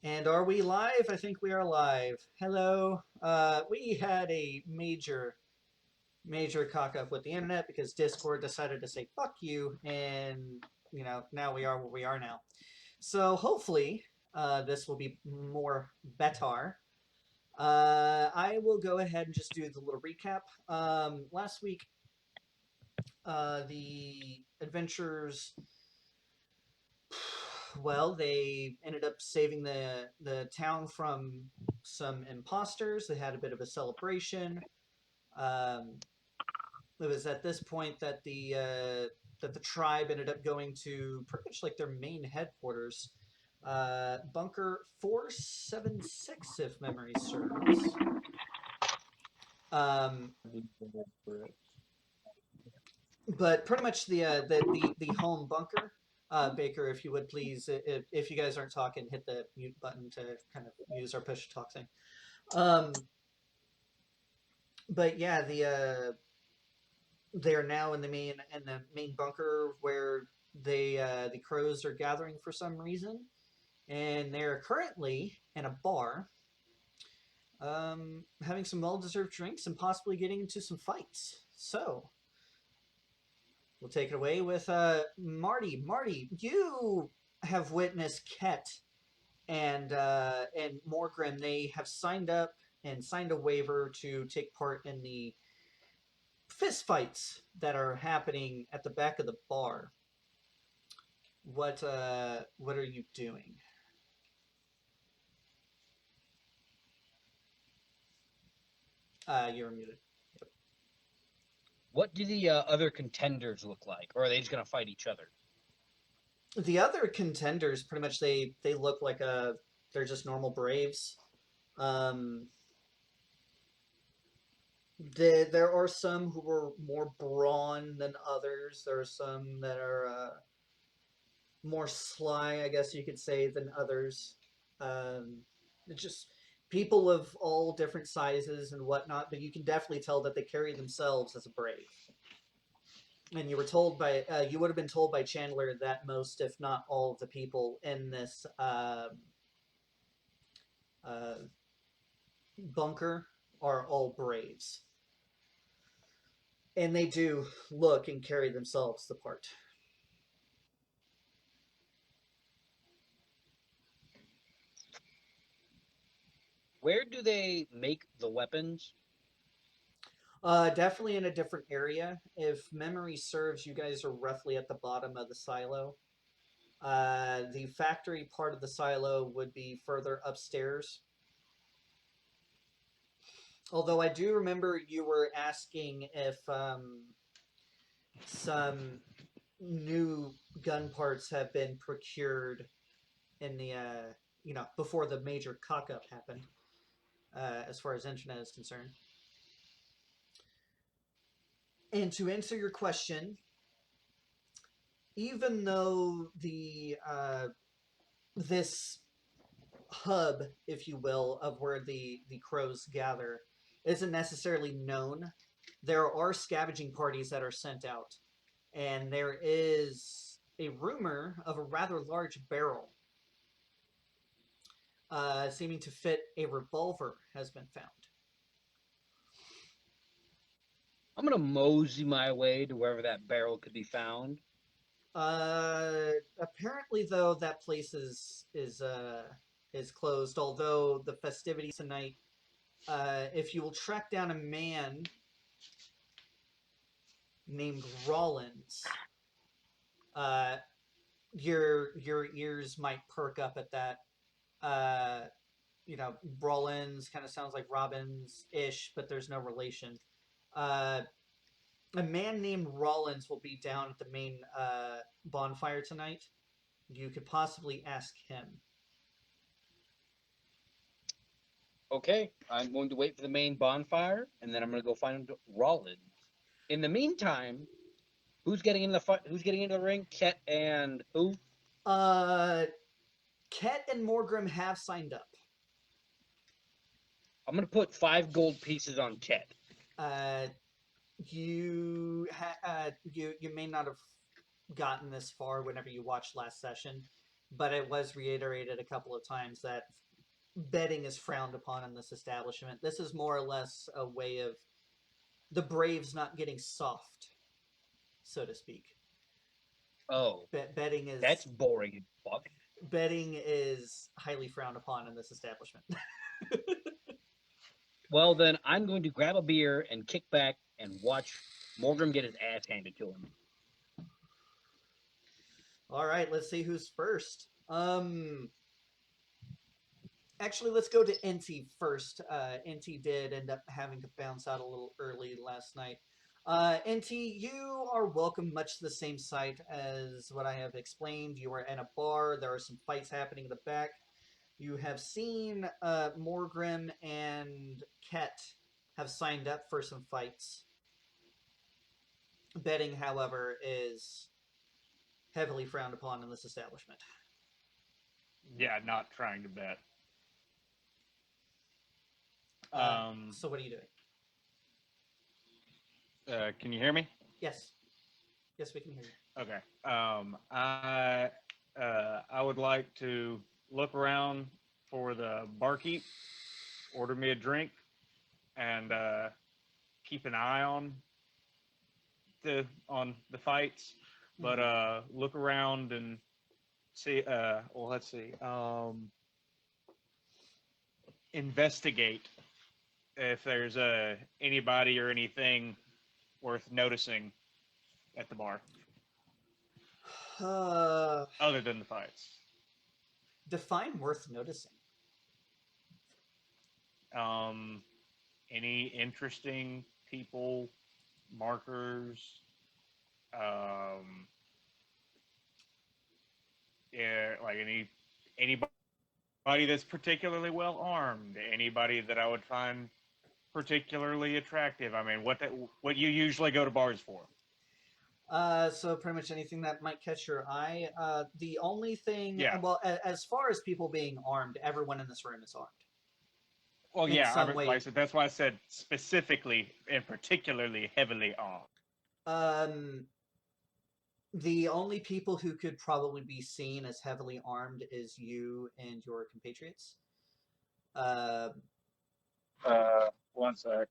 And are we live? I think we are live. Hello. We had a major cock up with the internet because Discord decided to say fuck you, and now we are where we are now. So hopefully, this will be more better. I will go ahead and just do the little recap. Last week, the adventurers, well, they ended up saving the town from some imposters. They had a bit of a celebration. Um, it was at this point that the tribe ended up going to pretty much like their main headquarters, Bunker 476, if memory serves. Um, but pretty much the home bunker. Baker, if you would please, if you guys aren't talking, hit the mute button to kind of use our push to talk thing. Um, but yeah, they are now in the main bunker where the crows are gathering for some reason, and they're currently in a bar, having some well-deserved drinks and possibly getting into some fights. So we'll take it away with Marty. Marty, you have witnessed Ket and Morgrim. They have signed up and signed a waiver to take part in the fist fights that are happening at the back of the bar. What are you doing? You're muted. What do the other contenders look like, or are they just gonna fight each other? The other contenders, pretty much, they look like they're just normal Braves. Um, there are some who are more brawn than others. There are some that are more sly, I guess you could say, than others. It's just people of all different sizes and whatnot, but you can definitely tell that they carry themselves as a brave. And you would have been told by Chandler that most, if not all, of the people in this uh, bunker are all braves, and they do look and carry themselves the part. Where do they make the weapons? Definitely in a different area. If memory serves, you guys are roughly at the bottom of the silo. The factory part of the silo would be further upstairs. Although I do remember you were asking if some new gun parts have been procured in the before the major cock up happened, as far as internet is concerned. And to answer your question, even though the this hub, if you will, of where the crows gather isn't necessarily known, there are scavenging parties that are sent out, and there is a rumor of a rather large barrel, seeming to fit a revolver, has been found. I'm gonna mosey my way to wherever that barrel could be found. Apparently, though, that place is closed. Although the festivities tonight, if you will track down a man named Rollins, uh, your ears might perk up at that. Uh, Rollins kind of sounds like Robbins ish, but there's no relation. Uh, a man named Rollins will be down at the main bonfire tonight. You could possibly ask him. Okay, I'm going to wait for the main bonfire, and then I'm gonna go find Rollins. In the meantime, who's getting in the fight? Who's getting into the ring? Ket and who? Uh, Ket and Morgrim have signed up. I'm gonna put 5 gold pieces on Ket. Uh, you may not have gotten this far whenever you watched last session, but it was reiterated a couple of times that betting is frowned upon in this establishment. This is more or less a way of the Braves not getting soft, so to speak. Oh, Betting that's is boring as fuck. highly frowned upon in this establishment. Well, then I'm going to grab a beer and kick back and watch Morgan get his ass handed to him. All right, let's see who's first. Actually, let's go to NT first. NT did end up having to bounce out a little early last night. NT, you are welcome, much to the same site as what I have explained. You are in a bar. There are some fights happening in the back. You have seen Morgrim and Ket have signed up for some fights. Betting, however, is heavily frowned upon in this establishment. Yeah, not trying to bet. So what are you doing? Can you hear me? Yes. Yes, we can hear you. Okay. I would like to look around for the barkeep, order me a drink, and keep an eye on the fights. But look around and see. Well, let's see. Investigate if there's anybody or anything worth noticing at the bar Uh, other than the fights. define worth noticing. Um, any interesting people, markers, um, yeah, like anybody that's particularly well armed, anybody that I would find particularly attractive. I mean, what you usually go to bars for? So pretty much anything that might catch your eye. The only thing, Yeah. well, as far as people being armed, everyone in this room is armed Well, in yeah. some Like I way. said, that's why I said specifically and particularly heavily armed. Um, the only people who could probably be seen as heavily armed is you and your compatriots. Uh, One sec.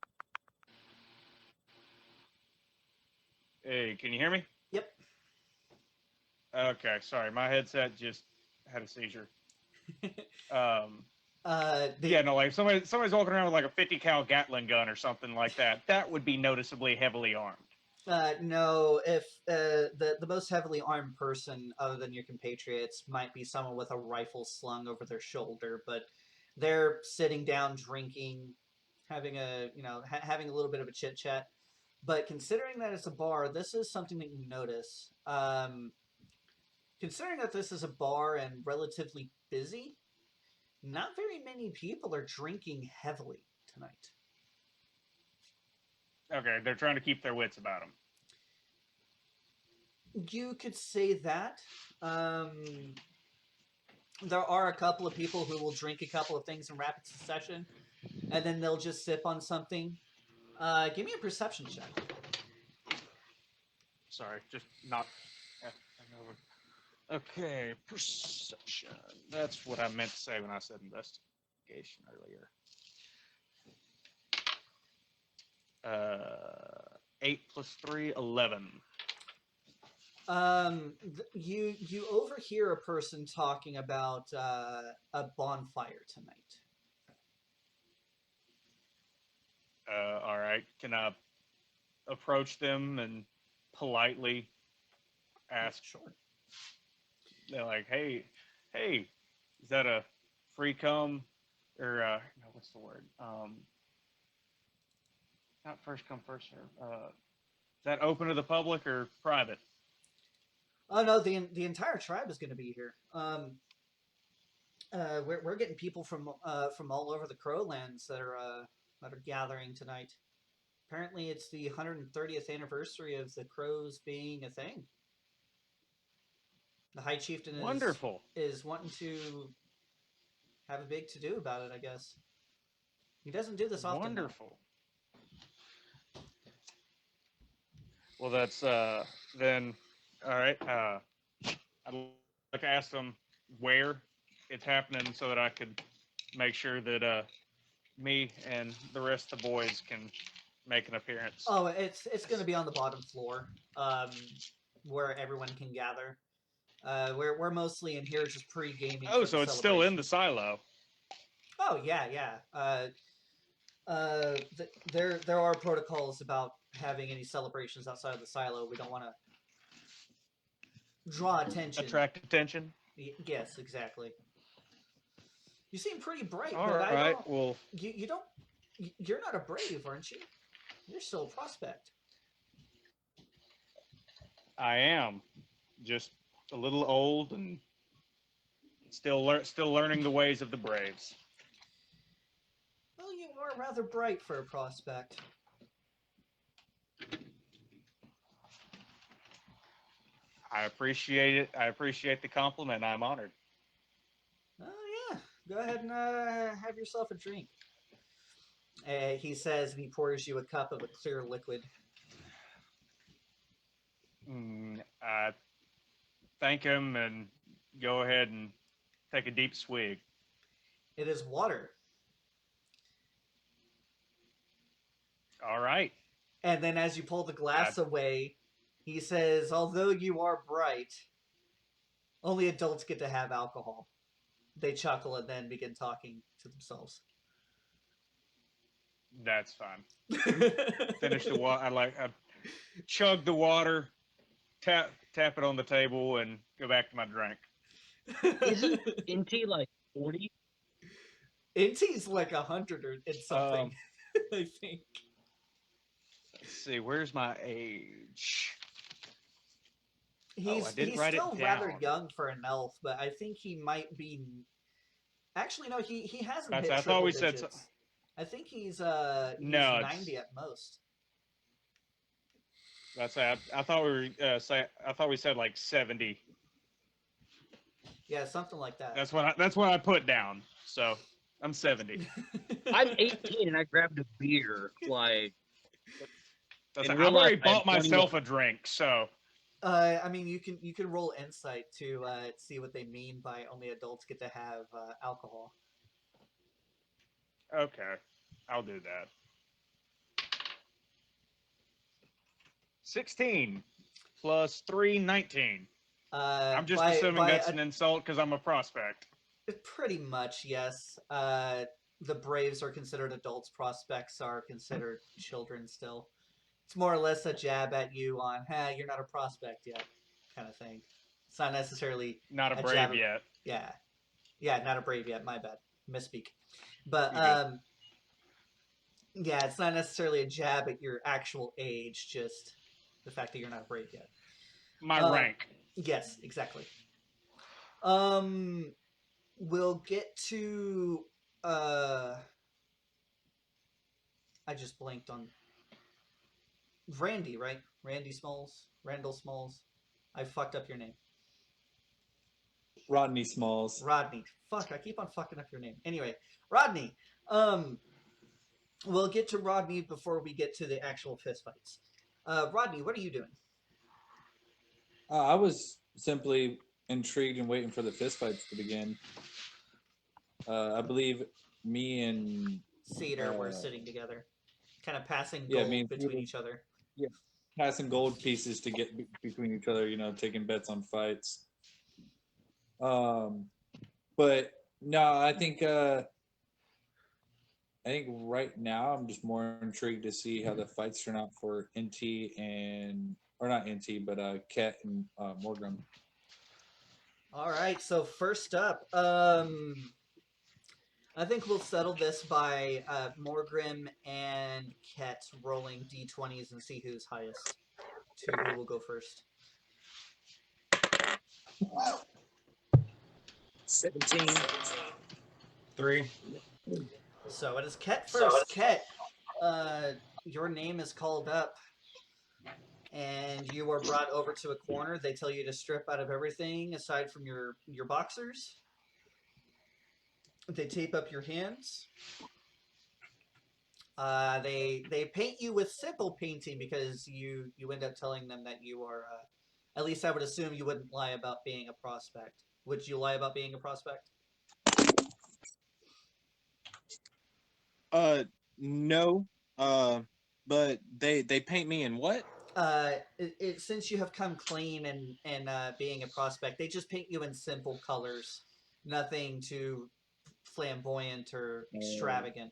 Hey, can you hear me? yep. Okay, sorry, my headset just had a seizure. Um, yeah, The no, like if somebody's walking around with like a 50 cal Gatling gun or something like that, that would be noticeably heavily armed. no, if the most heavily armed person other than your compatriots might be someone with a rifle slung over their shoulder, but they're sitting down drinking, having having a little bit of a chit chat. But considering that it's a bar, this is something that you notice. Considering that this is a bar and relatively busy, not very many people are drinking heavily tonight. Okay, they're trying to keep their wits about them. You could say that. Um, there are a couple of people who will drink a couple of things in rapid succession, and then they'll just sip on something. Give me a perception check. Sorry, just not. Okay, perception. That's what I meant to say when I said investigation earlier. 8 plus 3, 11. You overhear a person talking about a bonfire tonight. All right, can I approach them and politely ask? Sure. They're like, hey, is that a free come or no, what's the word? Not first come first serve. Is that open to the public or private? Oh no, the entire tribe is going to be here. We're getting people from all over the Crowlands that are gathering tonight. Apparently, it's the 130th anniversary of the crows being a thing. The High Chieftain Wonderful. is wanting to have a big to do about it. I guess he doesn't do this often though. Wonderful. Well, that's then. All right. I'd like to ask them. where it's happening so that I could make sure that me and the rest of the boys can make an appearance. Oh, it's going to be on the bottom floor, where everyone can gather. We're mostly in here just pre-gaming Oh, for the so it's still in celebration. the silo. Oh yeah, yeah. There are protocols about having any celebrations outside of the silo. We don't want to draw attention. Attract attention. Yes, exactly. You seem pretty bright, All but I right. don't. Well, You don't. You're not a brave, aren't you? You're still a prospect. I am just a little old and still learning the ways of the Braves. Well, you are rather bright for a prospect. I appreciate it. I appreciate the compliment. I'm honored. Oh yeah. Go ahead and have yourself a drink. He says, and he pours you a cup of a clear liquid. I thank him and go ahead and take a deep swig. It is water. All right. And then as you pull the I, glass away, he says, although you are bright, only adults get to have alcohol. They chuckle and then begin talking to themselves. that's fine. Finish the water. I chug the water, tap it on the table, and go back to my drink. Isn't Inti like 40? Inti's like 100 or and something, Um, I think. let's see. Where's my age? Oh, I didn't He's write it still rather down. young for an elf, but I think he might be. Actually, no, he hasn't hit I thought triple we said digits. I think he's no. 90 at most. I thought we were I thought we said like 70. Yeah, something like that. That's what I put down. So I'm 70. I'm 18 and I grabbed a beer. In real I've life, already I am bought myself 21. a drink. So I mean, you can roll insight to see what they mean by only adults get to have alcohol. okay, I'll do that. 16 plus 3, 19. I'm just assuming By that's an insult because I'm a prospect. pretty much yes. The Braves are considered adults. Prospects are considered children still. It's more or less a jab at you on, "Hey, you're not a prospect yet," kind of thing. It's not necessarily Not a a brave jab. yet. Yeah, yeah, not a brave yet. My bad, misspeak. But You good? yeah, it's not necessarily a jab at your actual age, just the fact that you're not brave yet. My Uh, rank. yes, exactly. Um, we'll get to. I just blanked on Randy, right? Randy Smalls, Randall Smalls. I fucked up your name, Rodney Smalls. Rodney. Fuck, I keep on fucking up your name. Anyway, Rodney. Um, we'll get to Rodney before we get to the actual fistfights. Rodney, what are you doing? I was simply intrigued and waiting for the fistfights to begin. I believe me and Cedar were uh, sitting together, kind of passing yeah, me gold and between Peter, each other. yeah, passing gold pieces to get between each other. Taking bets on fights. Um, but no, I think right now I'm just more intrigued to see how the fights turn out for NT and or not NT, but Ket and Morgram. All right, so first up, I think we'll settle this by Morgrim and Ket rolling d20s and see who's highest to who will go first. 17. 3. So it is Ket first. Ket, your name is called up and you are brought over to a corner. They tell you to strip out of everything aside from your boxers. They tape up your hands. They paint you with simple painting because you end up telling them that you are. At least I would assume you wouldn't lie about being a prospect. Would you lie about being a prospect? No. But they paint me in what? Since you have come clean and being a prospect, they just paint you in simple colors, nothing too flamboyant or extravagant.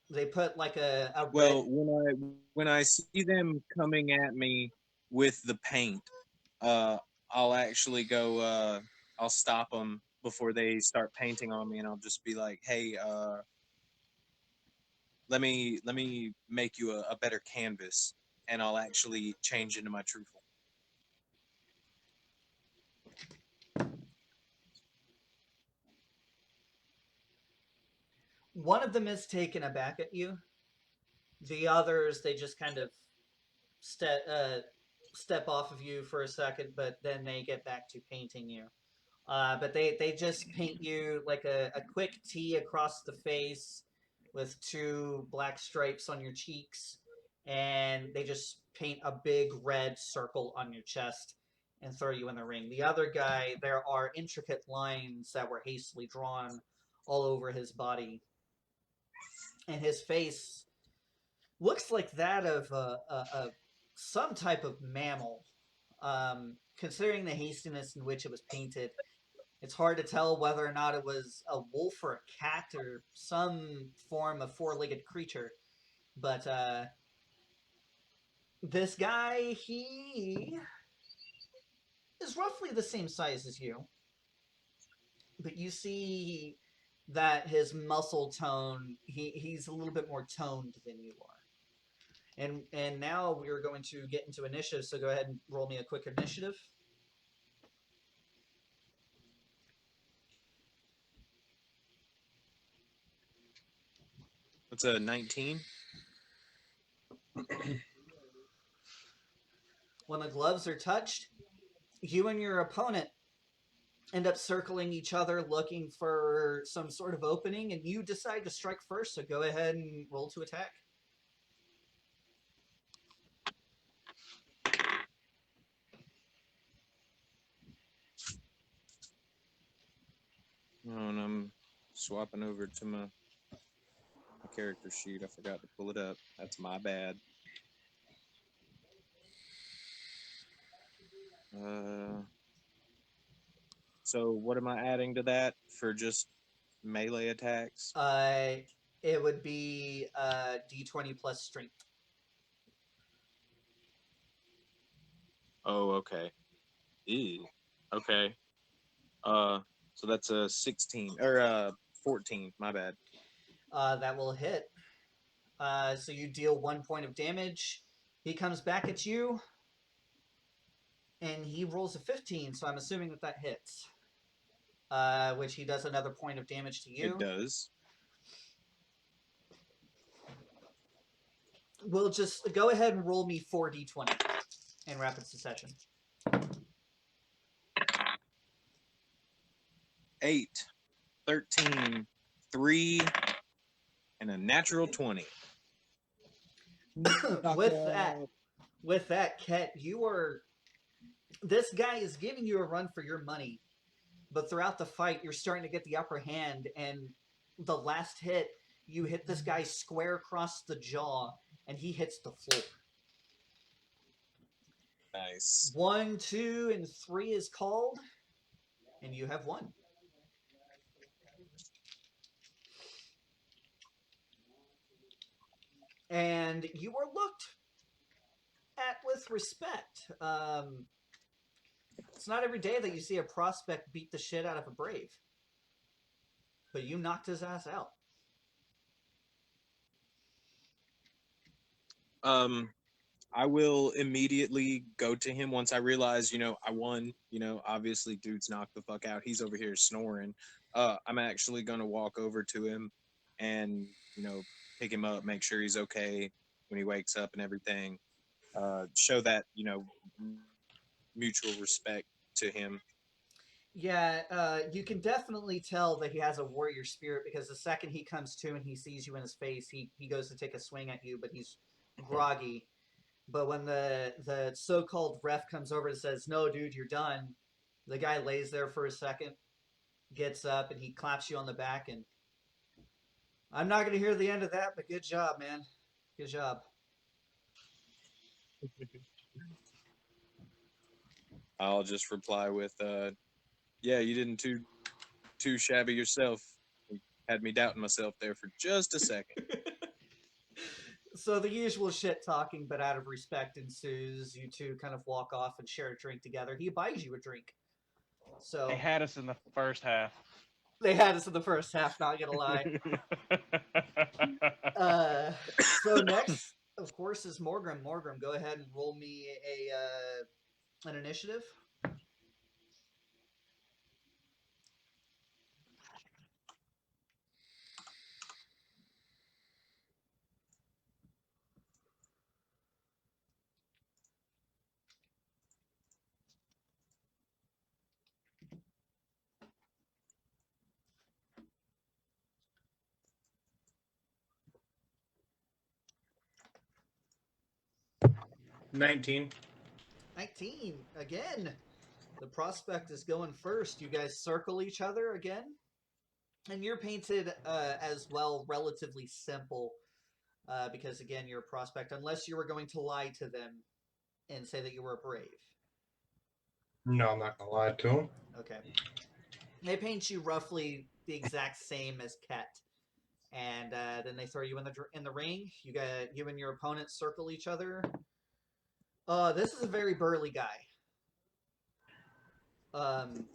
They put like a red. Well, when I see them coming at me with the paint, uh, I'll actually go. I'll stop them before they start painting on me, and I'll just be like, "Hey, let me make you a better canvas, and I'll actually change into my true form." One of them is taken aback at you. The others, they just kind of step step off of you for a second, but then they get back to painting you. But they just paint you like a quick T across the face with two black stripes on your cheeks, and they just paint a big red circle on your chest and throw you in the ring. The other guy, there are intricate lines that were hastily drawn all over his body, and his face looks like that of some type of mammal. Considering the hastiness in which it was painted, it's hard to tell whether or not it was a wolf or a cat or some form of four-legged creature. But this guy, he is roughly the same size as you, but you see that his muscle tone, he's a little bit more toned than you are. And now we're going to get into initiative, so go ahead and roll me a quick initiative. What's a 19? When the gloves are touched, you and your opponent end up circling each other looking for some sort of opening, and you decide to strike first, so go ahead and roll to attack. Oh, and I'm swapping over to my character sheet. I forgot to pull it up. That's my bad. Uh, so what am I adding to that for just melee attacks? Uh, it would be d20 plus strength. Oh, okay. Ew. Okay. Uh, so that's a 16 or 14. My bad. That will hit. So you deal 1 point of damage. He comes back at you, and he rolls a 15, so I'm assuming that that hits. Which he does another point of damage to It you. does. We'll just go ahead and roll me 4d20 in rapid succession. 8, 13, 3, and a natural 20. with that, Ket, you are. This guy is giving you a run for your money, but throughout the fight, you're starting to get the upper hand, and the last hit, you hit this guy square across the jaw, and he hits the floor. Nice. 1, 2, and 3 is called, and you have won. And you are looked at with respect. It's not every day that you see a prospect beat the shit out of a brave, but you knocked his ass out. I will immediately go to him once I realize, I won. Obviously, dude's knocked the fuck out. He's over here snoring. I'm actually gonna walk over to him and, pick him up, make sure he's okay when he wakes up and everything. Show that, mutual respect to him. Yeah, you can definitely tell that he has a warrior spirit because the second he comes to and he sees you in his face, he goes to take a swing at you, but he's groggy. But when the so-called ref comes over and says, "No, dude, you're done," The guy lays there for a second, gets up, and he claps you on the back. And I'm not going to hear the end of that, but good job, man. Good job. I'll just reply with, "Yeah, you didn't too shabby yourself." You had me doubting myself there for just a second. So the usual shit talking, but out of respect ensues. You two kind of walk off and share a drink together. He buys you a drink. They So had us in the first half. they had us in the first half, not gonna lie. So next, of course, is Morgrim. Morgrim, go ahead and roll me an initiative. $19. 19 again. The prospect is going first. You guys circle each other again, and you're painted as well, relatively simple, because again, you're a prospect. Unless you were going to lie to them and say that you were brave. No, I'm not gonna lie to him. Okay. They paint you roughly the exact same as Ket, and then they throw you in the ring. You and your opponent circle each other. This is a very burly guy.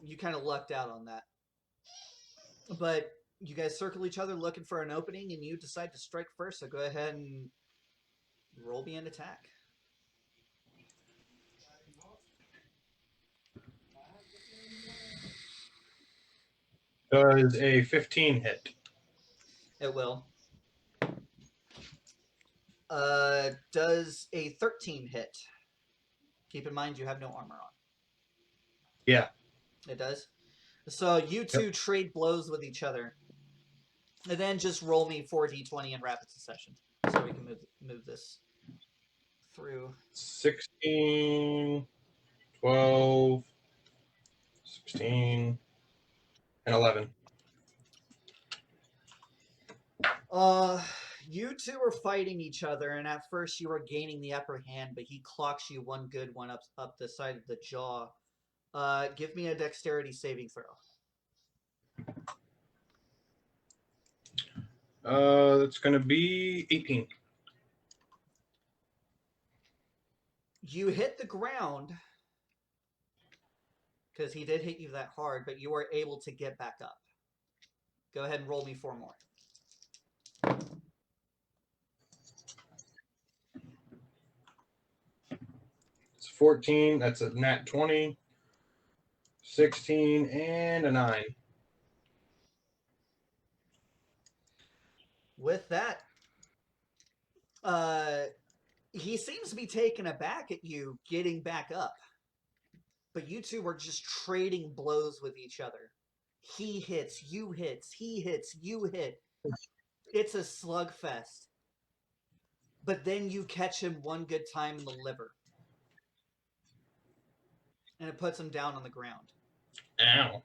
You kind of lucked out on that, but you guys circle each other looking for an opening, and you decide to strike first. So go ahead and roll me an attack. Does a 15 hit? It will. Does a 13 hit? Keep in mind you have no armor on. Yeah. It does. So you two trade blows with each other, and then just roll me 4d20 in rapid succession, so we can move this through. 16, 12, 16, and 11. You two are fighting each other, and at first you are gaining the upper hand, but he clocks you one good one up the side of the jaw. Give me a dexterity saving throw. That's gonna be 18. You hit the ground because he did hit you that hard, but you were able to get back up. Go ahead and roll me 4 more. It's 14. That's a nat 20. 16 and a 9. With that, he seems to be taken aback at you getting back up. But you two are just trading blows with each other. He hits, he hits, you hit. It's a slugfest. But then you catch him one good time in the liver. And it puts him down on the ground. Ow.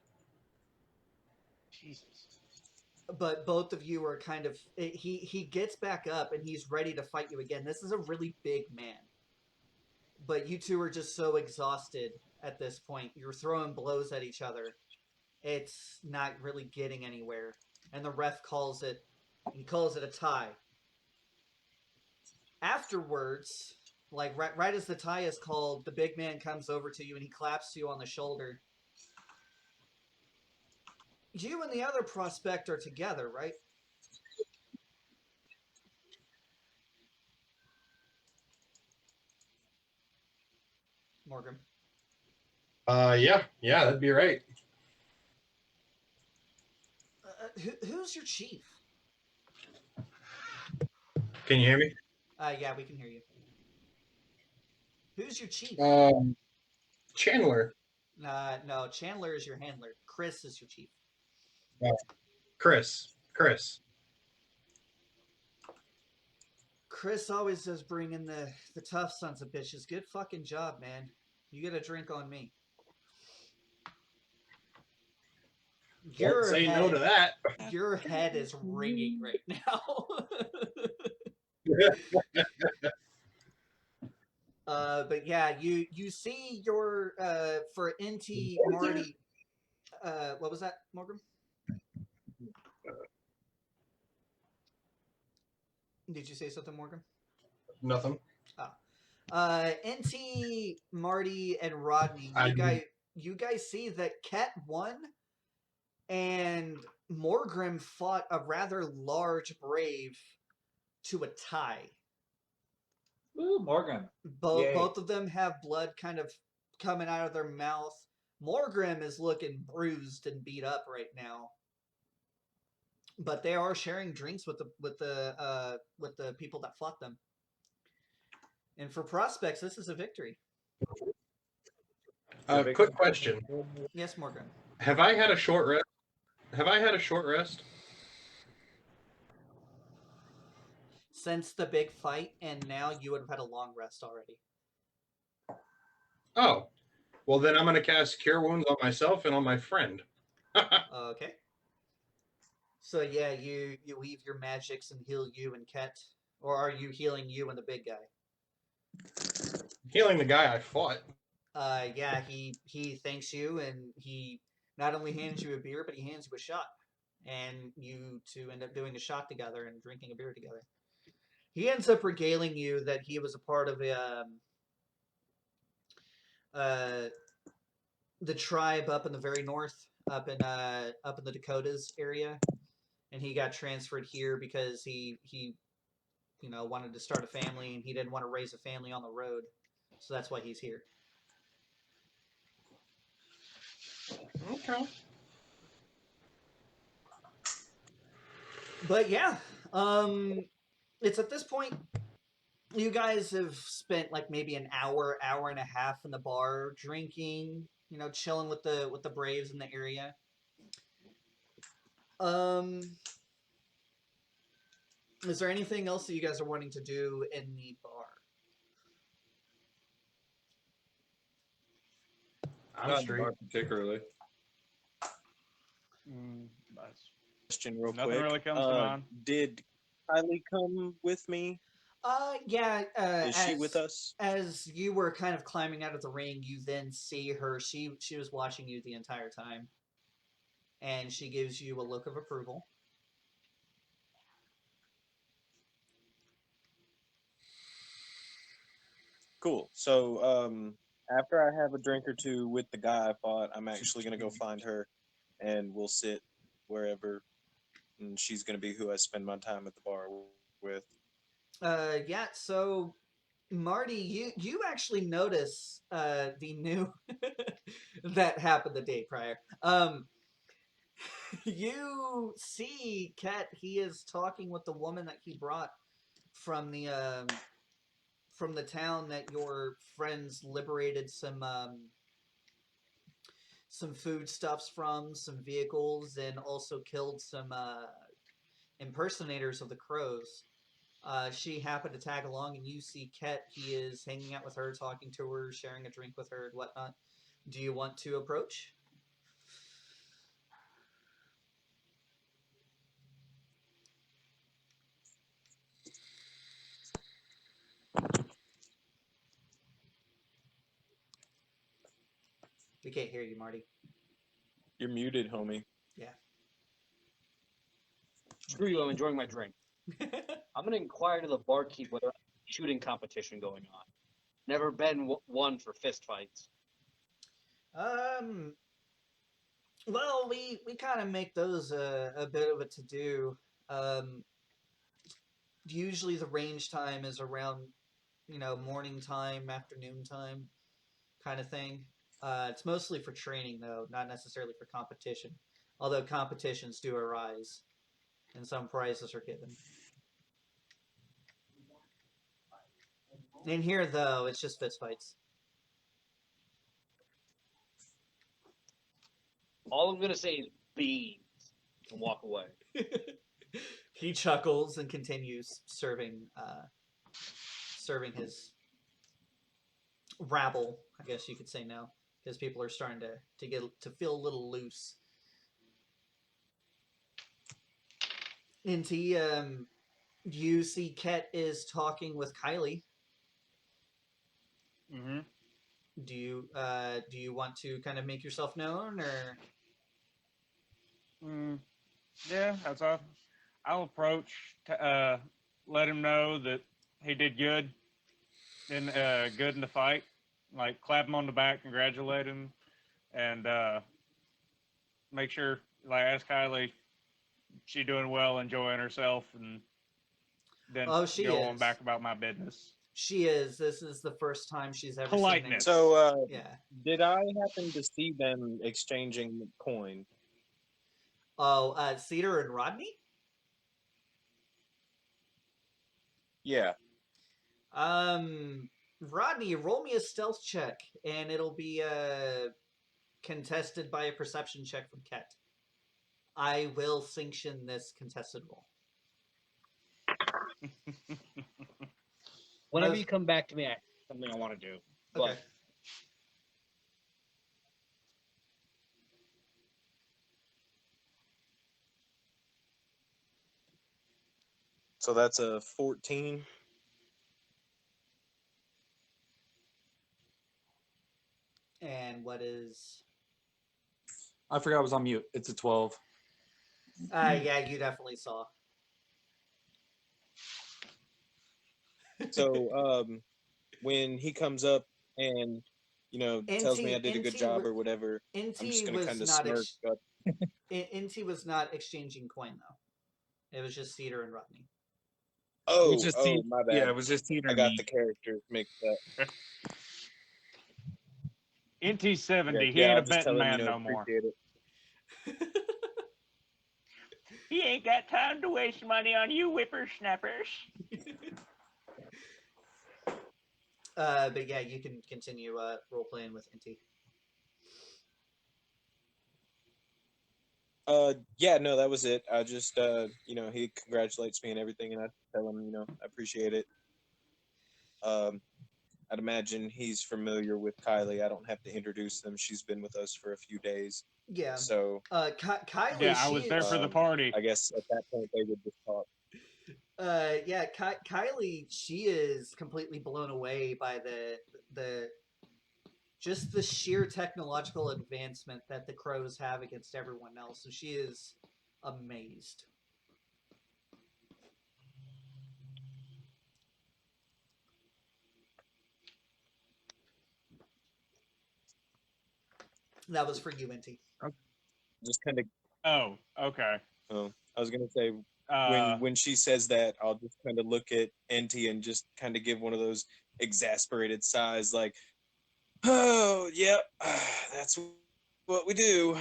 Jesus. But both of you are kind of he gets back up and he's ready to fight you again. This is a really big man. But you two are just so exhausted at this point. You're throwing blows at each other. It's not really getting anywhere. And the ref calls it a tie. Afterwards, like right as the tie is called, the big man comes over to you and he claps you on the shoulder. You and the other prospect are together, right? Morgan. Yeah, that'd be right. Who's your chief? Can you hear me? Yeah, we can hear you. Who's your chief? Chandler. No, Chandler is your handler. Chris is your chief. Chris. Chris always does bring in the tough sons of bitches. Good fucking job, man. You get a drink on me. Don't Your say no head, to that. your head is ringing right now. But yeah, you see your for NT Marty. What was that, Morgan? Did you say something, Morgan? Nothing. Ah. NT Marty and Rodney, I you guys see that Ket won, and Morgrim fought a rather large brave to a tie. Ooh, Morgan. Both Yay. both of them have blood kind of coming out of their mouth. Morgrim is looking bruised and beat up right now, but they are sharing drinks with the people that fought them. And for prospects, this is a victory. quick question: Yes, Morgrim. Have I had a short rest? Have I had a short rest? Since the big fight, and now you would have had a long rest already. Oh, well then I'm going to cast Cure Wounds on myself and on my friend. Okay. So yeah, you weave your magics and heal you and Ket, or are you healing you and the big guy? Healing the guy I fought. Yeah, he thanks you, and he not only hands you a beer, but he hands you a shot, and you two end up doing a shot together and drinking a beer together. He ends up regaling you that he was a part of uh, the tribe up in the very north, up in the Dakotas area, and he got transferred here because he wanted to start a family, and he didn't want to raise a family on the road, so that's why he's here. Okay. But yeah, it's at this point you guys have spent like maybe an hour and a half in the bar drinking, chilling with the Braves in the area. Is there anything else that you guys are wanting to do in the bar? I'm Not straight. Not particularly. That's Question real nothing quick. really comes to mind. Did Kylie come with me? Yeah. Is she with us? As you were kind of climbing out of the ring, you then see her. She was watching you the entire time, and she gives you a look of approval. Cool. So, after I have a drink or two with the guy I fought, I'm actually gonna go find her, and we'll sit wherever, and she's gonna be who I spend my time at the bar with. Yeah. So, Marty, you actually notice the new that happened the day prior. You see, Ket. He is talking with the woman that he brought from the town that your friends liberated some foodstuffs from, some vehicles, and also killed some impersonators of the crows. She happened to tag along, and you see Ket. He is hanging out with her, talking to her, sharing a drink with her, and whatnot. Do you want to approach? We can't hear you, Marty. You're muted, homie. Yeah. Screw you, I'm enjoying my drink. I'm going to inquire to the barkeep whether shooting competition going on. Never been one for fist fights. um. Well, we kind of make those a bit of a to do. Um, Usually the range time is around morning time, afternoon time, kind of thing. It's mostly for training though, not necessarily for competition. Although competitions do arise, and some prizes are given. In here though, it's just fist fights. All I'm going to say is beans and walk away. He chuckles and continues serving his rabble, I guess you could say now, because people are starting to feel a little loose. Inti, you see Ket is talking with Kylie. Mm-hmm. Do you want to kind of make yourself known, or Yeah, that's all. I'll approach, let him know that he did good in the fight. Like clap him on the back, congratulate him, and make sure, like, ask Kylie she doing well, enjoying herself, and then oh, she go on is. back about my business. She is. This is the first time she's ever seen Politeness. him. So, Yeah. did I happen to see them exchanging coin? Oh, Cedar and Rodney. Yeah. Rodney, roll me a stealth check, and it'll be contested by a perception check from Ket. I will sanction this contested roll. Whenever Most- you come back to me, something I want to do. Okay. But So that's a 14. And what is? I forgot I was on mute. It's a 12. Yeah, you definitely saw. So, when he comes up and tells me I did a good job or whatever, I'm just Inti gonna was kind of not smirk. But Inti was not exchanging coin though. It was just Cedar and Rodney. It was just my yeah, bad. it was just Teeter I and got me. the characters mixed up. NT Yeah, 70. He yeah. ain't I'll a just betting tell him, man no more. appreciate it. He ain't got time to waste money on you whippersnappers. But yeah, you can continue role playing with Inti. Yeah, no, that was it. I just, he congratulates me and everything, and I tell him, I appreciate it. I'd imagine he's familiar with Kylie. I don't have to introduce them. She's been with us for a few days. Yeah. So, Kylie, Yeah, I was there for the party. I guess at that point they would just talk. Yeah, Kylie, she is completely blown away by the just the sheer technological advancement that the crows have against everyone else. So she is amazed. That was for you, Inti. Just kind of, Oh, okay. I was gonna say when she says that, I'll just kind of look at NT and just kind of give one of those exasperated sighs, like, "Oh, yep, that's what we do."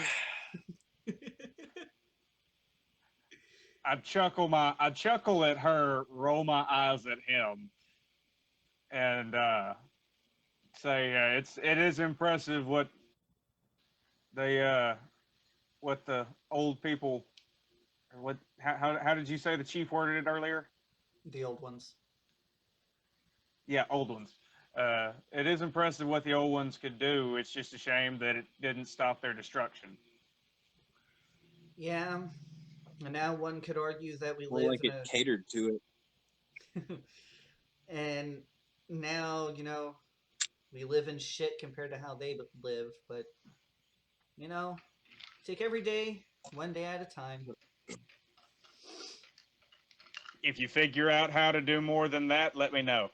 I chuckle at her, roll my eyes at him, and say it is impressive they what the old people what how did you say the chief worded it earlier? The old ones. Yeah, old ones. It is impressive what the old ones could do. It's just a shame that it didn't stop their destruction. Yeah, and now one could argue that we More live like in it catered to it. and now we live in shit compared to how they live. But take every day one day at a time. If you figure out how to do more than that, let me know.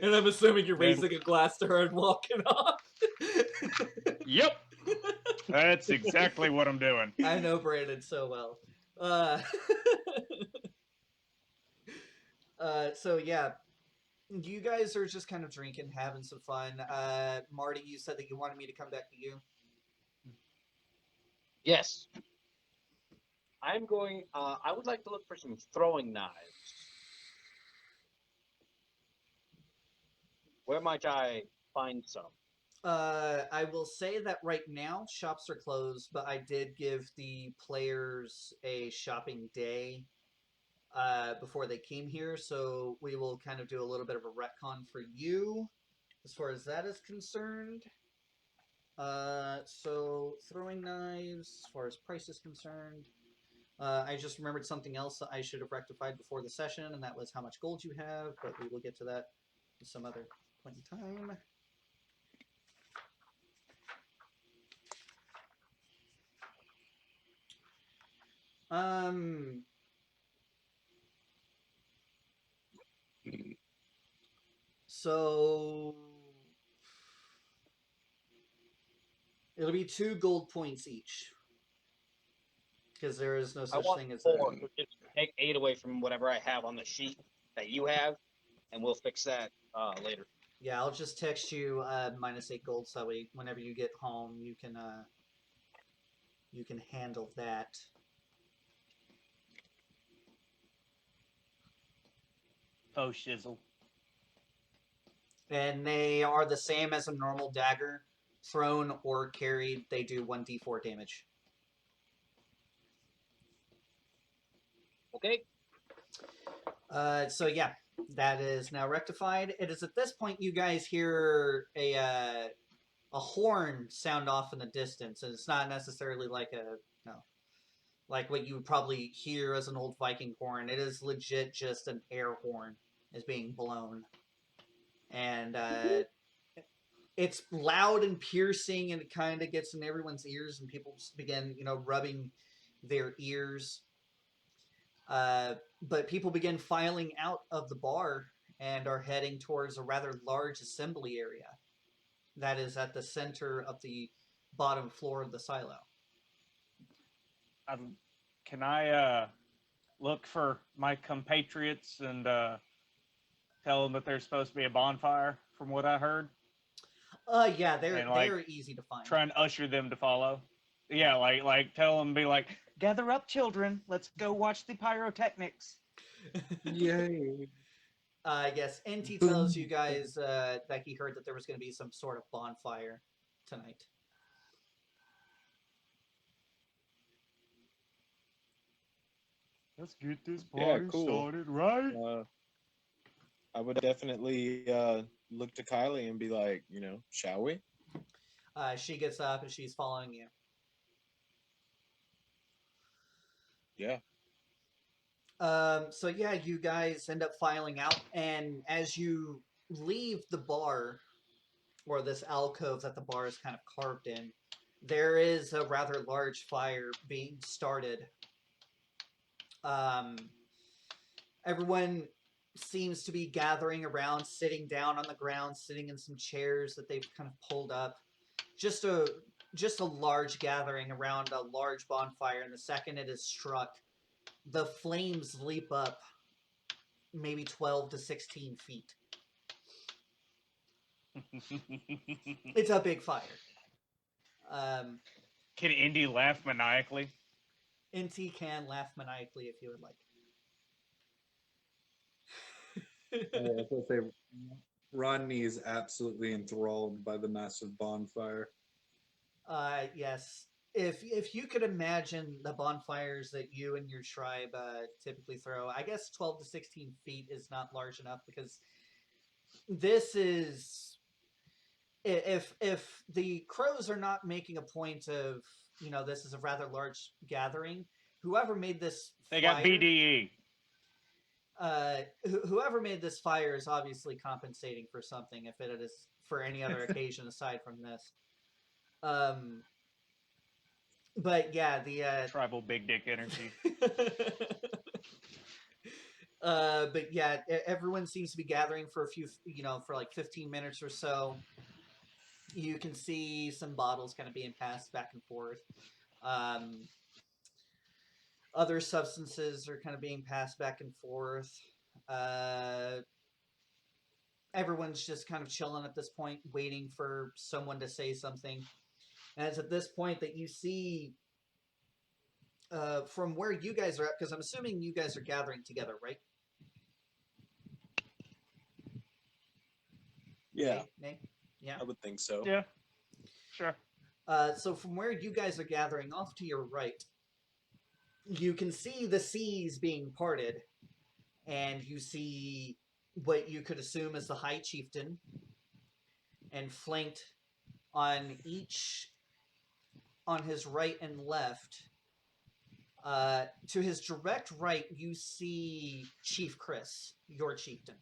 And I'm assuming you're Then- raising a glass to her and walking off. Yep, that's exactly what I'm doing. I know Brandon so well. So yeah, you guys are just kind of drinking, having some fun. Marty, you said that you wanted me to come back to you. yes, I'm going. I would like to look for some throwing knives. Where might I find some? I will say that right now shops are closed, but I did give the players a shopping day before they came here, so we will kind of do a little bit of a retcon for you as far as that is concerned. So throwing knives, as far as price is concerned. I just remembered something else that I should have rectified before the session, and that was how much gold you have, but we will get to that at some other point in time. Um, so it'll be 2 gold points each because there is no I such want thing as 4. So just take 8 away from whatever I have on the sheet that you have, and we'll fix that later. Yeah, I'll just text you -8 gold so whenever you get home you can handle that. Oh shizzle. And they are the same as a normal dagger, thrown or carried. They do 1d4 damage. Okay. So yeah, that is now rectified. It is at this point you guys hear a horn sound off in the distance, and it's not necessarily like like what you would probably hear as an old Viking horn. It is legit just an air horn is being blown, and it's loud and piercing, and it kind of gets in everyone's ears, and people begin rubbing their ears. But people begin filing out of the bar and are heading towards a rather large assembly area that is at the center of the bottom floor of the silo. Can I look for my compatriots and tell them that there's supposed to be a bonfire? From what I heard, Yeah, they're and like they're easy to find. try and usher them to follow. Yeah, like tell them, be like, gather up, children. Let's go watch the pyrotechnics. Yay. Yes, NT tells you guys that he heard that there was going to be some sort of bonfire tonight. Let's get this Yeah, party cool. started, right? I would definitely look to Kylie and be like, shall we? She gets up and she's following you. Yeah. So yeah, you guys end up filing out, and as you leave the bar, or this alcove that the bar is kind of carved in, there is a rather large fire being started. Everyone seems to be gathering around, sitting down on the ground, sitting in some chairs that they've kind of pulled up. Just a large gathering around a large bonfire, and the second it is struck, the flames leap up maybe 12 to 16 feet. It's a big fire. Can Indy laugh maniacally? NT can laugh maniacally if you would like. I was gonna say, Rodney is absolutely enthralled by the massive bonfire. Yes. If you could imagine the bonfires that you and your tribe typically throw, I guess 12 to 16 feet is not large enough, because this is, if the crows are not making a point of, this is a rather large gathering, whoever made this They fire, got BDE. Whoever made this fire is obviously compensating for something, if it is for any other occasion aside from this. But yeah, the Tribal big dick energy. but yeah, everyone seems to be gathering for a few, for like 15 minutes or so. You can see some bottles kind of being passed back and forth. Other substances are kind of being passed back and forth. Everyone's just kind of chilling at this point, waiting for someone to say something. And it's at this point that you see, from where you guys are at, because I'm assuming you guys are gathering together, right? Yeah. Nay? Yeah. I would think so. Yeah, sure. So from where you guys are gathering, off to your right, you can see the seas being parted, and you see what you could assume is the High Chieftain, and flanked on his right and left To his direct right, you see Chief Chris, your chieftain.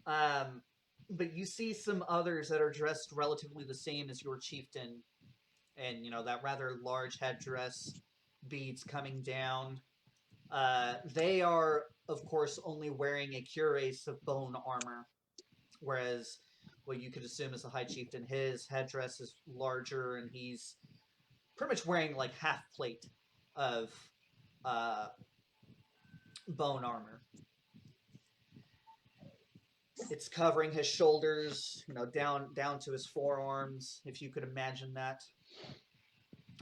But you see some others that are dressed relatively the same as your chieftain, and that rather large headdress, beads coming down. They are, of course, only wearing a cuirass of bone armor, whereas what you could assume is the high chieftain, his headdress is larger, and he's pretty much wearing like half plate of uh, bone armor. It's covering his shoulders, down to his forearms, if you could imagine that.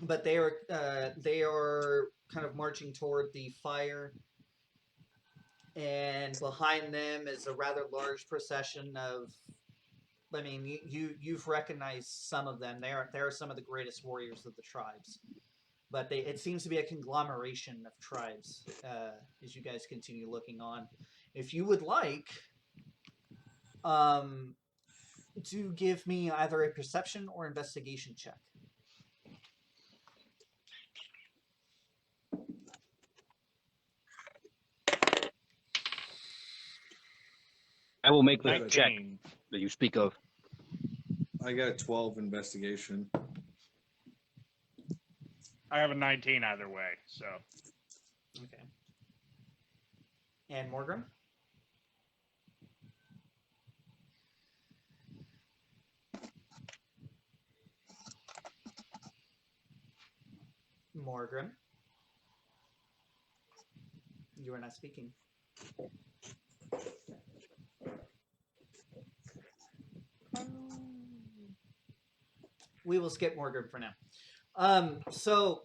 But they are kind of marching toward the fire, and behind them is a rather large procession of. I mean, you've recognized some of them. They are some of the greatest warriors of the tribes, but it seems to be a conglomeration of tribes. As you guys continue looking on, if you would like, to give me either a perception or investigation check. I will make the 19. check that you speak of. I got a 12 investigation. I have a 19 either way, so. Okay. And Morgan? Morgan? You are not speaking. We will skip Morgan for now. So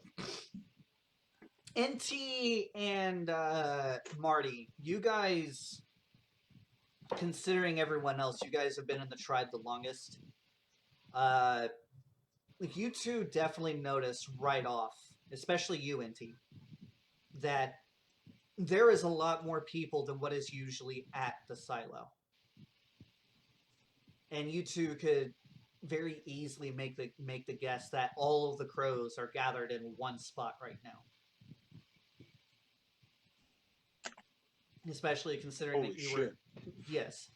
NT and Marty, you guys, considering everyone else, you guys have been in the tribe the longest. You two definitely notice right off, especially you, NT, that there is a lot more people than what is usually at the silo. And you two could very easily make the guess that all of the crows are gathered in one spot right now. Especially considering Holy that you shit. were, yes,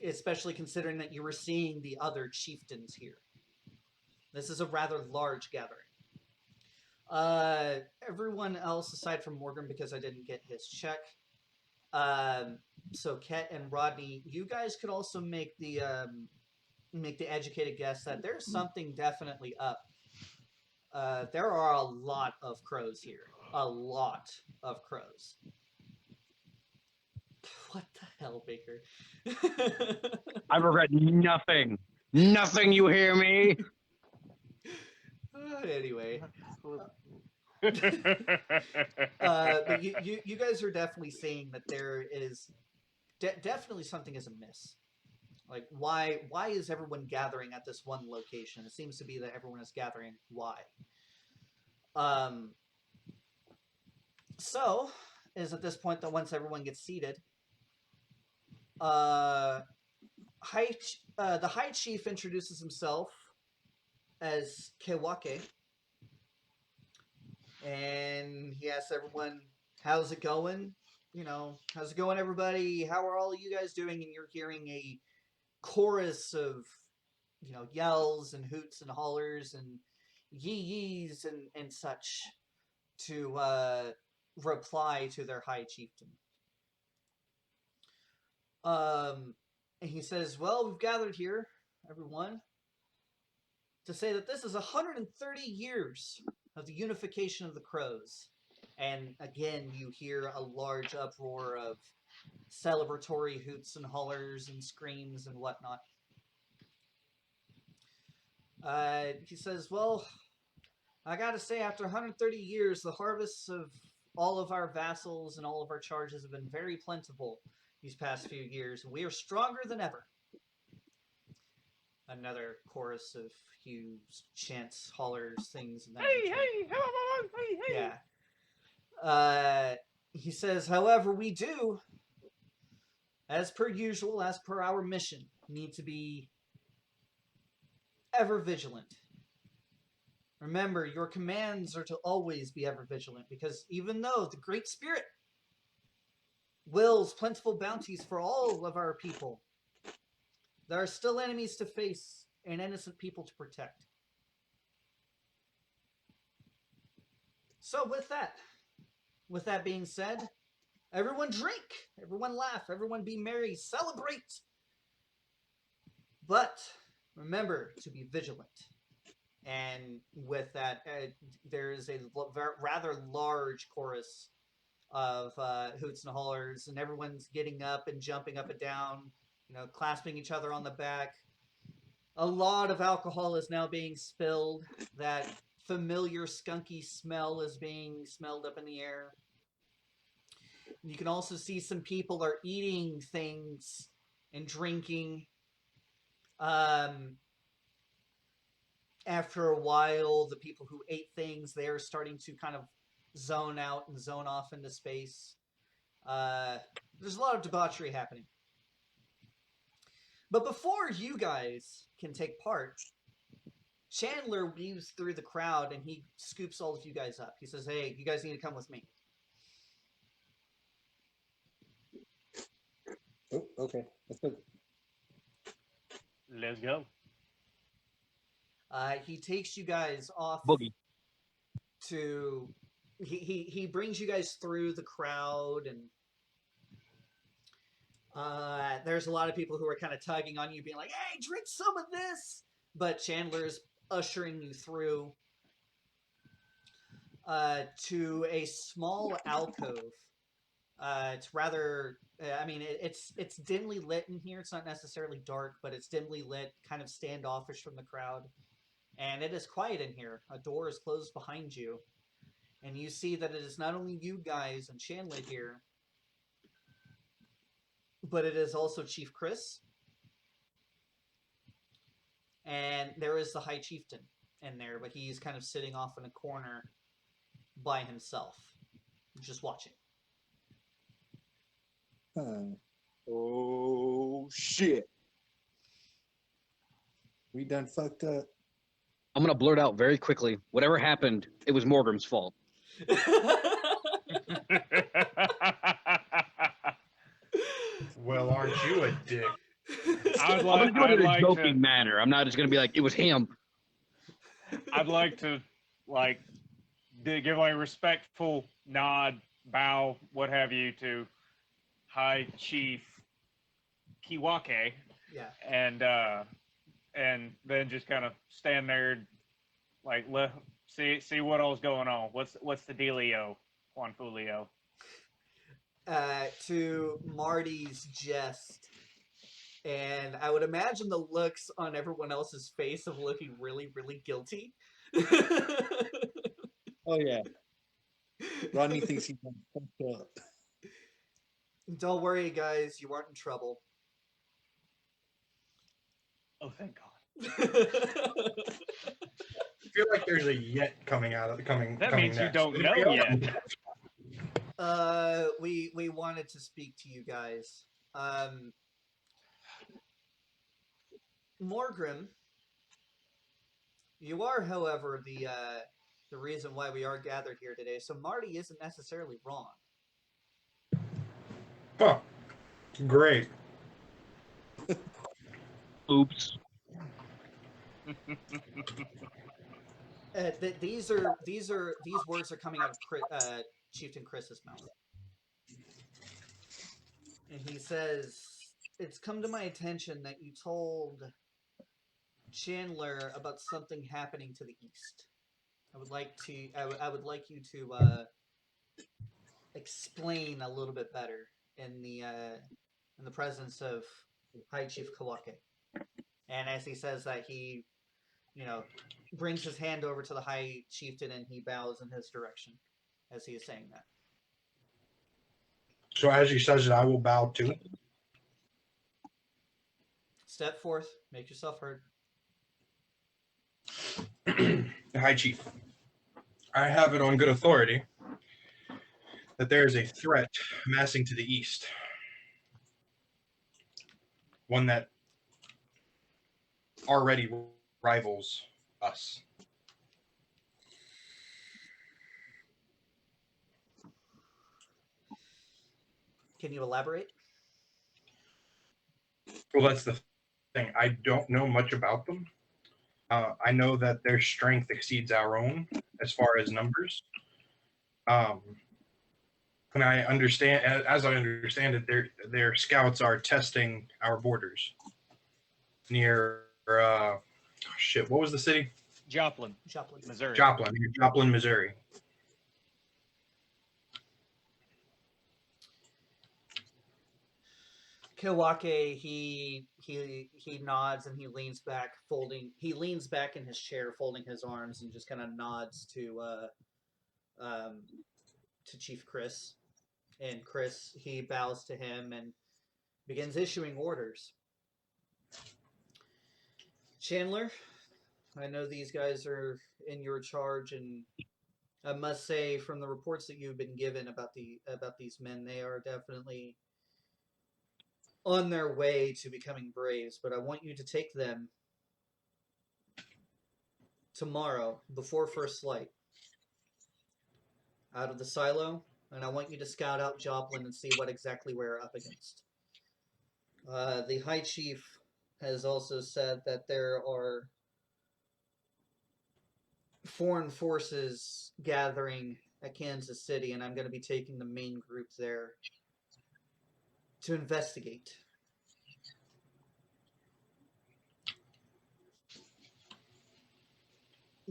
especially considering that you were seeing the other chieftains here. This is a rather large gathering. Everyone else aside from Morgan, because I didn't get his check. So Ket and Rodney, you guys could also make the educated guess that there's something definitely up. There are a lot of crows here. A lot of crows. What the hell, Baker? I regret nothing. Nothing, you hear me? Anyway. But you guys are definitely seeing that there is definitely something is amiss. Like, why is everyone gathering at this one location? It seems to be that everyone is gathering. Why? So, is at this point that once everyone gets seated, the High Chief introduces himself as Kewake, and he asks everyone, "How's it going? How's it going, everybody? How are all of you guys doing?" And you're hearing a chorus of, yells and hoots and hollers and yee-yees and such to reply to their high chieftain. And he says, "Well, we've gathered here, everyone, to say that this is 130 years of the unification of the crows." And again, you hear a large uproar of celebratory hoots and hollers and screams and whatnot. He says, "Well, I gotta say, after 130 years, the harvests of all of our vassals and all of our charges have been very plentiful these past few years, and we are stronger than ever." Another chorus of huge chants, hollers, things, and that nature. Hey, hello, hey. Yeah. He says, "However, we do, as per usual, as per our mission, need to be ever vigilant. Remember, your commands are to always be ever vigilant, because even though the Great Spirit wills plentiful bounties for all of our people, there are still enemies to face and innocent people to protect. So with that being said, everyone drink, everyone laugh, everyone be merry, celebrate. But remember to be vigilant. And with that, there is a rather large chorus of hoots and hollers, and everyone's getting up and jumping up and down, clasping each other on the back. A lot of alcohol is now being spilled. That familiar skunky smell is being smelled up in the air. You can also see some people are eating things and drinking. After a while, the people who ate things, they're starting to kind of zone out and zone off into space. There's a lot of debauchery happening. But before you guys can take part, Chandler weaves through the crowd and he scoops all of you guys up. He says, "Hey, you guys need to come with me." Oh, okay. Let's go. Let's go. He takes you guys off Boogie. to. He brings you guys through the crowd, and there's a lot of people who are kind of tugging on you, being like, "Hey, drink some of this!" But Chandler's ushering you through to a small alcove. It's rather, it's dimly lit in here. It's not necessarily dark, but it's dimly lit, kind of standoffish from the crowd. And it is quiet in here. A door is closed behind you. And you see that it is not only you guys and Chandler here, but it is also Chief Chris. And there is the High Chieftain in there, but he's kind of sitting off in a corner by himself, just watching. Oh shit! We done fucked up. I'm gonna blurt out very quickly. Whatever happened, it was Morgrim's fault. Well, aren't you a dick? I'd I'm gonna do it in a like joking to. manner. I'm not just gonna be like, it was him. I'd like to give a respectful nod, bow, what have you, to High Chief Kiwake, Yeah. and then just kind of stand there, like see what all's going on. What's the dealio, Juan Fulio? To Marty's jest, and I would imagine the looks on everyone else's face of looking really, really guilty. Oh yeah. Rodney thinks he done fucked up. Don't worry, guys, you aren't in trouble. Oh, thank God. I feel like there's a yet coming out of the coming. That coming means you next. don't know yet. We wanted to speak to you guys. Morgrim, you are, however, the reason why we are gathered here today. So Marty isn't necessarily wrong. Huh. Great. Oops. These words are coming out of Chieftain Chris's mouth, and he says, "It's come to my attention that you told Chandler about something happening to the east. I would like you to explain a little bit better in the presence of High Chief Kawake." And as he says that, he, brings his hand over to the High Chieftain and he bows in his direction as he is saying that. So as he says it, I will bow too. Step forth, make yourself heard. Hi, Chief. I have it on good authority that there is a threat amassing to the east. One that already rivals us. Can you elaborate? Well, that's the thing. I don't know much about them. I know that their strength exceeds our own as far as numbers. Um, and I understand, as I understand it, their scouts are testing our borders near. Shit, what was the city? Joplin, Joplin. Missouri. Joplin, near Joplin, Missouri. Kiwake, he nods and he leans back, folding. He leans back in his chair, folding his arms, and just kind of nods um, to Chief Chris. And Chris, he bows to him and begins issuing orders. Chandler, I know these guys are in your charge, and I must say, from the reports that you've been given about these men, they are definitely on their way to becoming Braves. But I want you to take them tomorrow before first light out of the silo, and I want you to scout out Joplin and see what exactly we're up against. The High Chief has also said that there are foreign forces gathering at Kansas City, and I'm going to be taking the main group there to investigate.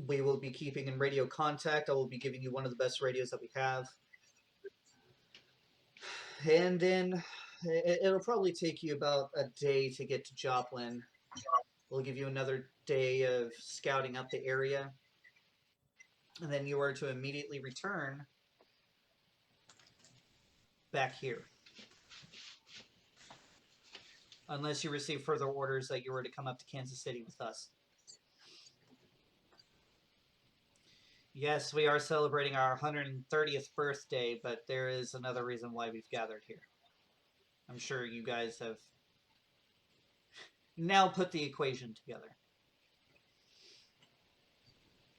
We will be keeping in radio contact. I will be giving you one of the best radios that we have. And then it'll probably take you about a day to get to Joplin. We'll give you another day of scouting out the area. And then you are to immediately return back here. Unless you receive further orders that you were to come up to Kansas City with us. Yes, we are celebrating our 130th birthday, but there is another reason why we've gathered here. I'm sure you guys have now put the equation together.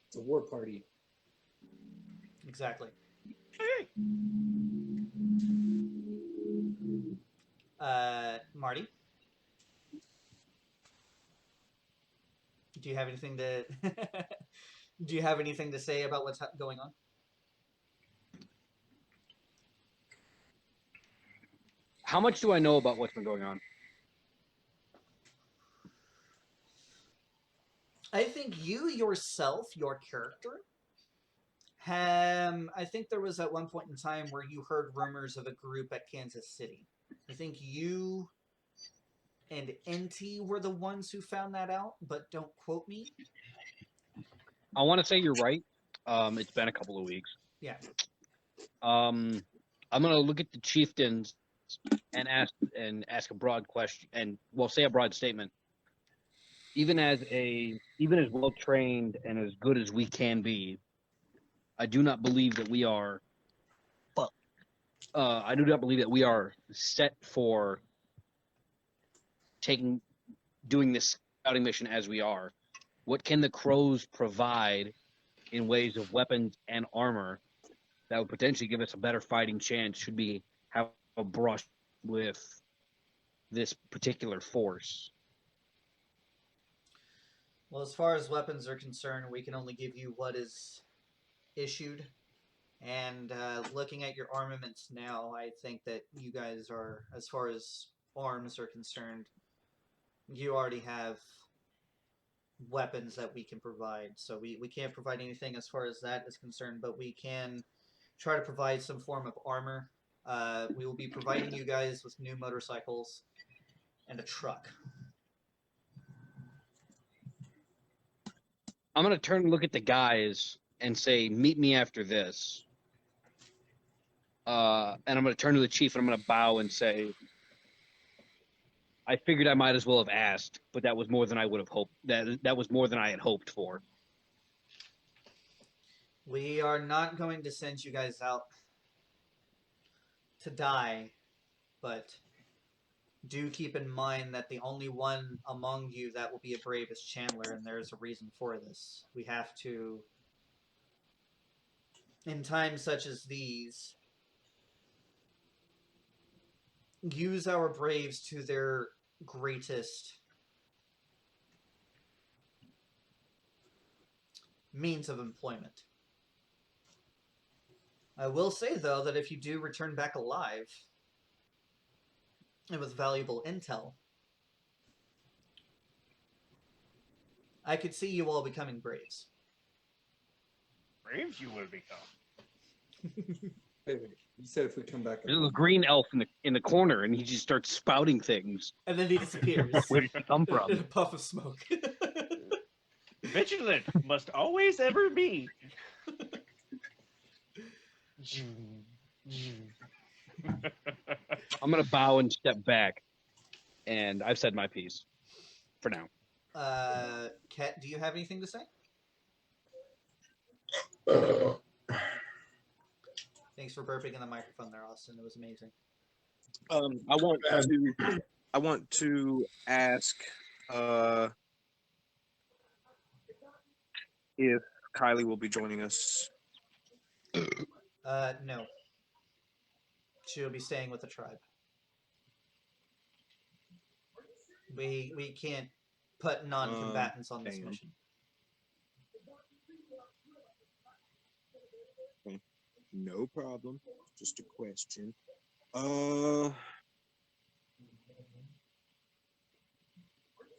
It's a war party. Exactly. Marty, do you have anything to do you have anything to say about what's going on? How much do I know about what's been going on? I think you yourself, your character, I think there was at one point in time where you heard rumors of a group at Kansas City. I think you and NT were the ones who found that out, but don't quote me. I want to say you're right. It's been a couple of weeks. Yeah. I'm gonna look at the chieftains and ask a broad question, and well, say a broad statement. Even as well trained and as good as we can be, I do not believe that we are. I do not believe that we are set for doing this scouting mission as we are. What can the Crows provide in ways of weapons and armor that would potentially give us a better fighting chance should we have a brush with this particular force? Well, as far as weapons are concerned, we can only give you what is issued. And looking at your armaments now, I think that you guys are, as far as arms are concerned, you already have weapons that we can provide. So we can't provide anything as far as that is concerned, but we can try to provide some form of armor. We will be providing you guys with new motorcycles and a truck. I'm going to turn and look at the guys and say, meet me after this. And I'm going to turn to the chief and I'm going to bow and say, I figured I might as well have asked, but that was more than I would have hoped. That was more than I had hoped for. We are not going to send you guys out to die, but do keep in mind that the only one among you that will be a brave is Chandler, and there's a reason for this. We have to, in times such as these, use our braves to their greatest means of employment. I will say, though, that if you do return back alive and with valuable intel, I could see you all becoming braves. Braves you would become. Wait, you said if we come back. There's a green elf in the corner, and he just starts spouting things. And then he disappears Where did he come in from? a puff of smoke. Vigilant must always ever be. I'm gonna bow and step back, and I've said my piece for now. Kat, do you have anything to say? Thanks for burping in the microphone there, Austin. It was amazing. I want to ask if Kylie will be joining us. No. She'll be staying with the tribe. We can't put non-combatants on this damn. mission. Okay. No problem. Just a question.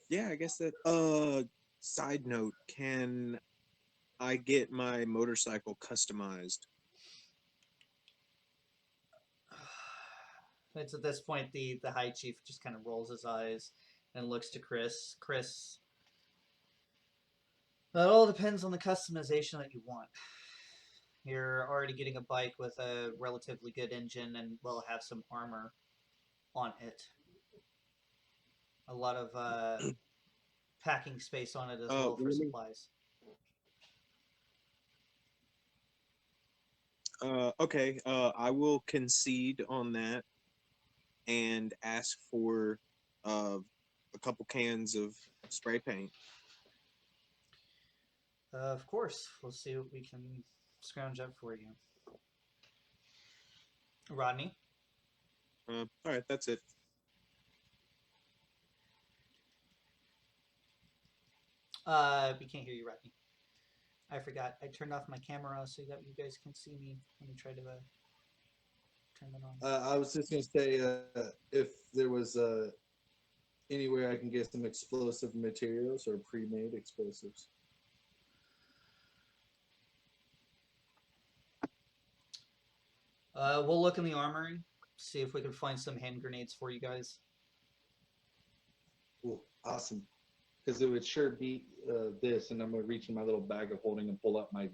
Yeah, I guess that. Side note: can I get my motorcycle customized? It's at this point the High Chief just kind of rolls his eyes and looks to Chris. Chris, that all depends on the customization that you want. You're already getting a bike with a relatively good engine and will have some armor on it. A lot of packing space on it as well for really? supplies. Okay. I will concede on that and ask for a couple cans of spray paint. Of course, we'll see what we can scrounge up for you. Rodney? All right, that's it. We can't hear you, Rodney. I forgot. I turned off my camera so that you guys can see me. Let me try to turn that on. I was just gonna say, if there was anywhere I can get some explosive materials or pre-made explosives. We'll look in the armory, see if we can find some hand grenades for you guys. Ooh, awesome. Because it would sure beat this, and I'm gonna reach in my little bag of holding and pull up my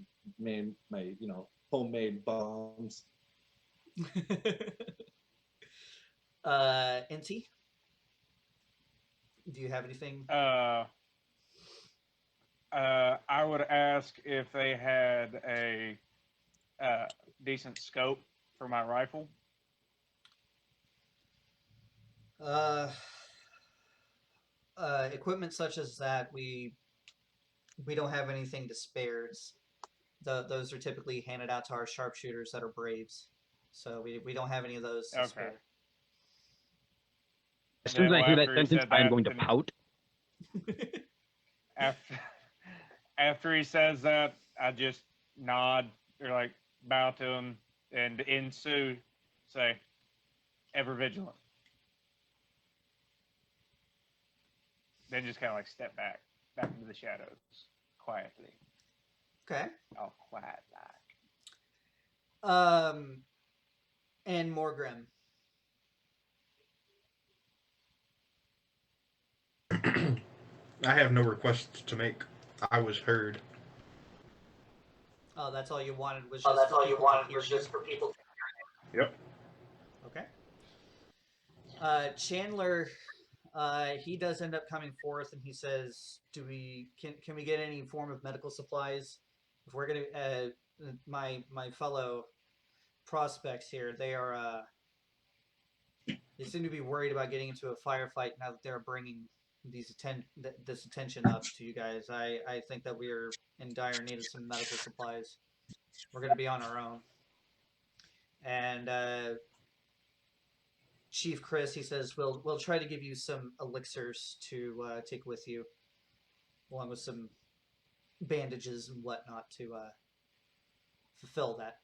homemade bombs. NT? Do you have anything? I would ask if they had a decent scope for my rifle. Equipment such as that, we don't have anything to spare. Those are typically handed out to our sharpshooters that are braves. So we don't have any of those to spare. As soon as I hear that sentence, I'm going to then- pout. After he says that, I just nod or like bow to him and in Sioux say, "Ever vigilant." Then just kind of like step back into the shadows quietly. Okay. All quiet like. And Morgrim. I have no requests to make. I was heard. Oh, that's all you wanted was just for people. Yep. Okay. Chandler, he does end up coming forth, and he says, can we get any form of medical supplies? If we're gonna, my fellow prospects here, they seem to be worried about getting into a firefight now that they're bringing this attention up to you guys. I think that we are in dire need of some medical supplies. We're going to be on our own. And Chief Chris, he says, we'll try to give you some elixirs to take with you, along with some bandages and whatnot to fulfill that.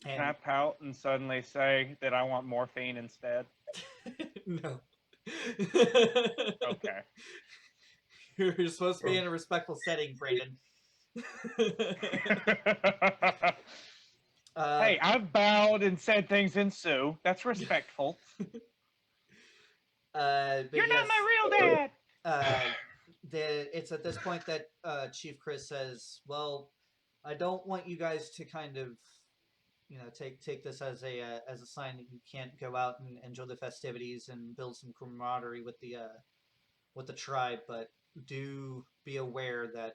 Can I And pout and suddenly say that I want morphine instead? no. Okay. You're supposed to be in a respectful setting, Brandon. Hey, I've bowed and said things in Sioux. That's respectful. But You're yes, not my real dad. it's at this point that Chief Chris says, "Well, I don't want you guys to kind of, take this as a sign that you can't go out and enjoy the festivities and build some camaraderie with the tribe, but do be aware that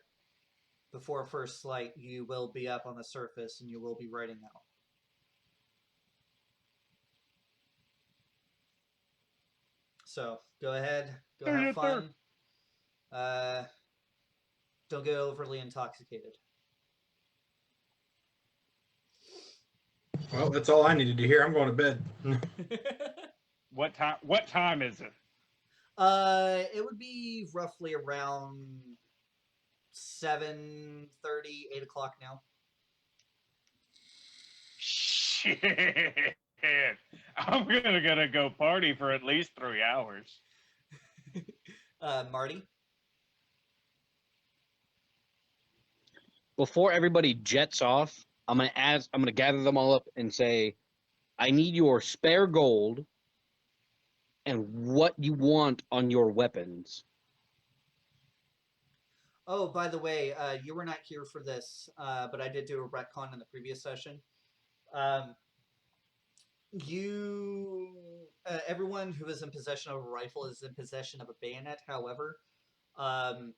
before first light, you will be up on the surface and you will be riding out." So go ahead, go have fun. Don't get overly intoxicated. Well, that's all I needed to hear. I'm going to bed. What time? What time is it? It would be roughly around 7:30, 8 o'clock now. Shit. I'm gonna go party for at least 3 hours. Marty. Before everybody jets off, I'm gonna gather them all up and say, I need your spare gold and what you want on your weapons. Oh, by the way, you were not here for this, but I did do a retcon in the previous session. Everyone who is in possession of a rifle is in possession of a bayonet. However,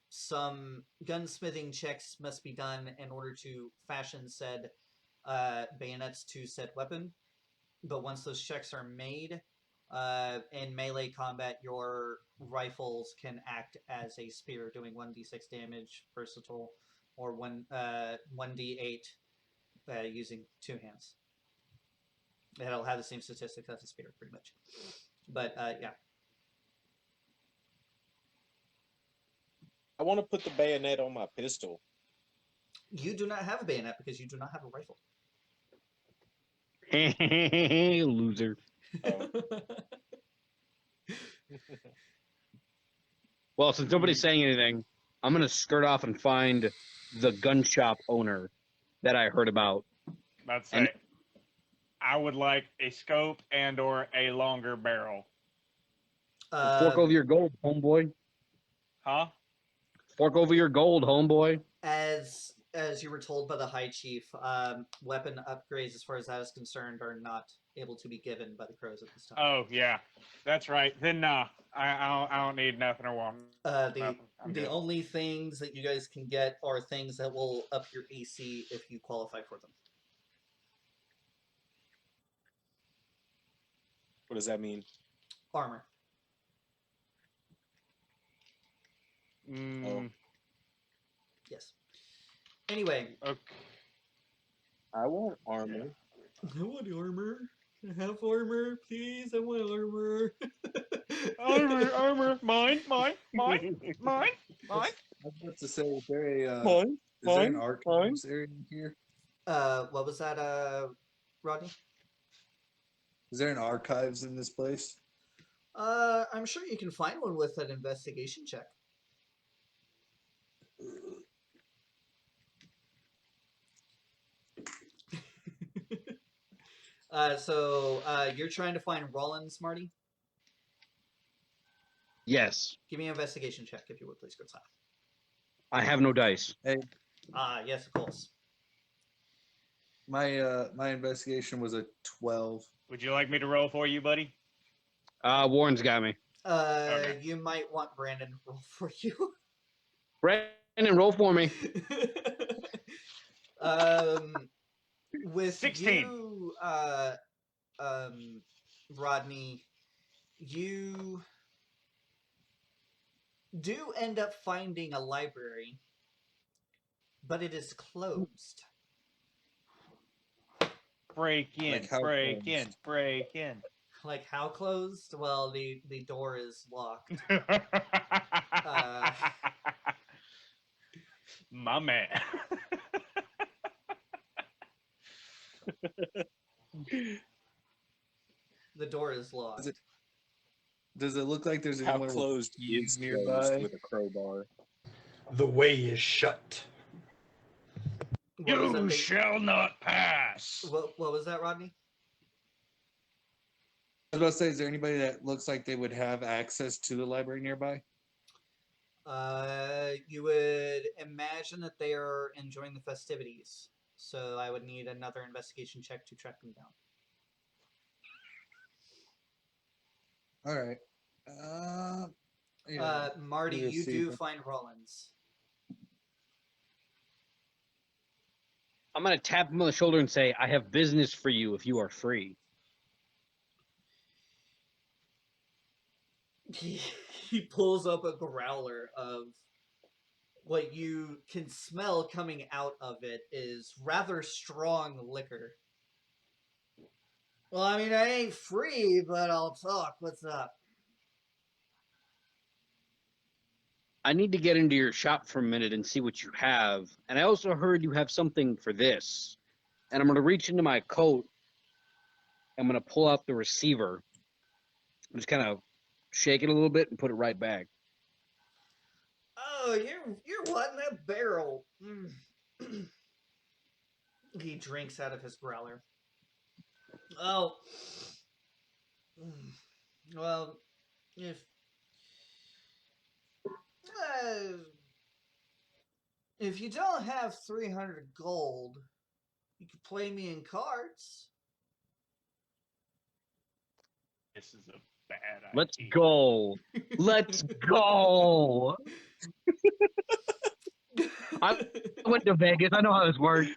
some gunsmithing checks must be done in order to fashion said bayonets to said weapon. But once those checks are made, in melee combat, your rifles can act as a spear, doing 1d6 damage versatile, or 1d8 using two hands. It'll have the same statistics as a spear, pretty much. But yeah. I want to put the bayonet on my pistol. You do not have a bayonet because you do not have a rifle. Loser. Oh. Well, since nobody's saying anything, I'm gonna skirt off and find the gun shop owner that I heard about. That's And- it. I would like a scope and/or a longer barrel. Fork over your gold, homeboy. Huh? Fork over your gold, homeboy. As you were told by the High Chief, weapon upgrades, as far as that is concerned, are not able to be given by the crows at this time. Oh yeah, that's right. Then nah, I don't need nothing or want nothing. I'm The good. only things that you guys can get are things that will up your AC if you qualify for them. What does that mean? Armor. Mm, Yes. Anyway, okay. I want armor. I want armor. Can I have armor, please? I want armor. Armor, mine. I was about to say, is there a Mine, is there an mine, archives area here? What was that, Rodney? Is there an archives in this place? I'm sure you can find one with an investigation check. So you're trying to find Rollins, Marty? Yes. Give me an investigation check, if you would, please, good time. I have no dice. Yes, of course. My investigation was a 12. Would you like me to roll for you, buddy? Warren's got me. Okay. You might want Brandon to roll for you. Brandon, roll for me. With 16. you, Rodney, you do end up finding a library, but it is closed. Break in, Like how break close? in, break in. Like how closed? Well, the door is locked. Uh, My man. the door is locked. it- Does it look like there's How anywhere with closed keys is closed nearby? with a crowbar? The way is shut. What was that? You shall not pass. What was that, Rodney? I was about to say, is there anybody that looks like they would have access to the library nearby? You would imagine that they are enjoying the festivities, so I would need another investigation check to track them down. All right. Yeah. Marty, Let me you see. do find Rollins. I'm gonna tap him on the shoulder and say, "I have business for you if you are free." He pulls up a growler of what you can smell coming out of it is rather strong liquor. Well, I mean, I ain't free, but I'll talk. What's up? I need to get into your shop for a minute and see what you have. And I also heard you have something for this. And I'm gonna reach into my coat. I'm gonna pull out the receiver. Just kind of shake it a little bit and put it right back. Oh, you're wanting that barrel. He drinks out of his growler. Oh, well, uh, if you don't have 300 gold, you could play me in cards. This is a bad idea. Let's go. Let's go. I went to Vegas. I know how this works.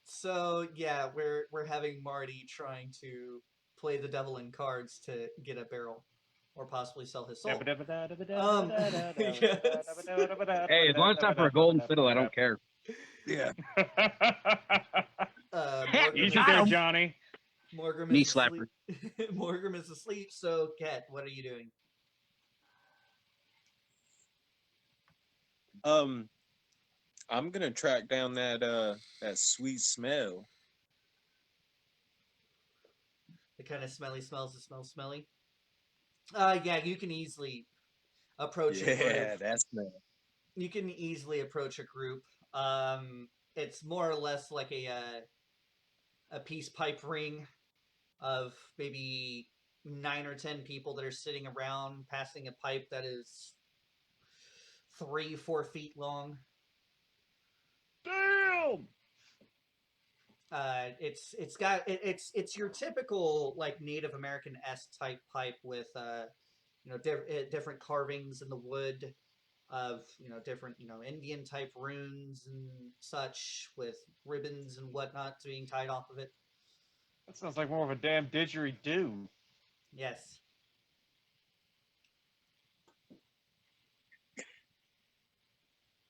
So yeah, we're having Marty trying to play the devil in cards to get a barrel, or possibly sell his soul. Yes. Hey, as long as it's not for a golden fiddle, I don't care. Yeah. Morgan Easy is, there, Got 'em. Johnny. Morgan Knee is asleep. slapper. Morgan is asleep. So, Kat, what are you doing? I'm gonna track down that sweet smell. The kind of smelly smells that smell smelly. Yeah, you can easily approach a Yeah, group. that smell. You can easily approach a group. It's more or less like a peace pipe ring of maybe 9 or 10 people that are sitting around passing a pipe that is 3-4 feet long. Damn. It's your typical like Native American-esque type pipe with different carvings in the wood of different Indian type runes and such with ribbons and whatnot being tied off of it. That sounds like more of a damn didgeridoo. Yes.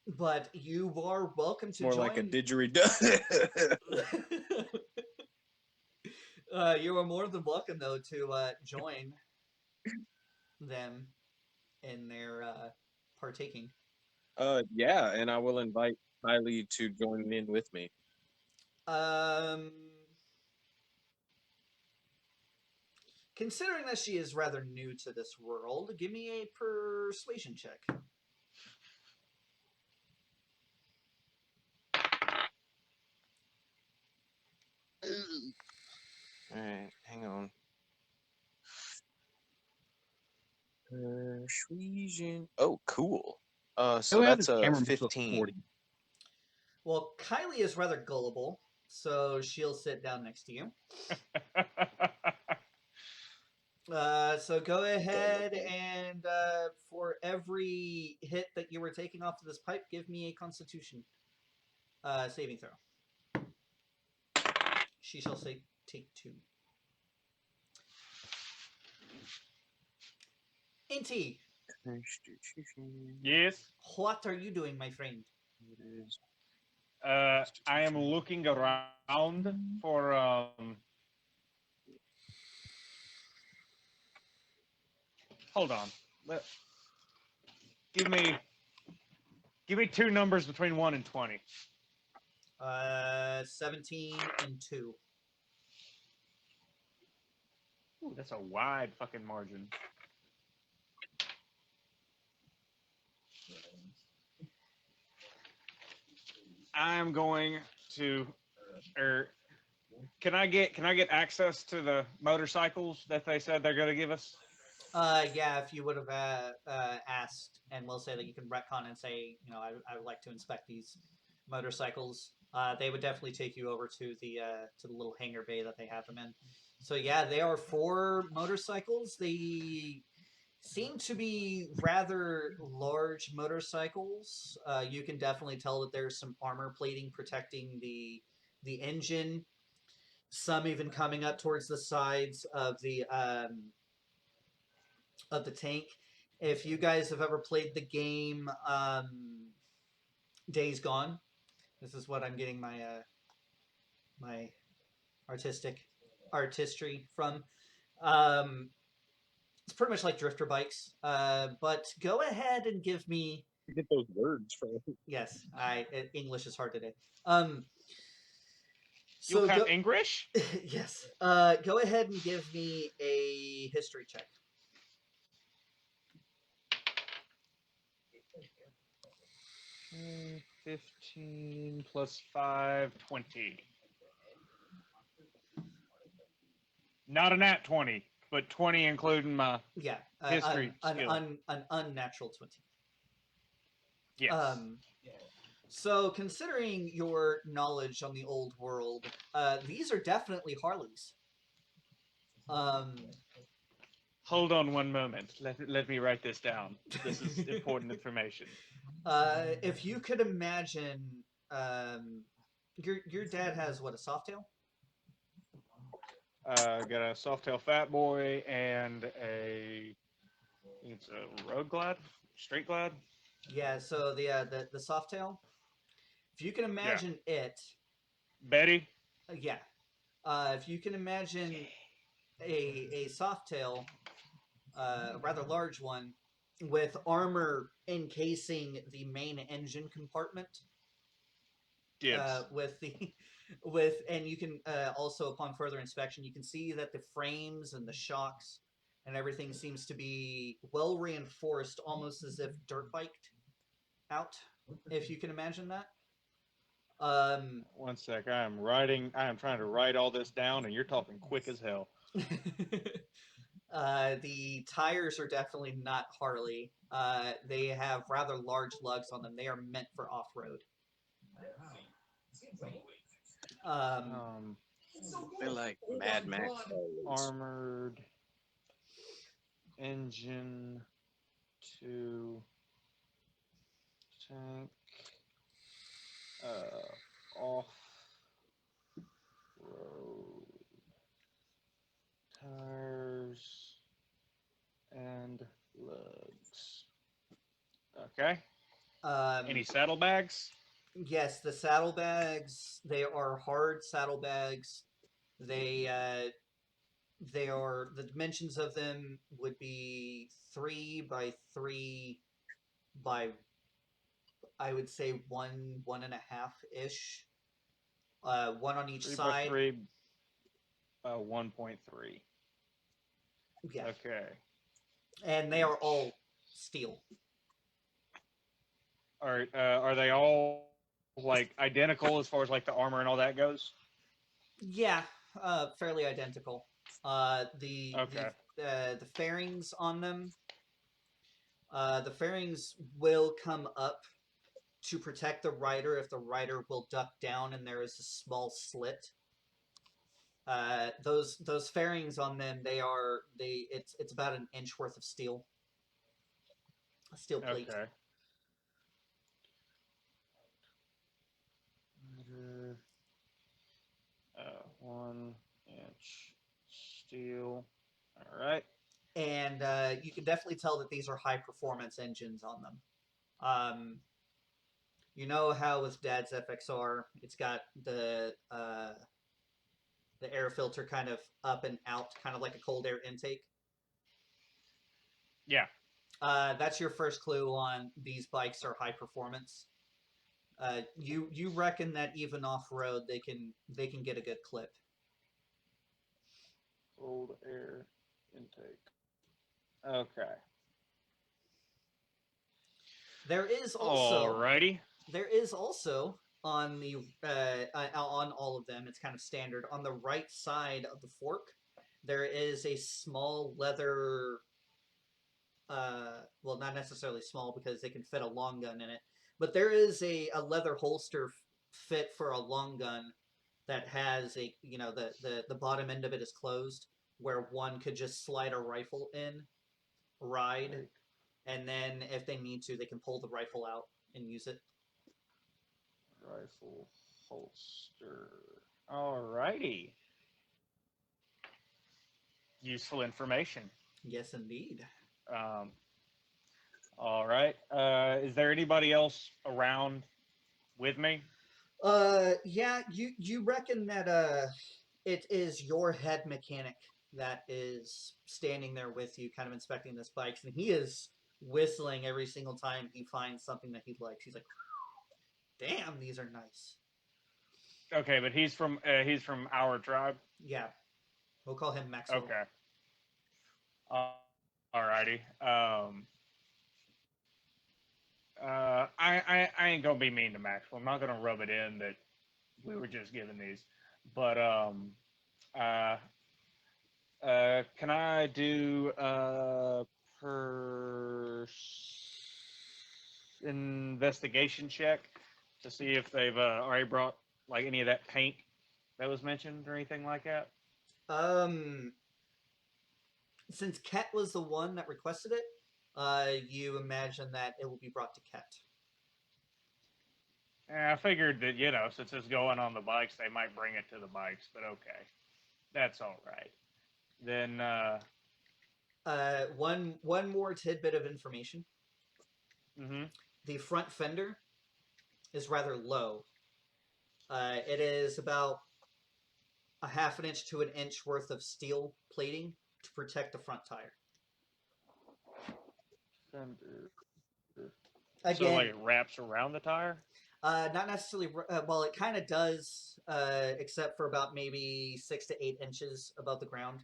But you are welcome to More join. like a didgeridoo. You are more than welcome though to join them in their partaking. Yeah, and I will invite Kylie to join in with me. Considering that she is rather new to this world, give me a persuasion check. All right, hang on. Persuasion. Oh, cool. So He'll have that's his a camera move to 15. 40. Well, Kylie is rather gullible, so she'll sit down next to you. So go ahead and for every hit that you were taking off of this pipe, give me a Constitution saving throw. She shall say take 2. Inti, Constitution. Yes. what are you doing, my friend? It is I am looking around for hold on. Let, give me give me two numbers between 1 and 20. 17 and 2. Ooh, that's a wide fucking margin. I'm going to or can I get access to the motorcycles that they said they're going to give us? Yeah, if you would have asked, and we'll say that you can retcon and say, I would like to inspect these motorcycles. They would definitely take you over to the little hangar bay that they have them in. So yeah, they are 4 motorcycles. They seem to be rather large motorcycles. You can definitely tell that there's some armor plating protecting the engine. Some even coming up towards the sides of the tank. If you guys have ever played the game Days Gone, this is what I'm getting my artistry from. Um, it's pretty much like drifter bikes. But go ahead and give me Get those words from. yes. English is hard today. Um, You so can't go English? yes. Go ahead and give me a history check. 15 plus 5, 20. Not a nat 20, but 20 including my Yeah, history skill. an unnatural 20. Yes. So, considering your knowledge on the old world, these are definitely Harleys. Um, Hold on one moment. Let me write this down. This is important information. if you could imagine, your dad has what, a Softail? Got a Softail Fat Boy and it's a Road Glide? Straight Glide? Yeah. So the Softail. If you can Yeah. imagine it, Betty? yeah. If you can imagine a Softail, a rather large one, with armor encasing the main engine compartment, Dibs. with the with and you can also upon further inspection you can see that the frames and the shocks and everything seems to be well reinforced, almost as if dirt biked out, if you can imagine that. um One sec. I am trying to write all this down, and you're talking quick as hell. the tires are definitely not Harley. They have rather large lugs on them. They are meant for off-road. um Um, They're like Mad Max. armored engine to tank off road tires and lugs. Okay. Any um saddlebags? Yes, the saddlebags, they are hard saddlebags. They they are, the dimensions of them would be 3 by 3 by, I would say, 1.5 ish. One on each 3 by side. 3, 1.3. Yeah, Okay. and they are Each. all steel. Are they all like identical as far as like the armor and all that goes? Yeah, fairly identical. Okay. The fairings on them, the fairings will come up to protect the rider if the rider will duck down and there is a small slit. Those fairings on them, it's about an inch worth of steel plate. Okay. 1 inch steel. All right. And you can definitely tell that these are high performance engines on them. Um, You know how with Dad's FXR, it's got the air filter kind of up and out, kind of like a cold air intake. Yeah. That's your first clue on these bikes are high performance. You reckon that even off road they can get a good clip. Cold air intake. Okay. There is also Alrighty. there is also on the on all of them. It's kind of standard. On the right side of the fork, there is a small leather. Well, not necessarily small because they can fit a long gun in it, but there is a leather holster fit for a long gun that has a the bottom end of it is closed where one could just slide a rifle in, ride, and then if they need to, they can pull the rifle out and use it. Rifle holster. Alrighty. Useful information. Yes, indeed. Um, all right. Is there anybody else around with me? Yeah, you reckon that it is your head mechanic that is standing there with you, kind of inspecting this bike, and he is whistling every single time he finds something that he likes. He's like, "Damn, these are nice." Okay, but he's from our tribe. Yeah, we'll call him Maxwell. Okay. Uh, alrighty. I ain't gonna be mean to Maxwell. I'm not gonna rub it in that we were just given these, but uh, can I do a investigation check to see if they've already brought like any of that paint that was mentioned or anything like that? Um, since Ket was the one that requested it, you imagine that it will be brought to Ket. I figured that since it's going on the bikes, they might bring it to the bikes, but okay, that's all right. Then One more tidbit of information. hmm The front fender is rather low. It is about a half an inch to an inch worth of steel plating to protect the front tire. fender. So like Again, it wraps around the tire. not necessarily. Well, it kind of does, except for about maybe 6 to 8 inches above the ground.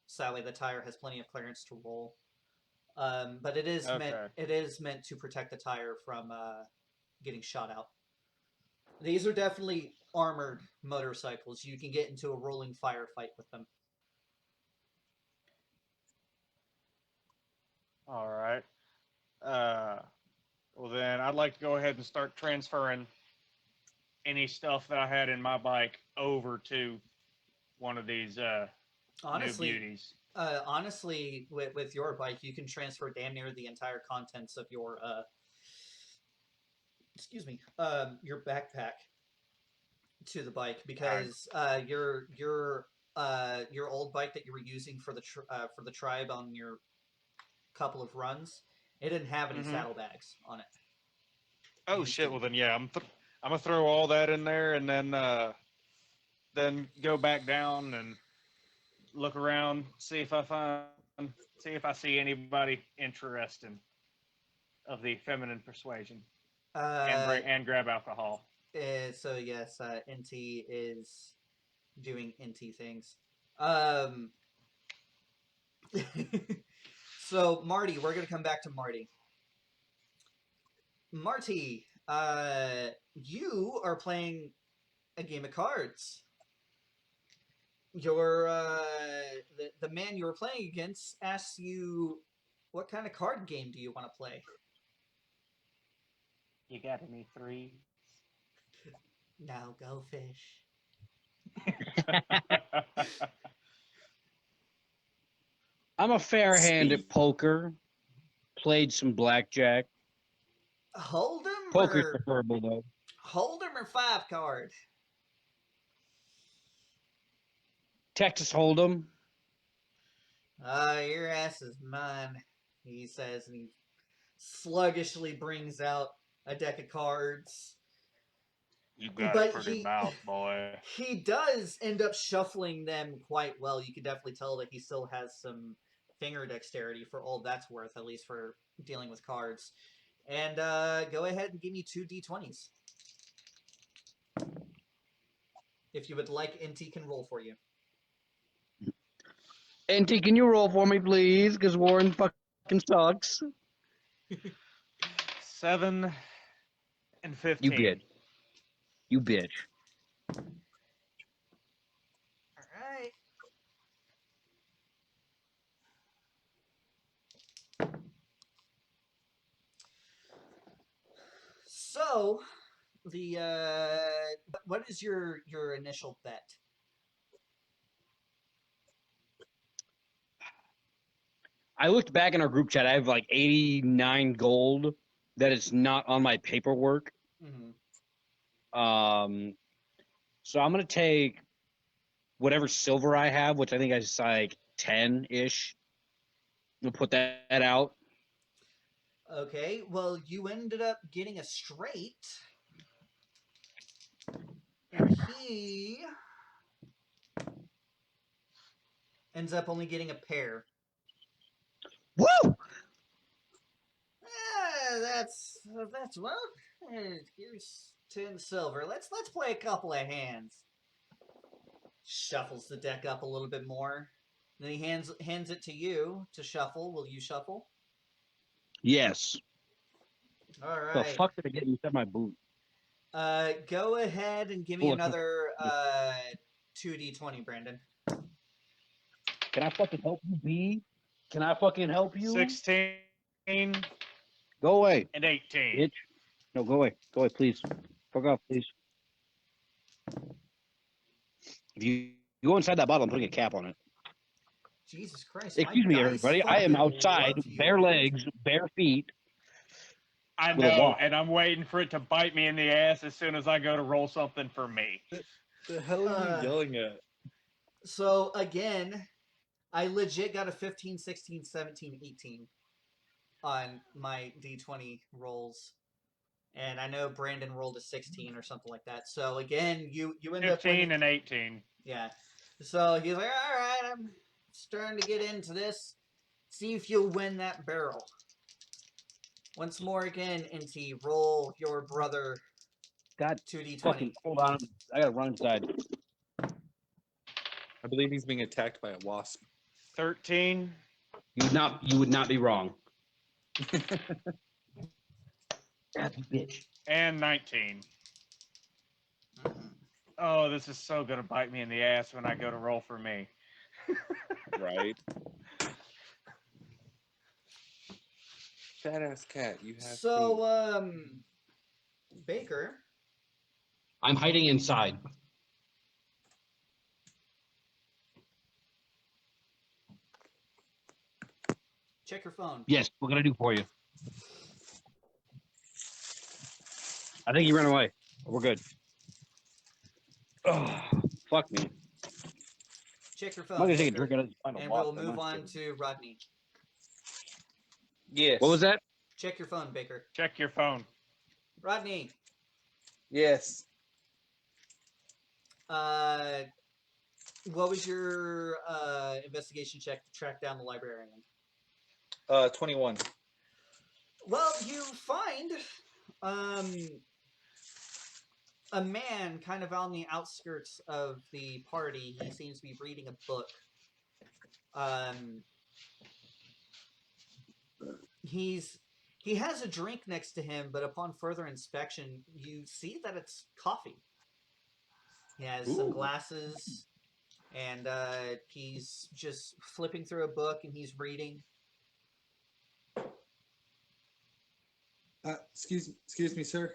So that way the tire has plenty of clearance to roll. But Okay. it is meant to protect the tire from getting shot out. These are definitely armored motorcycles. You can get into a rolling firefight with them. All right. Uh, well then, I'd like to go ahead and start transferring any stuff that I had in my bike over to one of these new Honestly, beauties. honestly, with your bike, you can transfer damn near the entire contents of your excuse me, your backpack to the bike because your old bike that you were using for for the tribe on your couple of runs, it didn't have any Mm-hmm. saddlebags on it. Oh These shit! do. Well then, yeah, I'm gonna throw all that in there and then go back down and look around, see if I see anybody interesting of the feminine persuasion, and Uh, bring and grab alcohol. so yes, NT is doing NT things. Um, so Marty, we're gonna come back to Marty. Marty, you are playing a game of cards. Your the man you were playing against asks you, "What kind of card game do you want to play?" You got any three? Now go fish. I'm a fair hand Speed. at poker. Played some blackjack. Hold'em Poker's or preferable though. Hold'em or five card? Texas Hold'em. Your ass is mine, he says, and he sluggishly brings out a deck of cards. You got But a pretty mouth, boy. he does end up shuffling them quite well. You can definitely tell that he still has some finger dexterity for all that's worth, at least for dealing with cards. And go ahead and give me 2d20s. If you would like, NT can roll for you. NT, can you roll for me, please? Because Warren fucking sucks. 7 and 15. You bitch. You bitch. All right. So, what is your initial bet? I looked back in our group chat. I have like 89 gold that is not on my paperwork. Mm-hmm. So I'm gonna take whatever silver I have, which I think is like 10-ish. We'll put that out. Okay, well, you ended up getting a straight, and he ends up only getting a pair. Woo! That's well. Here's 10 silver. Let's play a couple of hands. Shuffles the deck up a little bit more. Then he hands it to you to shuffle. Will you shuffle? Yes. All The right. fuck did I get inside my boot? Go ahead and give me another 2d20, Brandon. Can I fucking help you, B? Can I fucking help you? 16 and Go away, 18. bitch. No, go away. Go away, please. Fuck off, please. If you go inside that bottle, I'm putting a cap on it. Jesus Christ! Excuse my me, dice everybody. I am fucking outside, love you, bare dude. legs, bare feet. I With a know, walk. and I'm waiting for it to bite me in the ass as soon as I go to roll something for me. The hell are you yelling at? So again, I legit got a 15, 16, 17, 18 on my d20 rolls. And I know Brandon rolled a 16 or something like that. So again, you end up 15 winning. and 18. Yeah. So he's like, all right, I'm starting to get into this. See if you'll win that barrel. Once more again, NT, roll your brother God 2d20. fucking hold on. I gotta run inside. I believe he's being attacked by a wasp. 13 You would not be wrong. God, you bitch. and 19. Oh, this is so gonna bite me in the ass when I go to roll for me. Right? Fat ass cat, you have So, food. Baker, I'm hiding inside. check your phone. Yes, what can I do for you? I think he ran away. We're good. Oh, fuck me. Check your I'm phone, not gonna take a Baker, drink out of this final and water. we'll move on to Rodney. Yes. What was that? Check your phone, Baker. Check your phone. Rodney, Yes. what was your investigation check to track down the librarian? 21. Well, you find a man kind of on the outskirts of the party. He seems to be reading a book. He has a drink next to him, but upon further inspection, you see that it's coffee. He has some Ooh. glasses, and he's just flipping through a book, and he's reading. Excuse me, sir.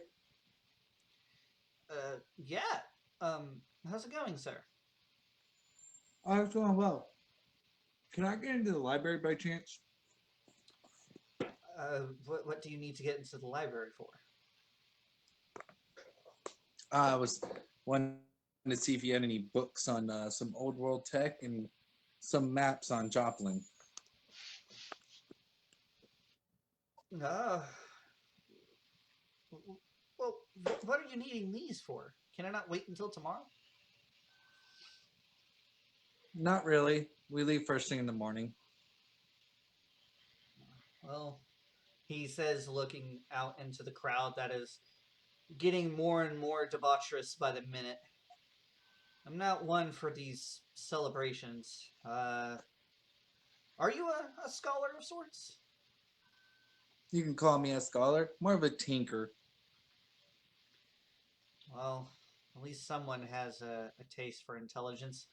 Yeah. How's it going, sir? Oh, it's going well. Can I get into the library by chance? What do you need to get into the library for? I was wanting to see if you had any books on some old world tech and some maps on Joplin. Uh, well, What are you needing these for? Can I not wait until tomorrow? Not really. We leave first thing in the morning. Well, he says, looking out into the crowd that is getting more and more debaucherous by the minute. I'm not one for these celebrations. Are you a scholar of sorts? You can call me a scholar, more of a tinker. Well, at least someone has a taste for intelligence.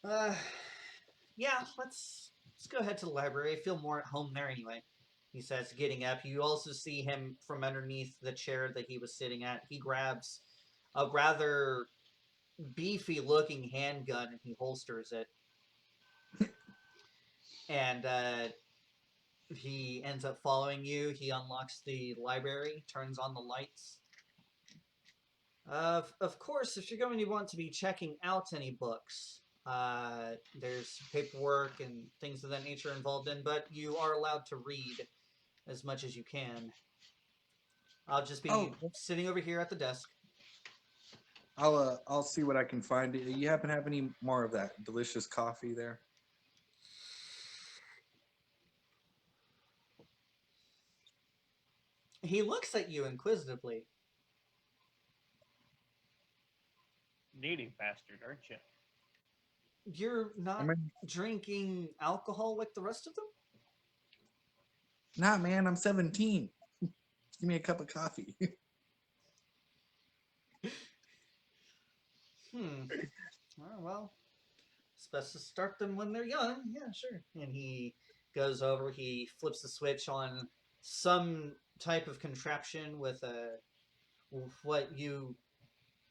Uh, yeah, let's go ahead to the library. I feel more at home there anyway. He says, getting up. You also see him from underneath the chair that he was sitting at. He grabs a rather beefy-looking handgun and he holsters it. And he ends up following you. He unlocks the library, turns on the lights. Of course, if you're going to want to be checking out any books, there's paperwork and things of that nature involved in, but you are allowed to read as much as you can. I'll just be Oh, sitting over here at the desk. I'll see what I can find. You happen to have any more of that delicious coffee there? He looks at you inquisitively. Needy bastard, aren't you? You're I not mean, drinking alcohol like the rest of them? nah, man, I'm 17. Give me a cup of coffee. Oh, well, it's best to start them when they're young. Yeah, sure. And he goes over, he flips the switch on some type of contraption with what you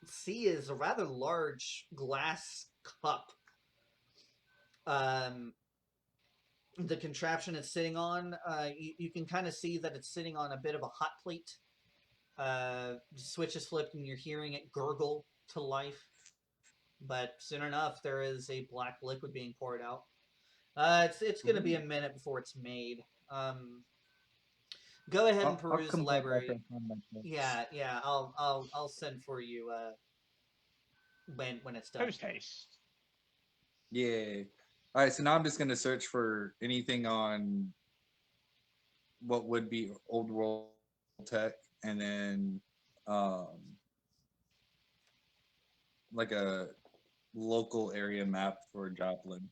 see is a rather large glass cup. Um, the contraption it's sitting on, you can kind of see that it's sitting on a bit of a hot plate. The switch is flipped and you're hearing it gurgle to life. But soon enough, there is a black liquid being poured out. It's going to be a minute before it's made. Go ahead and I'll peruse the come back after library. I find my books. Yeah. I'll send for you when it's done. Whose taste? Yeah. All right, so now I'm just gonna search for anything on what would be old world tech, and then um, like a local area map for Joplin.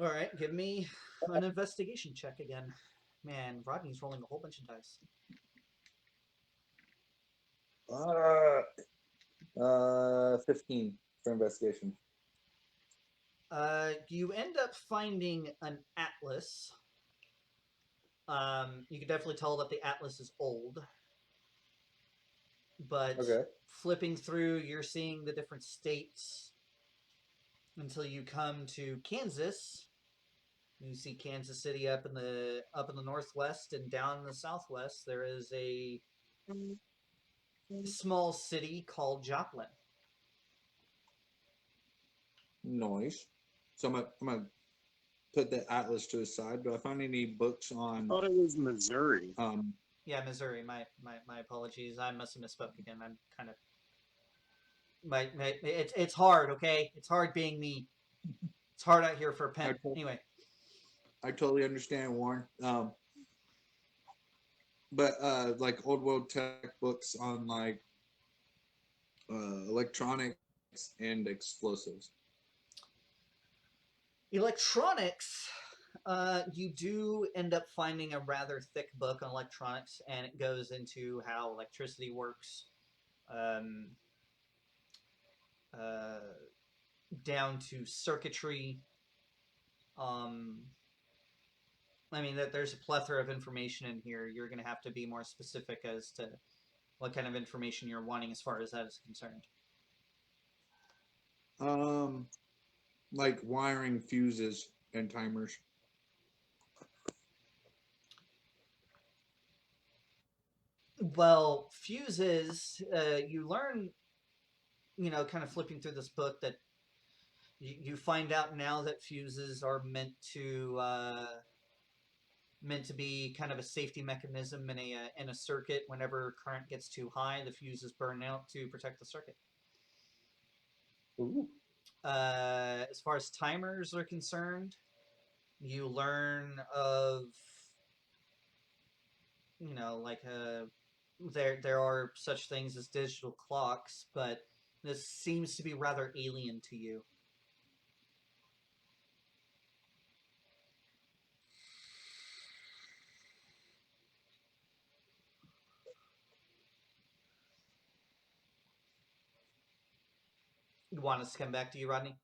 All right, give me an investigation check again. Man, Rodney's rolling a whole bunch of dice. 15 for investigation. You end up finding an atlas. You can definitely tell that the atlas is old. But Okay. flipping through, you're seeing the different states until you come to Kansas. You see Kansas City up in the northwest, and down in the southwest there is a small city called Joplin. Noise. So I'm gonna put the atlas to the side. Do I find any books on? thought it was Missouri. Yeah, Missouri. My apologies. I must have misspoke again. I'm kind of it's hard. Okay, it's hard being me. It's hard out here for a pen. Okay. Anyway, I totally understand, Warren. But like old world tech books on like electronics and explosives. electronics. You do end up finding a rather thick book on electronics, and it goes into how electricity works, um, uh, down to circuitry. Um, I mean, that there's a plethora of information in here. You're going to have to be more specific as to what kind of information you're wanting as far as that is concerned. Like wiring fuses and timers. Well, fuses, you learn, kind of flipping through this book that you find out now that fuses are meant to meant to be kind of a safety mechanism in a circuit. Whenever current gets too high, the fuses burn out to protect the circuit. Ooh. As far as timers are concerned, you learn of, there are such things as digital clocks, but this seems to be rather alien to you. You want us to come back to you, Rodney?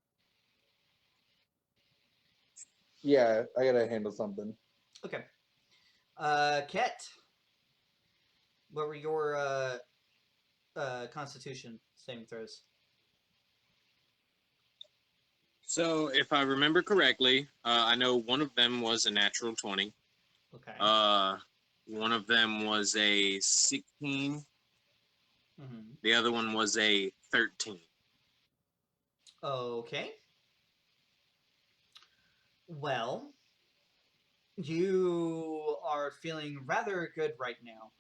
Yeah, I gotta handle something. Okay. Ket, what were your Constitution saving throws? So, if I remember correctly, I know one of them was a natural 20. Okay. One of them was a 16. Mm-hmm. The other one was a 13. Okay. Well, you are feeling rather good right now,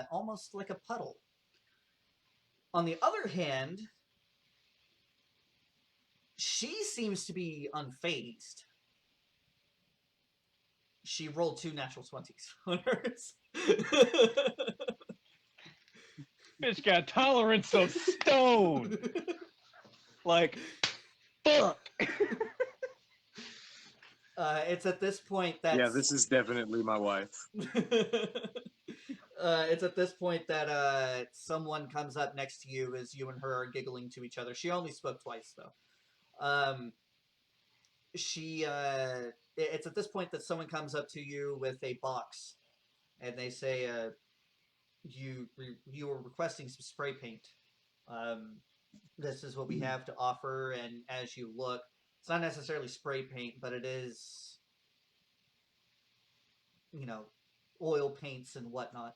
almost like a puddle. On the other hand, she seems to be unfazed. She rolled 2 natural 20s on hers. Bitch got tolerance of stone. Like, fuck. It's at this point that Yeah, this is definitely my wife. it's at this point that someone comes up next to you as you and her are giggling to each other. She only spoke twice though. It's at this point that someone comes up to you with a box, and they say, "You were requesting some spray paint. This is what we have to offer." And as you look, it's not necessarily spray paint, but it is, oil paints and whatnot.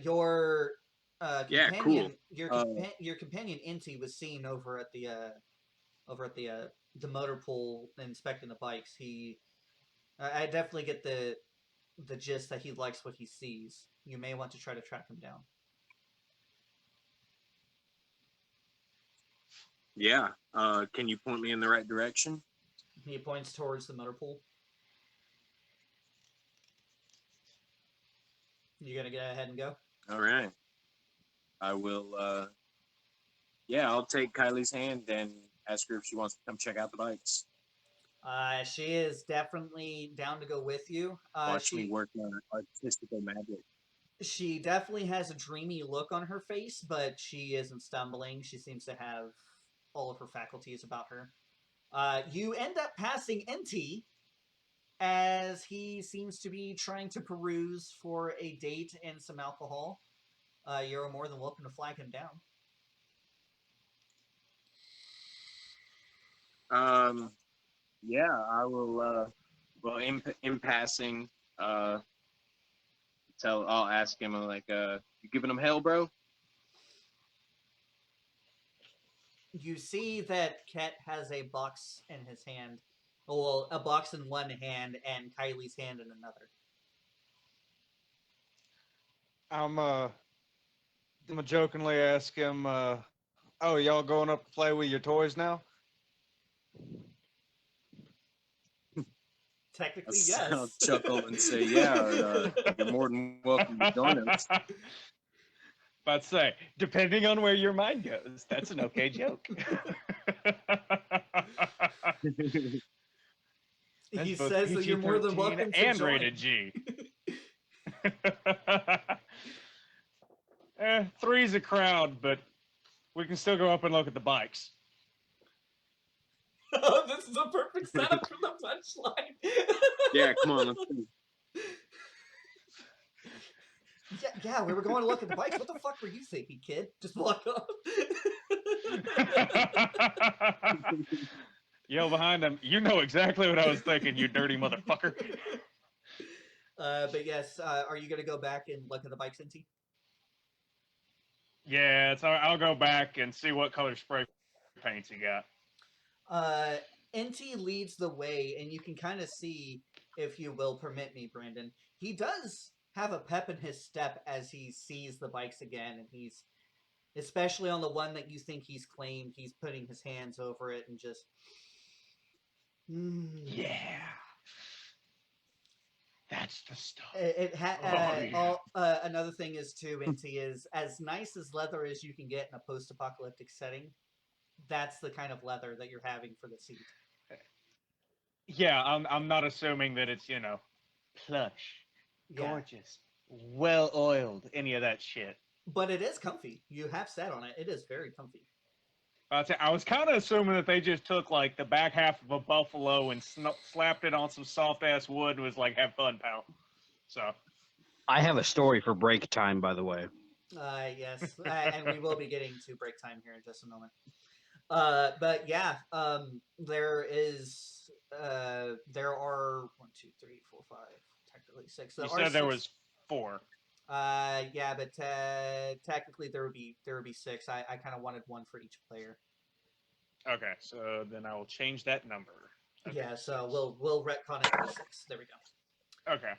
Your Yeah, companion, cool. your companion Inti was seen over at the motor pool inspecting the bikes. I definitely get the gist that he likes what he sees. You may want to try to track him down. Yeah. Can you point me in the right direction? He points towards the motor pool. You gonna go ahead and go? All right. I will. Yeah, I'll take Kylie's hand and ask her if she wants to come check out the bikes. She is definitely down to go with you. Watch me work on artistical magic. She definitely has a dreamy look on her face, but she isn't stumbling. She seems to have all of her faculties about her. You end up passing NT as he seems to be trying to peruse for a date and some alcohol. You're more than welcome to flag him down. Yeah, I will. Well, in passing, I'll ask him like, you giving him hell, bro? You see that Ket has a box in his hand. Well, a box in one hand and Kylie's hand in another. I'm gonna jokingly ask him, "Oh, y'all going up to play with your toys now?" Technically, yes. I'll chuckle and say, yeah, you're more than welcome to join us. About to say, depending on where your mind goes, that's an okay joke. He That's both says that you're more than PG-13 welcome to and join. rated G. Three's a crowd, but we can still go up and look at the bikes. Oh, this is a perfect setup for the punchline. Yeah, come on, let's go. Yeah, we were going to look at the bikes. What the fuck were you thinking, kid? Just walk off. Yell behind them. You know exactly what I was thinking, you dirty motherfucker. But yes, are you going to go back and look at the bikes, NT? Yeah, so I'll go back and see what color spray paints you got. NT leads the way, and you can kind of see if you will permit me, Brandon, he does have a pep in his step as he sees the bikes again, and he's especially on the one that you think he's claimed. He's putting his hands over it and just. Yeah. That's the stuff. Another thing is too, Inti, is as nice as leather as you can get in a post-apocalyptic setting. That's the kind of leather that you're having for the seat. Yeah, I'm not assuming that it's, plush, Yeah, gorgeous, well oiled, any of that shit. but it is comfy. You have sat on it. It is very comfy. I was kind of assuming that they just took like the back half of a buffalo and slapped it on some soft ass wood and was like, "Have fun, pal." So I have a story for break time, by the way. Yes, and we will be getting to break time here in just a moment. But yeah, there are 1, 2, 3, 4, 5, technically 6. There you are said there six. was 4. Yeah, but technically there would be 6. I kind of wanted one for each player. Okay, so then I will change that number. Okay, Yeah, so 6. we'll retcon it to be 6. There we go. Okay.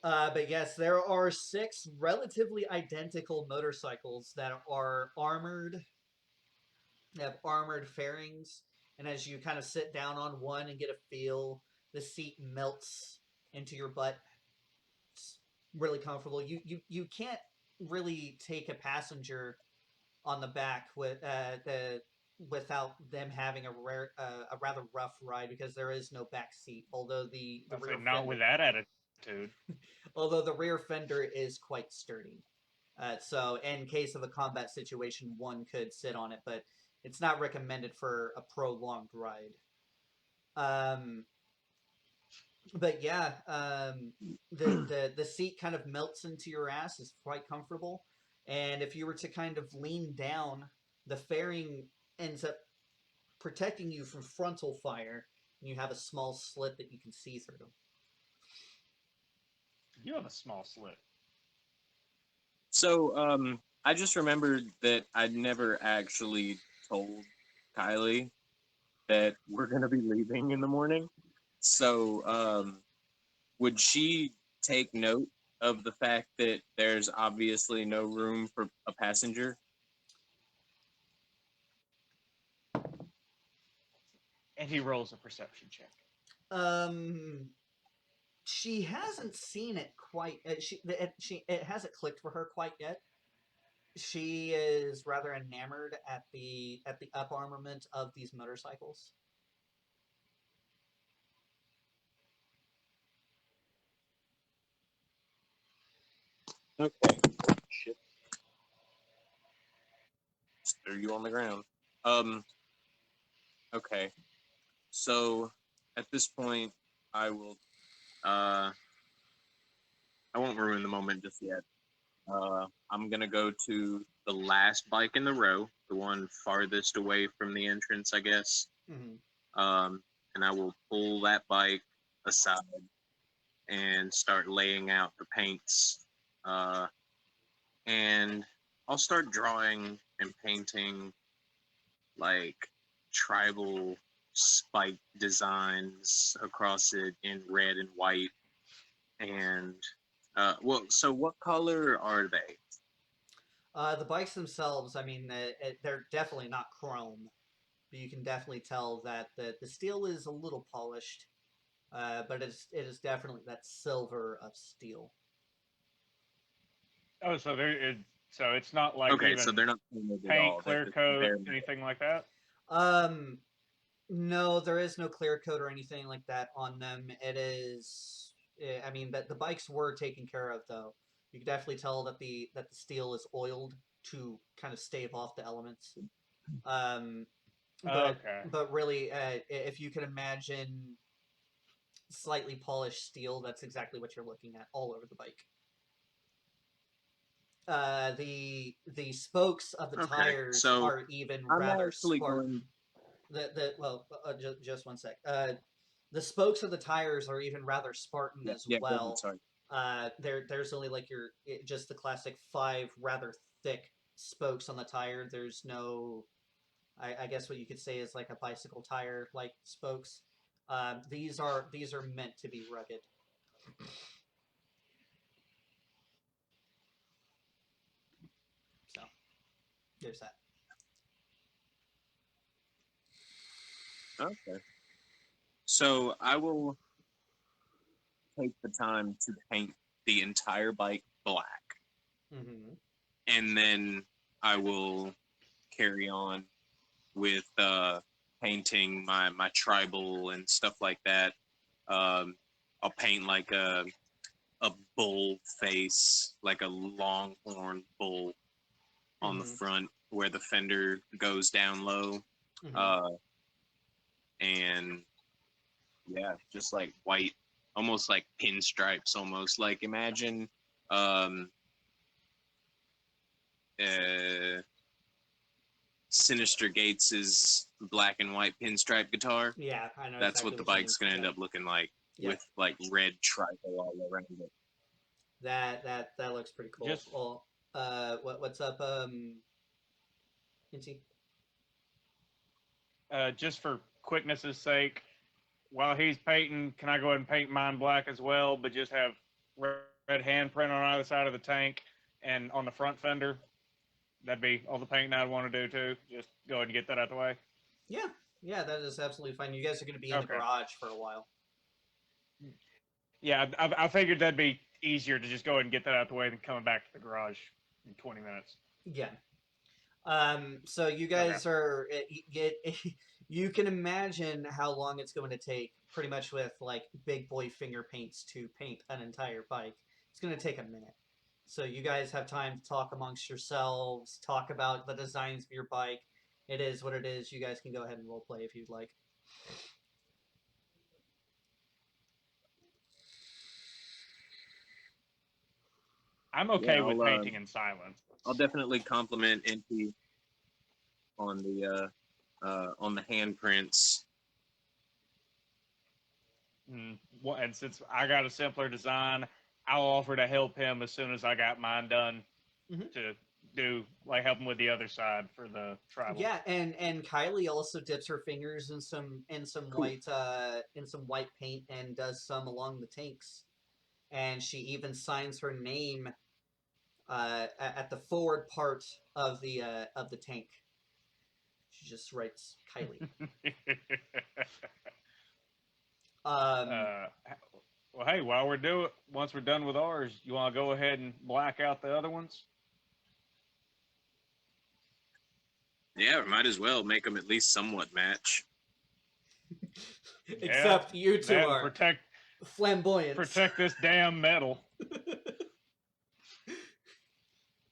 But yes, there are 6 relatively identical motorcycles that are armored. They have armored fairings, and as you kind of sit down on one and get a feel, the seat melts into your butt. It's really comfortable. You can't really take a passenger on the back without them having a rather rough ride because there is no back seat. Although the I'll say rear not fender, with that attitude. although the rear fender is quite sturdy. So in case of a combat situation, one could sit on it, but it's not recommended for a prolonged ride. Um, but yeah, the seat kind of melts into your ass. Is quite comfortable, and if you were to kind of lean down, the fairing ends up protecting you from frontal fire, and you have a small slit that you can see through. You have a small slit. So, I just remembered that I'd never actually told Kylie that we're gonna be leaving in the morning. So, would she take note of the fact that there's obviously no room for a passenger? And he rolls a perception check. Um, she hasn't seen it quite. It hasn't clicked for her quite yet. She is rather enamored at the up armament of these motorcycles. Okay. Shit. Just threw you on the ground. Um. Okay. So, at this point, I will. I won't ruin the moment just yet. I'm gonna go to the last bike in the row, the one farthest away from the entrance, I guess. Mm-hmm. And I will pull that bike aside and start laying out the paints. Uh, and I'll start drawing and painting like tribal spike designs across it in red and white. And well, so what color are they? The bikes themselves, I mean, they're definitely not chrome, but you can definitely tell that the steel is a little polished, but it is definitely that silver of steel. Oh, so it's not like Okay, so even they're not painted at paint, all. They're clear just coat, bare metal. anything like that. Um, no, there is no clear coat or anything like that on them. It is, I mean, that the bikes were taken care of though. You can definitely tell that the steel is oiled to kind of stave off the elements. Um, but Okay. but really, if you can imagine slightly polished steel, that's exactly what you're looking at all over the bike. The spokes of the Okay, tires so are even I'm rather actually Spartan. going. Just 1 sec. The spokes of the tires are even rather Spartan Yeah, as yeah. Go ahead. well. Sorry. There's only like just the classic 5 rather thick spokes on the tire. There's no, I guess what you could say is like a bicycle tire like spokes. These are meant to be rugged. So there's that. Okay. So I will take the time to paint the entire bike black, Mm-hmm. and then I will carry on with painting my tribal and stuff like that. I'll paint like a bull face, like a longhorn bull on the Mm-hmm. front where the fender goes down low. Mm-hmm. Uh, and yeah, just like white, almost like pinstripes, almost like imagine um, uh, Sinister Gates's black and white pinstripe guitar. Yeah, I know That's exactly what the what you mean. bike's gonna end Yeah. up looking like, Yeah. with like red tribal all around it. That looks pretty cool. Just Well, what's up, Incy? just for quickness' sake, while he's painting, can I go ahead and paint mine black as well, but just have red handprint on either side of the tank and on the front fender? That'd be all the painting I'd want to do too. Just go ahead and get that out the way. Yeah, yeah, that is absolutely fine. You guys are going to be in the Okay. garage for a while. Yeah, I figured that'd be easier to just go ahead and get that out the way than coming back to the garage in 20 minutes. Yeah. So you guys are you can imagine how long it's going to take, pretty much with like big boy finger paints, to paint an entire bike. It's going to take a minute. So you guys have time to talk amongst yourselves, talk about the designs of your bike. It is what it is. You guys can go ahead and role play if you'd like. I'm okay Yeah, with painting in silence. I'll definitely compliment Inti on the handprints. And since I got a simpler design, I'll offer to help him as soon as I got mine done Mhm. to do like help him with the other side for the tribal. Yeah, and Kylie also dips her fingers in some Cool. white paint and does some along the tanks, and she even signs her name at the forward part of the tank. She just writes Kylie. Um, Well, hey, once we're done with ours, you want to go ahead and black out the other ones? Yeah, might as well make them at least somewhat match. except you two That and are flamboyant. protect this damn metal.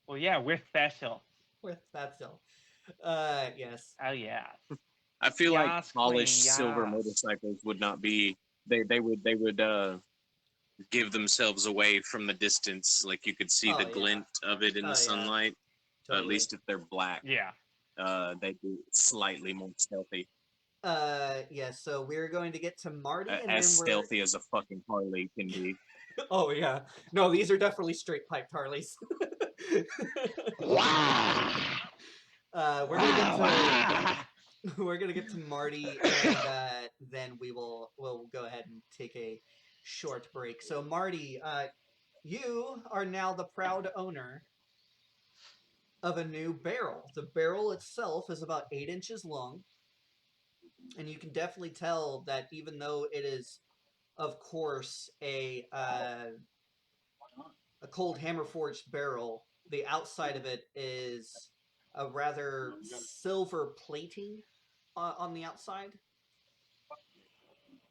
Well, yeah, with special. With that still. Yes. Oh yeah. I feel like Yas, polished queen, silver yas. motorcycles would not be. They would give themselves away from the distance. Like you could see Oh, the yeah. glint of it in Oh, the yeah. sunlight. But at Totally. least if they're black, Yeah. they'd be slightly more stealthy. Yeah, so we're going to get to Marty, and As then we're. stealthy as a fucking Harley can be. Oh yeah, no, these are definitely straight piped Harleys. We're gonna get to we're gonna get to Marty, and then we'll go ahead and take a short break. So Marty, you are now the proud owner of a new barrel. The barrel itself is about 8 inches long, and you can definitely tell that even though it is, of course, a cold hammer forged barrel, the outside of it is a rather silver plating on the outside,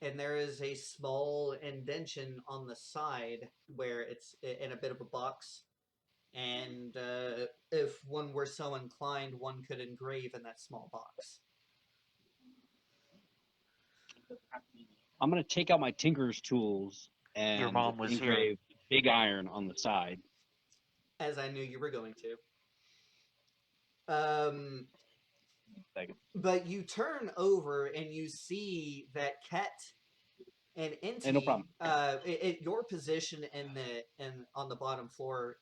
and there is a small indentation on the side where it's in a bit of a box. And if one were so inclined, one could engrave in that small box. I'm gonna take out my tinker's tools and Your mom was here. engrave big iron on the side. As I knew you were going to. Second. But you turn over and you see that Ket and Inti, no problem. Your position on the bottom floor,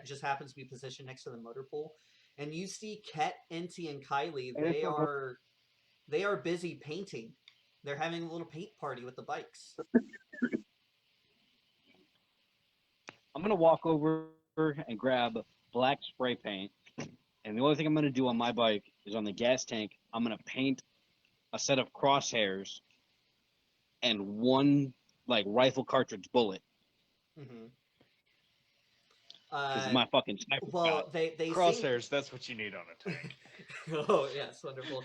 just happens to be positioned next to the motor pool, and you see Ket, Inti, and Kylie. They are busy painting. They're having a little paint party with the bikes. gonna walk over and grab black spray paint, and the only thing I'm gonna do on my bike is on the gas tank. I'm gonna paint a set of crosshairs and one like rifle cartridge bullet Mm-hmm. because my fucking sniper shot. Well, they seem. Crosshairs, that's what you need on a tank. Oh yes, wonderful.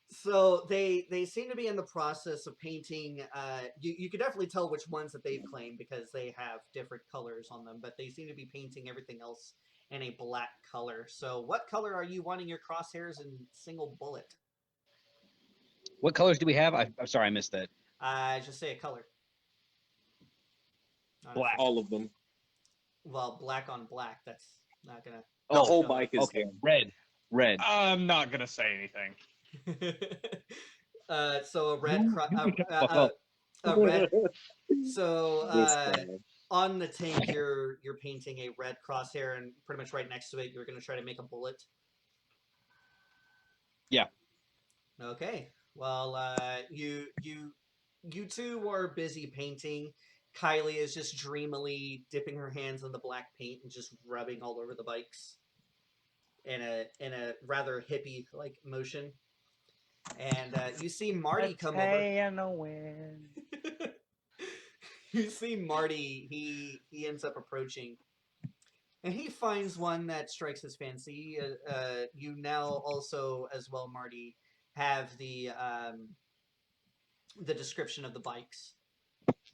So they seem to be in the process of painting. You could definitely tell which ones that they've claimed because they have different colors on them, but they seem to be painting everything else in a black color. So, what color are you wanting your crosshairs and single bullet? What colors do we have? I'm sorry, I missed that. Just say a color. Black. All of them. Well, black on black. That's not gonna. The whole show bike is Okay, red. red. I'm not gonna say anything. So a red, You can shut the fuck up. a red. So This guy. on the tank, you're painting a red crosshair, and pretty much right next to it, you're going to try to make a bullet. Yeah. Okay. Well, you two are busy painting. Kylie is just dreamily dipping her hands in the black paint and just rubbing all over the bikes in a rather hippie like motion. And you see Marty come over. in the wind. You see Marty. He ends up approaching, and he finds one that strikes his fancy. You now also, as well, Marty, have the description of the bikes.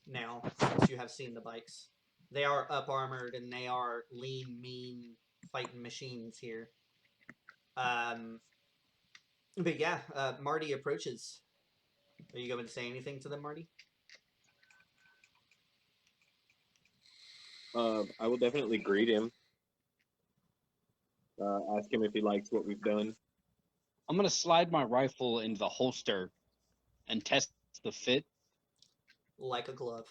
Now, since you have seen the bikes, they are up armored and they are lean, mean fighting machines here. But yeah, Marty approaches. Are you going to say anything to them, Marty? I will definitely greet him. Ask him if he likes what we've done. I'm gonna slide my rifle into the holster and test the fit. Like a glove.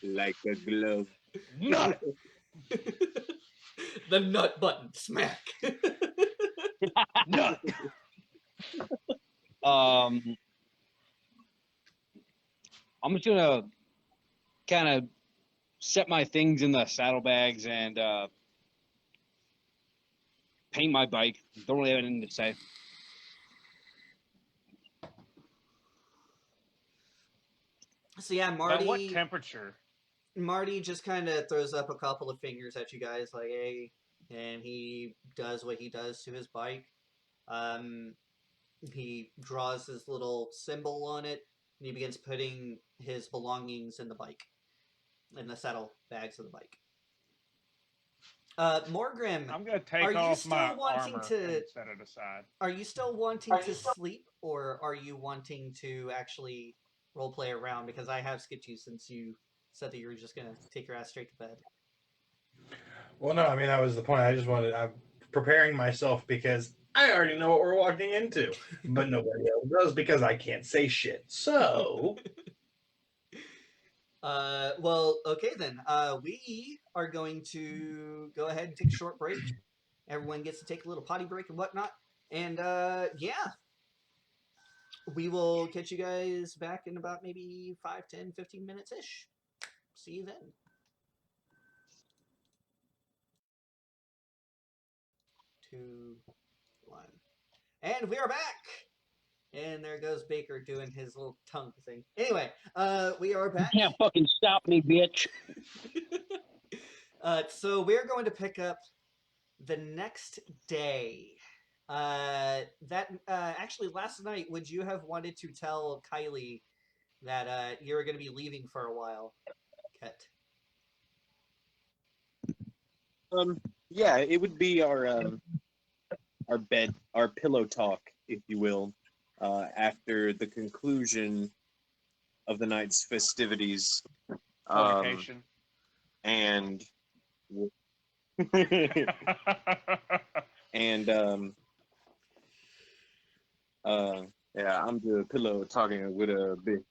Like a glove. Nut. The nut button. Smack. Nut. I'm just gonna kind of set my things in the saddlebags and paint my bike. Don't really have anything to say. So yeah, At Marty. what temperature? Marty just kind of throws up a couple of fingers at you guys, like, hey, and he does what he does to his bike. He draws his little symbol on it, and he begins putting his belongings in the bike, in the saddle bags of the bike. Morgrim, I'm gonna are take you off still my wanting armor to- and set it aside. are you still wanting to sleep, or are you wanting to actually roleplay around? Because I have skipped you since you said that you were just gonna take your ass straight to bed. Well, no, I mean that was the point. I'm preparing myself because I already know what we're walking into, but nobody else does because I can't say shit. So, Well, okay then. We are going to go ahead and take a short break. Everyone gets to take a little potty break and whatnot. And yeah, we will catch you guys back in about maybe 5, 10, 15 minutes ish. See you then. Two, one, and we are back. And there goes Baker doing his little tongue thing. Anyway, we are back. You can't fucking stop me, bitch. So we're going to pick up the next day. Actually, last night, would you have wanted to tell Kylie that you were going to be leaving for a while, Ket? Yeah, it would be our pillow talk, if you will, after the conclusion of the night's festivities. Fornication. And and yeah, I'm the pillow talking with a bit,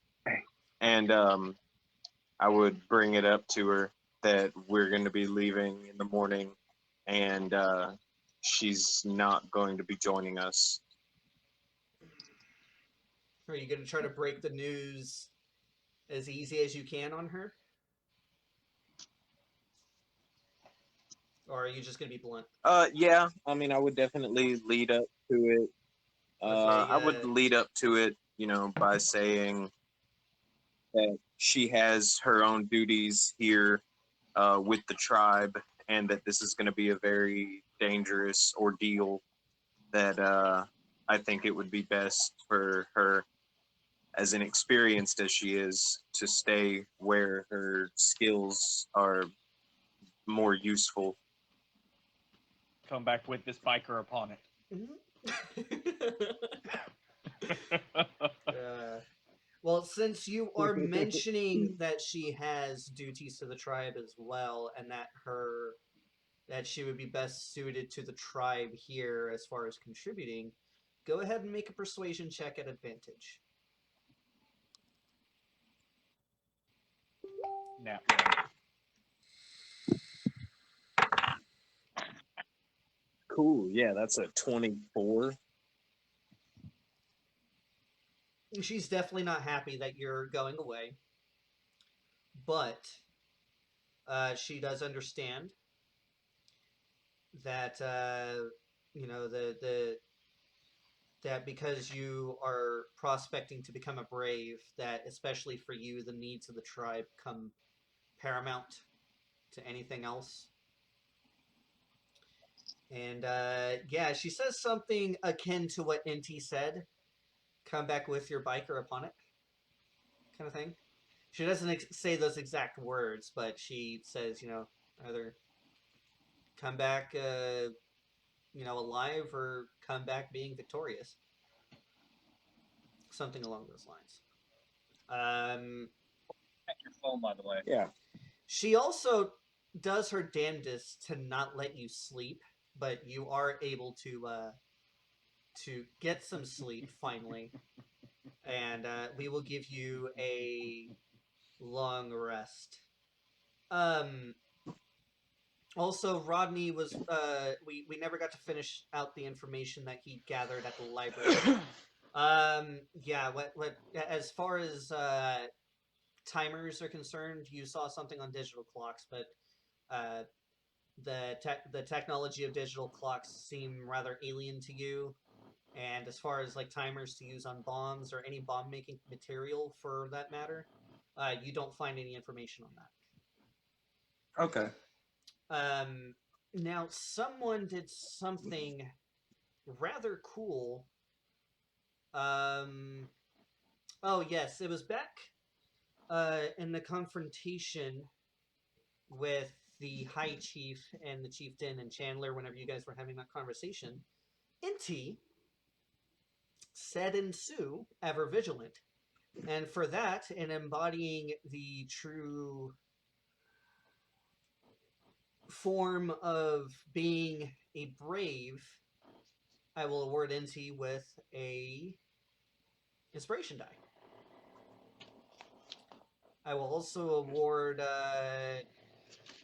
and I would bring it up to her that we're going to be leaving in the morning, and she's not going to be joining us. Are you going to try to break the news as easy as you can on her? Or are you just going to be blunt? Yeah. I mean, I would definitely lead up to it. Okay, I would lead up to it, by saying that she has her own duties here with the tribe, and that this is going to be a very dangerous ordeal. That I think it would be best for her, as inexperienced as she is, to stay where her skills are more useful. Come back with this biker upon it. uh, well, since you are mentioning that she has duties to the tribe as well, and that she would be best suited to the tribe here as far as contributing, go ahead and make a persuasion check at advantage. Nat Cool. Yeah, that's a 24. She's definitely not happy that you're going away, but she does understand that the that because you are prospecting to become a brave, that especially for you, the needs of the tribe come paramount to anything else. And yeah, she says something akin to what NT said. Come back with your biker upon it, kind of thing. She doesn't say those exact words, but she says, either come back, alive, or come back being victorious. Something along those lines. Check your phone, by the way. Yeah. She also does her damnedest to not let you sleep, but you are able to get some sleep finally, and we will give you a long rest. Um. Also, Rodney was we never got to finish out the information that he gathered at the library. Yeah, what as far as timers are concerned, you saw something on digital clocks, but uh, the technology of digital clocks seem rather alien to you. And as far as like timers to use on bombs or any bomb making material for that matter, you don't find any information on that. Okay. Now someone did something rather cool. Um, oh yes, it was back in the confrontation with the High Chief and the Chieftain and Chandler. Whenever you guys were having that conversation, Inti said in Sue, ever vigilant. And for that, in embodying the true form of being a brave, I will award Inti with a inspiration die. I will also award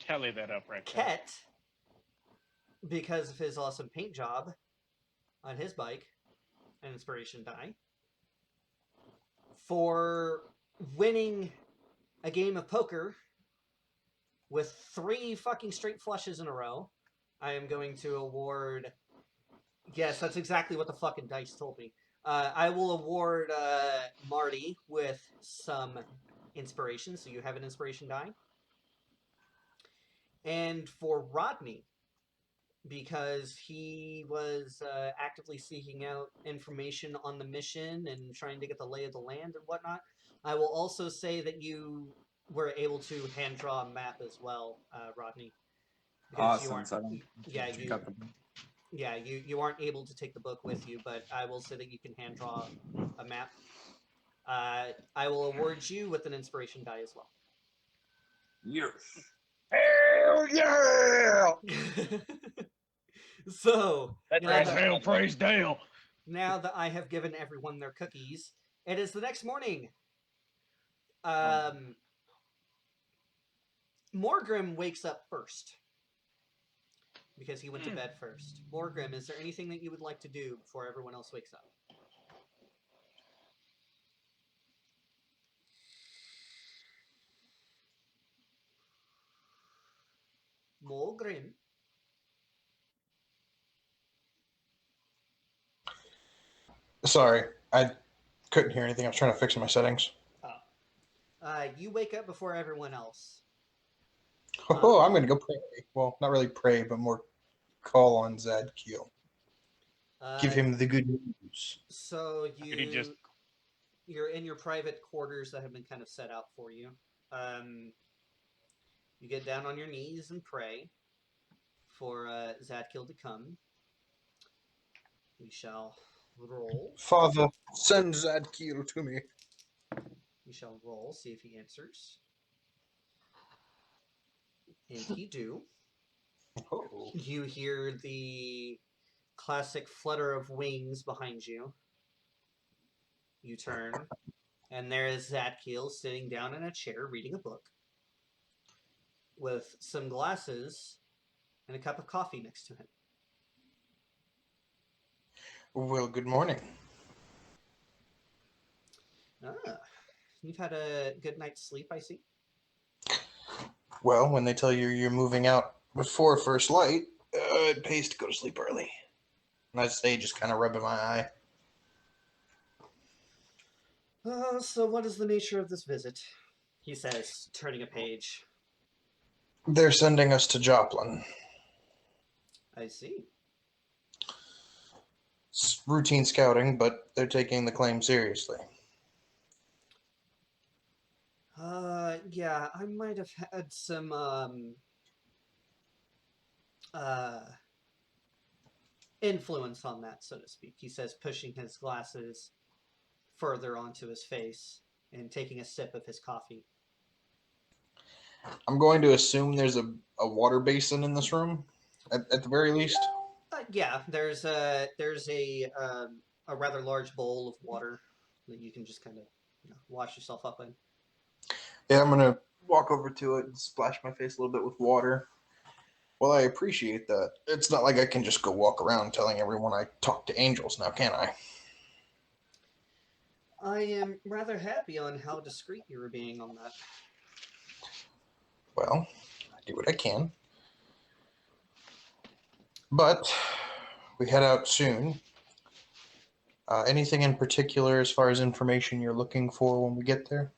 Tally that up right there. Ket, because of his awesome paint job on his bike, an inspiration die. For winning a game of poker with 3 fucking straight flushes in a row, I am going to award. Yes, that's exactly what the fucking dice told me. I will award Marty with some inspiration, so you have an inspiration die. And for Rodney, because he was actively seeking out information on the mission and trying to get the lay of the land and whatnot, I will also say that you were able to hand draw a map as well, Rodney. Because you Awesome. aren't, So I don't yeah, check out the you aren't able to take the book with you, but I will say that you can hand draw a map. I will award you with an inspiration die as well. Yes. Hell yeah! So That's now right. that, Hail, praise Dale. now that I have given everyone their cookies, it is the next morning. Morgrim wakes up first because he went to bed first. Morgrim, is there anything that you would like to do before everyone else wakes up? Mogrim. Sorry, I couldn't hear anything. I was trying to fix my settings. You wake up before everyone else. Oh, I'm going to go pray. Well, not really pray, but more call on Zadkiel. Give him the good news. So Could he just you're in your private quarters that have been kind of set out for you. You get down on your knees and pray for Zadkiel to come. We shall roll. Father, send Zadkiel to me. We shall roll, see if he answers. And he do. Oh. You hear the classic flutter of wings behind you. You turn, and there is Zadkiel sitting down in a chair reading a book with some glasses and a cup of coffee next to him. Well, good morning. You've had a good night's sleep, I see. Well, when they tell you you're moving out before first light, it pays to go to sleep early. And I say, just kind of rubbing my eye. So what is the nature of this visit? He says, turning a page. They're sending us to Joplin. I see. It's routine scouting, but they're taking the claim seriously. Yeah, I might have had some, influence on that, so to speak. He says, pushing his glasses further onto his face and taking a sip of his coffee. I'm going to assume there's a water basin in this room, at the very least. Yeah, there's a rather large bowl of water that you can just kind of wash yourself up in. Yeah, I'm going to walk over to it and splash my face a little bit with water. Well, I appreciate that. It's not like I can just go walk around telling everyone I talk to angels now, can I? I am rather happy on how discreet you were being on that. Well, I do what I can. But we head out soon. Anything in particular as far as information you're looking for when we get there?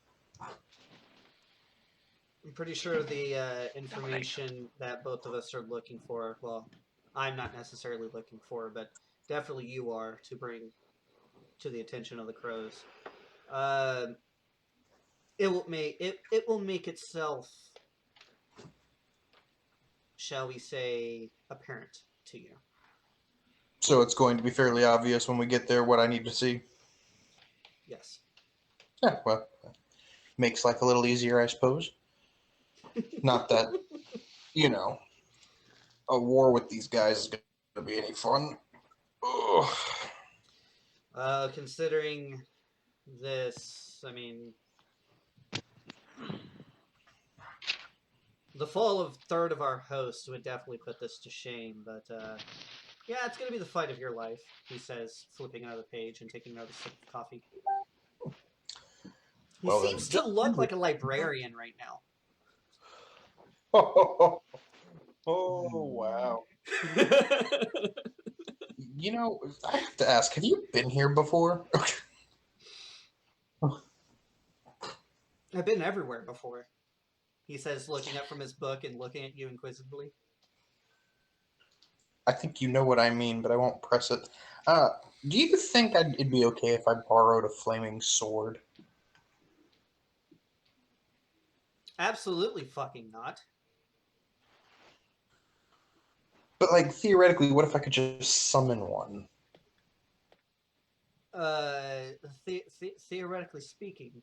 I'm pretty sure the information that both of us are looking for, well, I'm not necessarily looking for, but definitely you are to bring to the attention of the crows. It will make itself, shall we say, apparent to you. So it's going to be fairly obvious when we get there what I need to see. Yes. Yeah, well, makes life a little easier, I suppose. Not that, a war with these guys is going to be any fun. Ugh. Considering this, I mean, the fall of third of our host would definitely put this to shame, but yeah, it's going to be the fight of your life, he says, flipping another page and taking another sip of coffee. He Well, seems to look like a librarian right now. Oh, wow. I have to ask, have you been here before? I've been everywhere before, he says, looking up from his book and looking at you inquisitively. I think you know what I mean, but I won't press it. Do you think it'd be okay if I borrowed a flaming sword? Absolutely fucking not. But, theoretically, what if I could just summon one? Theoretically speaking.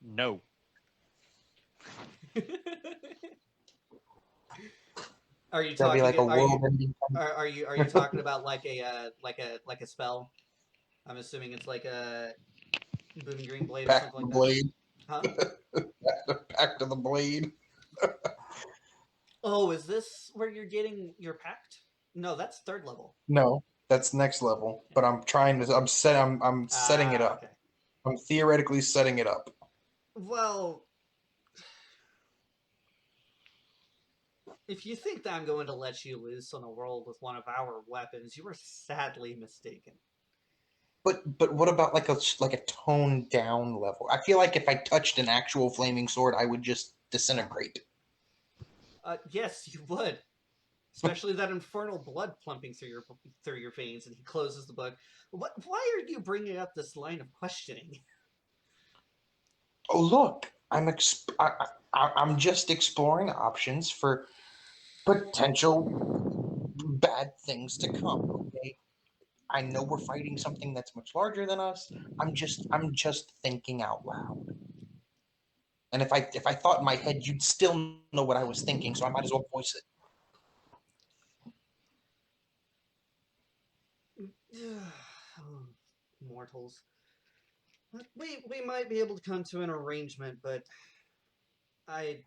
no? Are you That'd talking? be like a Are you whirlwind. are you talking about like a spell? I'm assuming it's like a booming green blade or Pact something of like the that. blade. Huh? Pact of the blade. Oh, is this where you're getting your pact? No, that's third level. No, that's next level. But I'm trying to. I'm setting it up. Okay. I'm theoretically setting it up. Well, If you think that I'm going to let you loose on a world with one of our weapons, you are sadly mistaken. But what about like a toned down level? I feel like if I touched an actual flaming sword, I would just disintegrate. Yes, you would. Especially that infernal blood pumping through your veins. And he closes the book. Why are you bringing up this line of questioning? Oh look, I'm just exploring options for potential bad things to come. Okay, I know we're fighting something that's much larger than us. I'm just thinking out loud. And if I thought in my head, you'd still know what I was thinking, so I might as well voice it. Mortals. We might be able to come to an arrangement, but I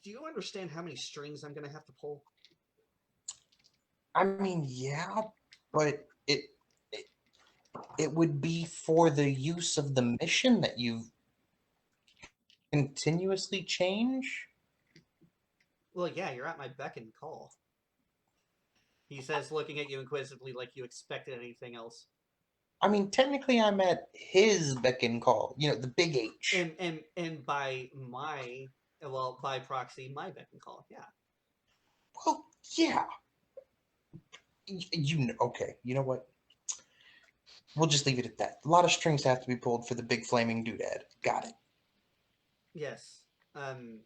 do you understand how many strings I'm gonna have to pull? I mean, yeah, but it it would be for the use of the mission that you continuously change. Well, yeah, you're at my beck and call. He says, looking at you inquisitively like you expected anything else. I mean, technically, I'm at his beck and call. You know, the big H. And by by proxy, my beck and call. Yeah. Well, yeah. You know, okay. You know what? We'll just leave it at that. A lot of strings have to be pulled for the big flaming doodad. Got it. Yes. What an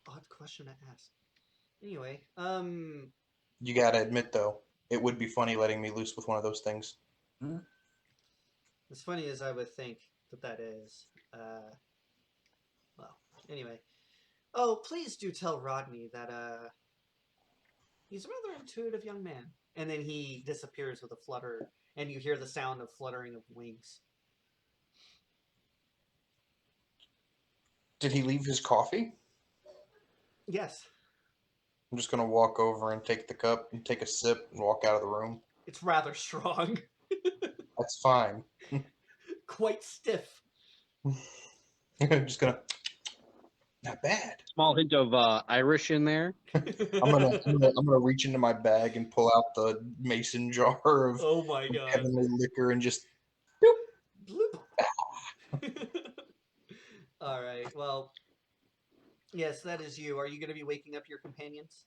odd question to ask. Anyway, You gotta admit, though, it would be funny letting me loose with one of those things. as funny as I would think that is, well, anyway. Oh, please do tell Rodney that, he's a rather intuitive young man. And then he disappears with a flutter, and you hear the sound of fluttering of wings. Did he leave his coffee? Yes, I'm just gonna walk over and take the cup and take a sip and walk out of the room. it's rather strong. That's fine. Quite stiff. I'm just gonna. Not bad. Small hint of Irish in there. I'm gonna reach into my bag and pull out the mason jar of Oh my god. heavenly liquor and just. Bloop. Alright, well. Yes, that is you. Are you going to be waking up your companions?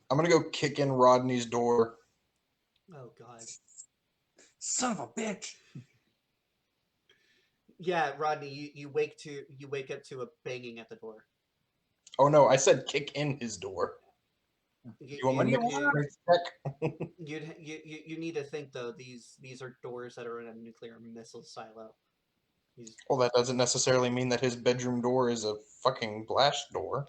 I'm gonna go kick in Rodney's door. Oh god. Son of a bitch. Yeah, Rodney, you wake up to a banging at the door. Oh no, I said kick in his door. You want me to make a strength check? You need to think though. These are doors that are in a nuclear missile silo. Well, that doesn't necessarily mean that his bedroom door is a fucking blast door.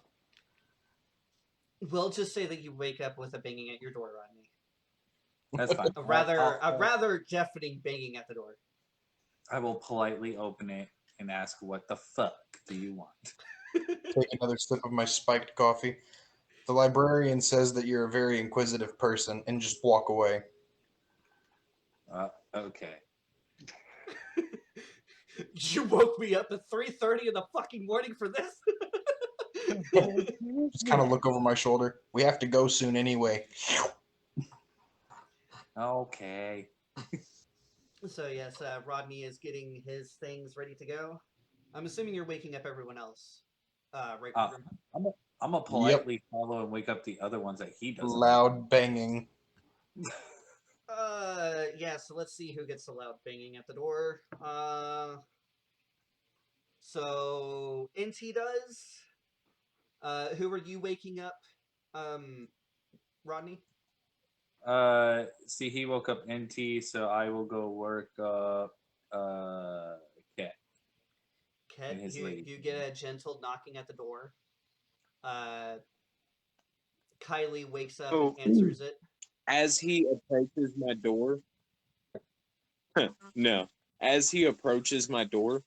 We'll just say that you wake up with a banging at your door, Rodney. That's fine. A rather deafening banging at the door. I will politely open it and ask, "What the fuck do you want?" Take another sip of my spiked coffee. The librarian says that you're a very inquisitive person, and just walk away. Okay. You woke me up at 3:30 in the fucking morning for this? Just kind of look over my shoulder. We have to go soon anyway. Okay. So yes, Rodney is getting his things ready to go. I'm assuming you're waking up everyone else. Right, Pilgrim? I'm gonna politely follow and wake up the other ones that he doesn't. Loud banging. Yeah, so let's see who gets the loud banging at the door. So NT does. Who are you waking up? Rodney? See, he woke up NT, so I will go work up Ket. Ket, And his you lady. get a gentle knocking at the door. Kylie wakes up and answers it. As he approaches my door, no, as he approaches my door,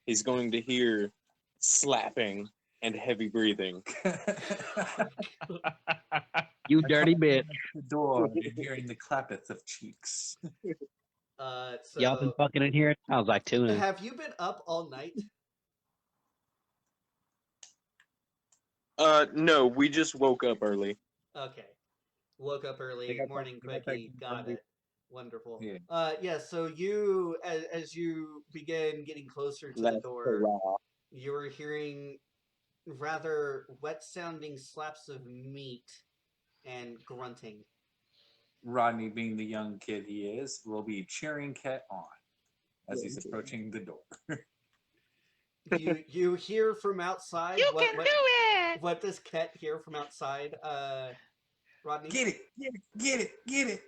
he's going to hear slapping and heavy breathing. You dirty bitch. The door and hearing the clappeth of cheeks. So Y'all been fucking in here? I was like tuning. have you been up all night? No, we just woke up early. Okay. Woke up early, got morning that quickie, good got Sunday. it. Wonderful. Yeah. Yeah, so you, as you begin getting closer to the That's door, raw. you're hearing rather wet-sounding slaps of meat and grunting. Rodney, being the young kid he is, will be cheering Ket on as he's approaching the door. You hear from outside. You what can what do it. what does Ket hear from outside? Rodney. Get it, get it, get it,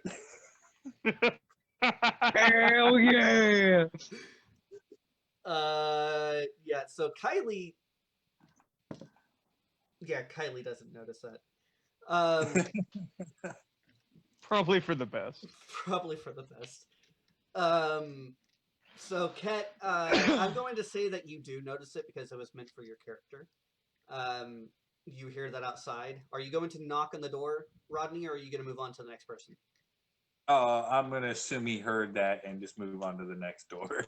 get it. Hell yeah! Yeah. So Kylie. Yeah, Kylie doesn't notice that. Probably for the best. Probably for the best. So Ket, I'm going to say that you do notice it because it was meant for your character. You hear that outside. Are you going to knock on the door, Rodney, or are you going to move on to the next person? I'm going to assume he heard that and just move on to the next door.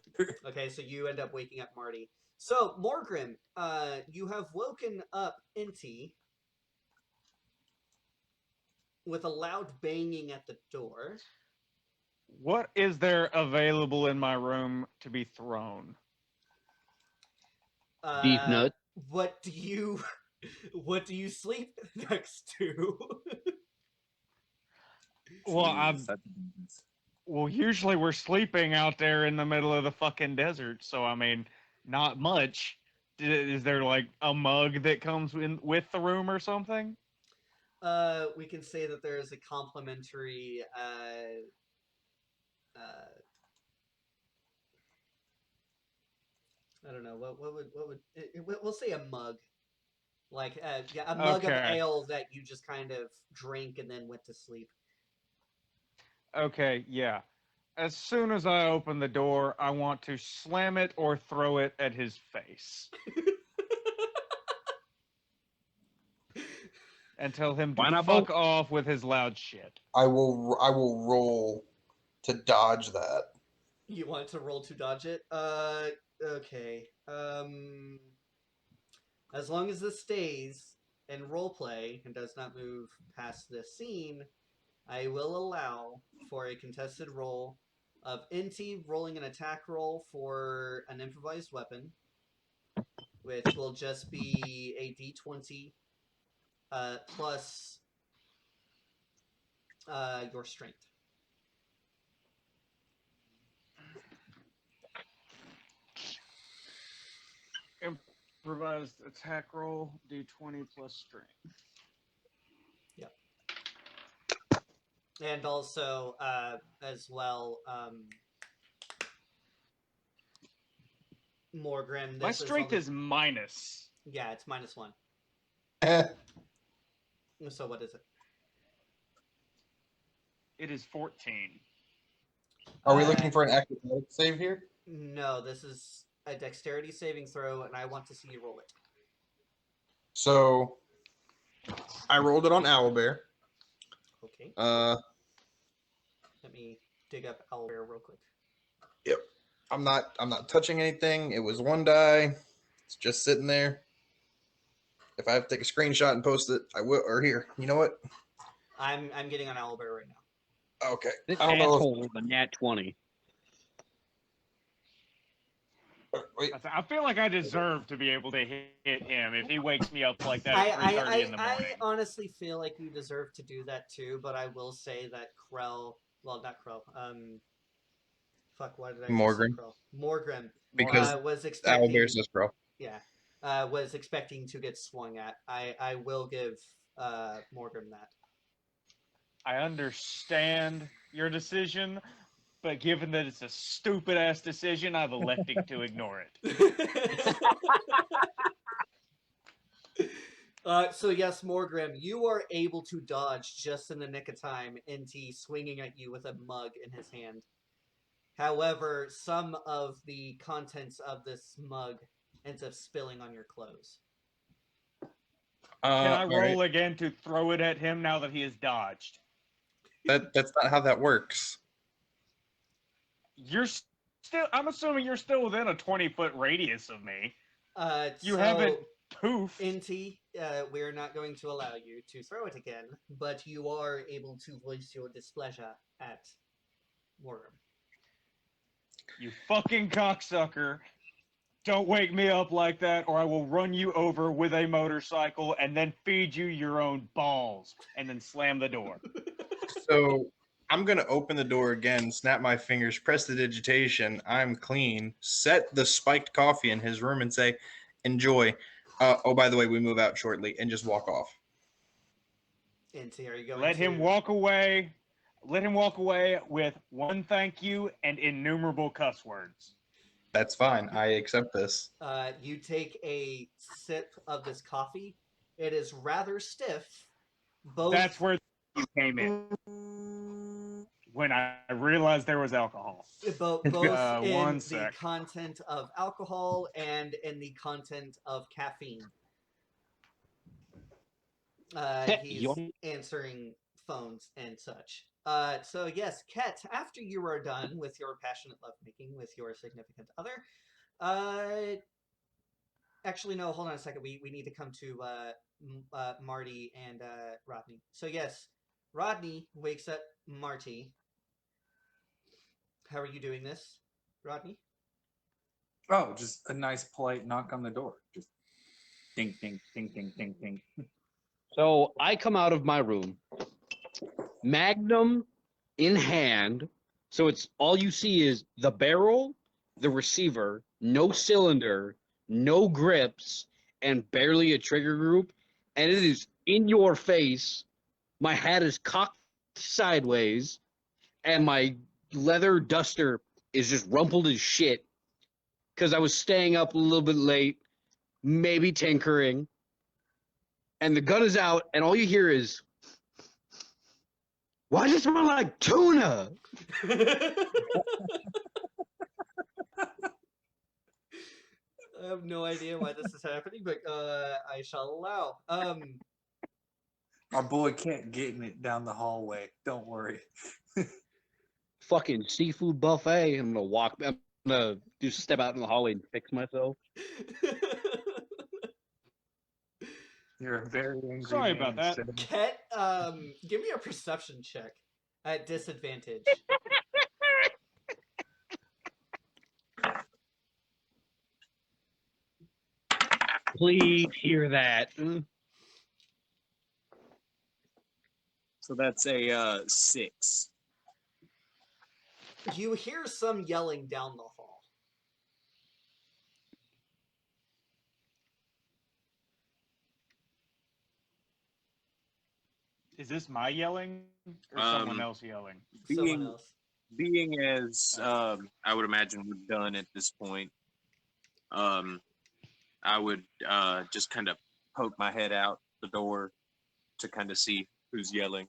Okay, so you end up waking up Marty. So, Morgrim, you have woken up Inti with a loud banging at the door. What is there available in my room to be thrown? Beef nut. What do you sleep next to? Well, Jesus, that's intense. well, usually we're sleeping out there in the middle of the fucking desert, so I mean, not much. Is there like a mug that comes in with the room or something? We can say that there is a complimentary I don't know what would we'll say a mug, like yeah, a mug of Okay. ale that you just kind of drank and then went to sleep. Okay, yeah. As soon as I open the door, I want to slam it or throw it at his face. And tell him Why to not fuck both? off with his loud shit. I will roll to dodge that. You want to roll to dodge it? Okay. As long as this stays in roleplay and does not move past this scene, I will allow for a contested roll of Inti rolling an attack roll for an improvised weapon, which will just be a d20 plus your strength. Improvised attack roll, d20 plus strength. Yep. And also, as well, Morgrim. My This strength only, is minus. yeah, it's -1. So what is it? It is 14. Are we looking for an acrobatic save here? No, this is a dexterity saving throw, and I want to see you roll it. So I rolled it on Owlbear. Okay. Uh, Let me dig up Owlbear real quick. Yep. I'm not touching anything. It was one die. It's just sitting there. If I have to take a screenshot and post it, I will. Or here, you know what? I'm getting on Owlbear right now. Okay. This I don't know. asshole with a nat 20. Wait. I feel like I deserve to be able to hit him if he wakes me up like that at 3:30 in the morning. I honestly feel like you deserve to do that too, but I will say that Krell, well, not Krell, fuck, why did I just say Morgrim. Krell? Morgrim, Because was expecting, Owlbear says bro. yeah, was expecting to get swung at. I will give Morgrim that. I understand your decision, but given that it's a stupid ass decision, I've elected to ignore it. So yes, Morgrim, you are able to dodge just in the nick of time Inti swinging at you with a mug in his hand. However, some of the contents of this mug ends up spilling on your clothes. Can I all roll right. again to throw it at him now that he has dodged? That's not how that works. You're still. I'm assuming you're still within a 20-foot radius of me. You So, haven't poofed. Inti, we're not going to allow you to throw it again, but you are able to voice your displeasure at Morgan. You fucking cocksucker. Don't wake me up like that, or I will run you over with a motorcycle and then feed you your own balls and then slam the door. So I'm gonna open the door again, snap my fingers, press the digitation. I'm clean. Set the spiked coffee in his room and say, "Enjoy." Oh, by the way, we move out shortly, and just walk off. And so are you going Let to him walk away. Let him walk away with one thank you and innumerable cuss words. That's fine. I accept this. You take a sip of this coffee. It is rather stiff. Both That's where you came in. When I realized there was alcohol. both in One the sec. content of alcohol and in the content of caffeine. He's answering phones and such. So yes, Ket, after you are done with your passionate lovemaking with your significant other, actually no, hold on a second. We need to come to Marty and Rodney. So yes, Rodney wakes up Marty. How are you doing this, Rodney? Oh, just a nice polite knock on the door. Just ding, ding, ding, ding, ding, ding. So I come out of my room, Magnum in hand. So it's all you see is the barrel, the receiver, no cylinder, no grips, and barely a trigger group. And it is in your face. My hat is cocked sideways, and my leather duster is just rumpled as shit because I was staying up a little bit late, maybe tinkering. And the gun is out, and all you hear is, "Why does it smell like tuna?" I have no idea why this is happening, but I shall allow. Our boy can't get in it down the hallway. Don't worry. Fucking seafood buffet. I'm gonna just step out in the hallway and fix myself. You're a very angry Sorry man, about that. sir. Ket, give me a perception check at disadvantage. Please hear that. So that's a 6. You hear some yelling down the hall. Is this my yelling or someone else yelling? Someone else. Being as I would imagine we're done at this point, I would just kind of poke my head out the door to kind of see who's yelling.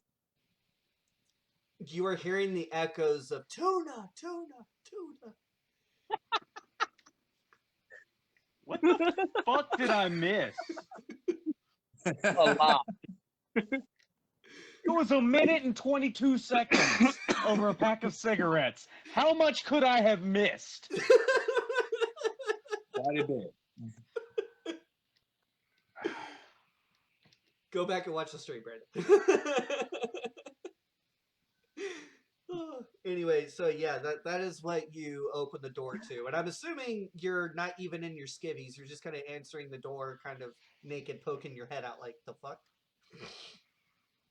You are hearing the echoes of tuna, tuna, tuna. What the fuck did I miss? A lot. It was a minute and 22 seconds over a pack of cigarettes. How much could I have missed? Quite a bit. Go back and watch the stream, Brandon. Anyway, so yeah, that is what you open the door to. And I'm assuming you're not even in your skivvies. You're just kind of answering the door, kind of naked, poking your head out like, the fuck?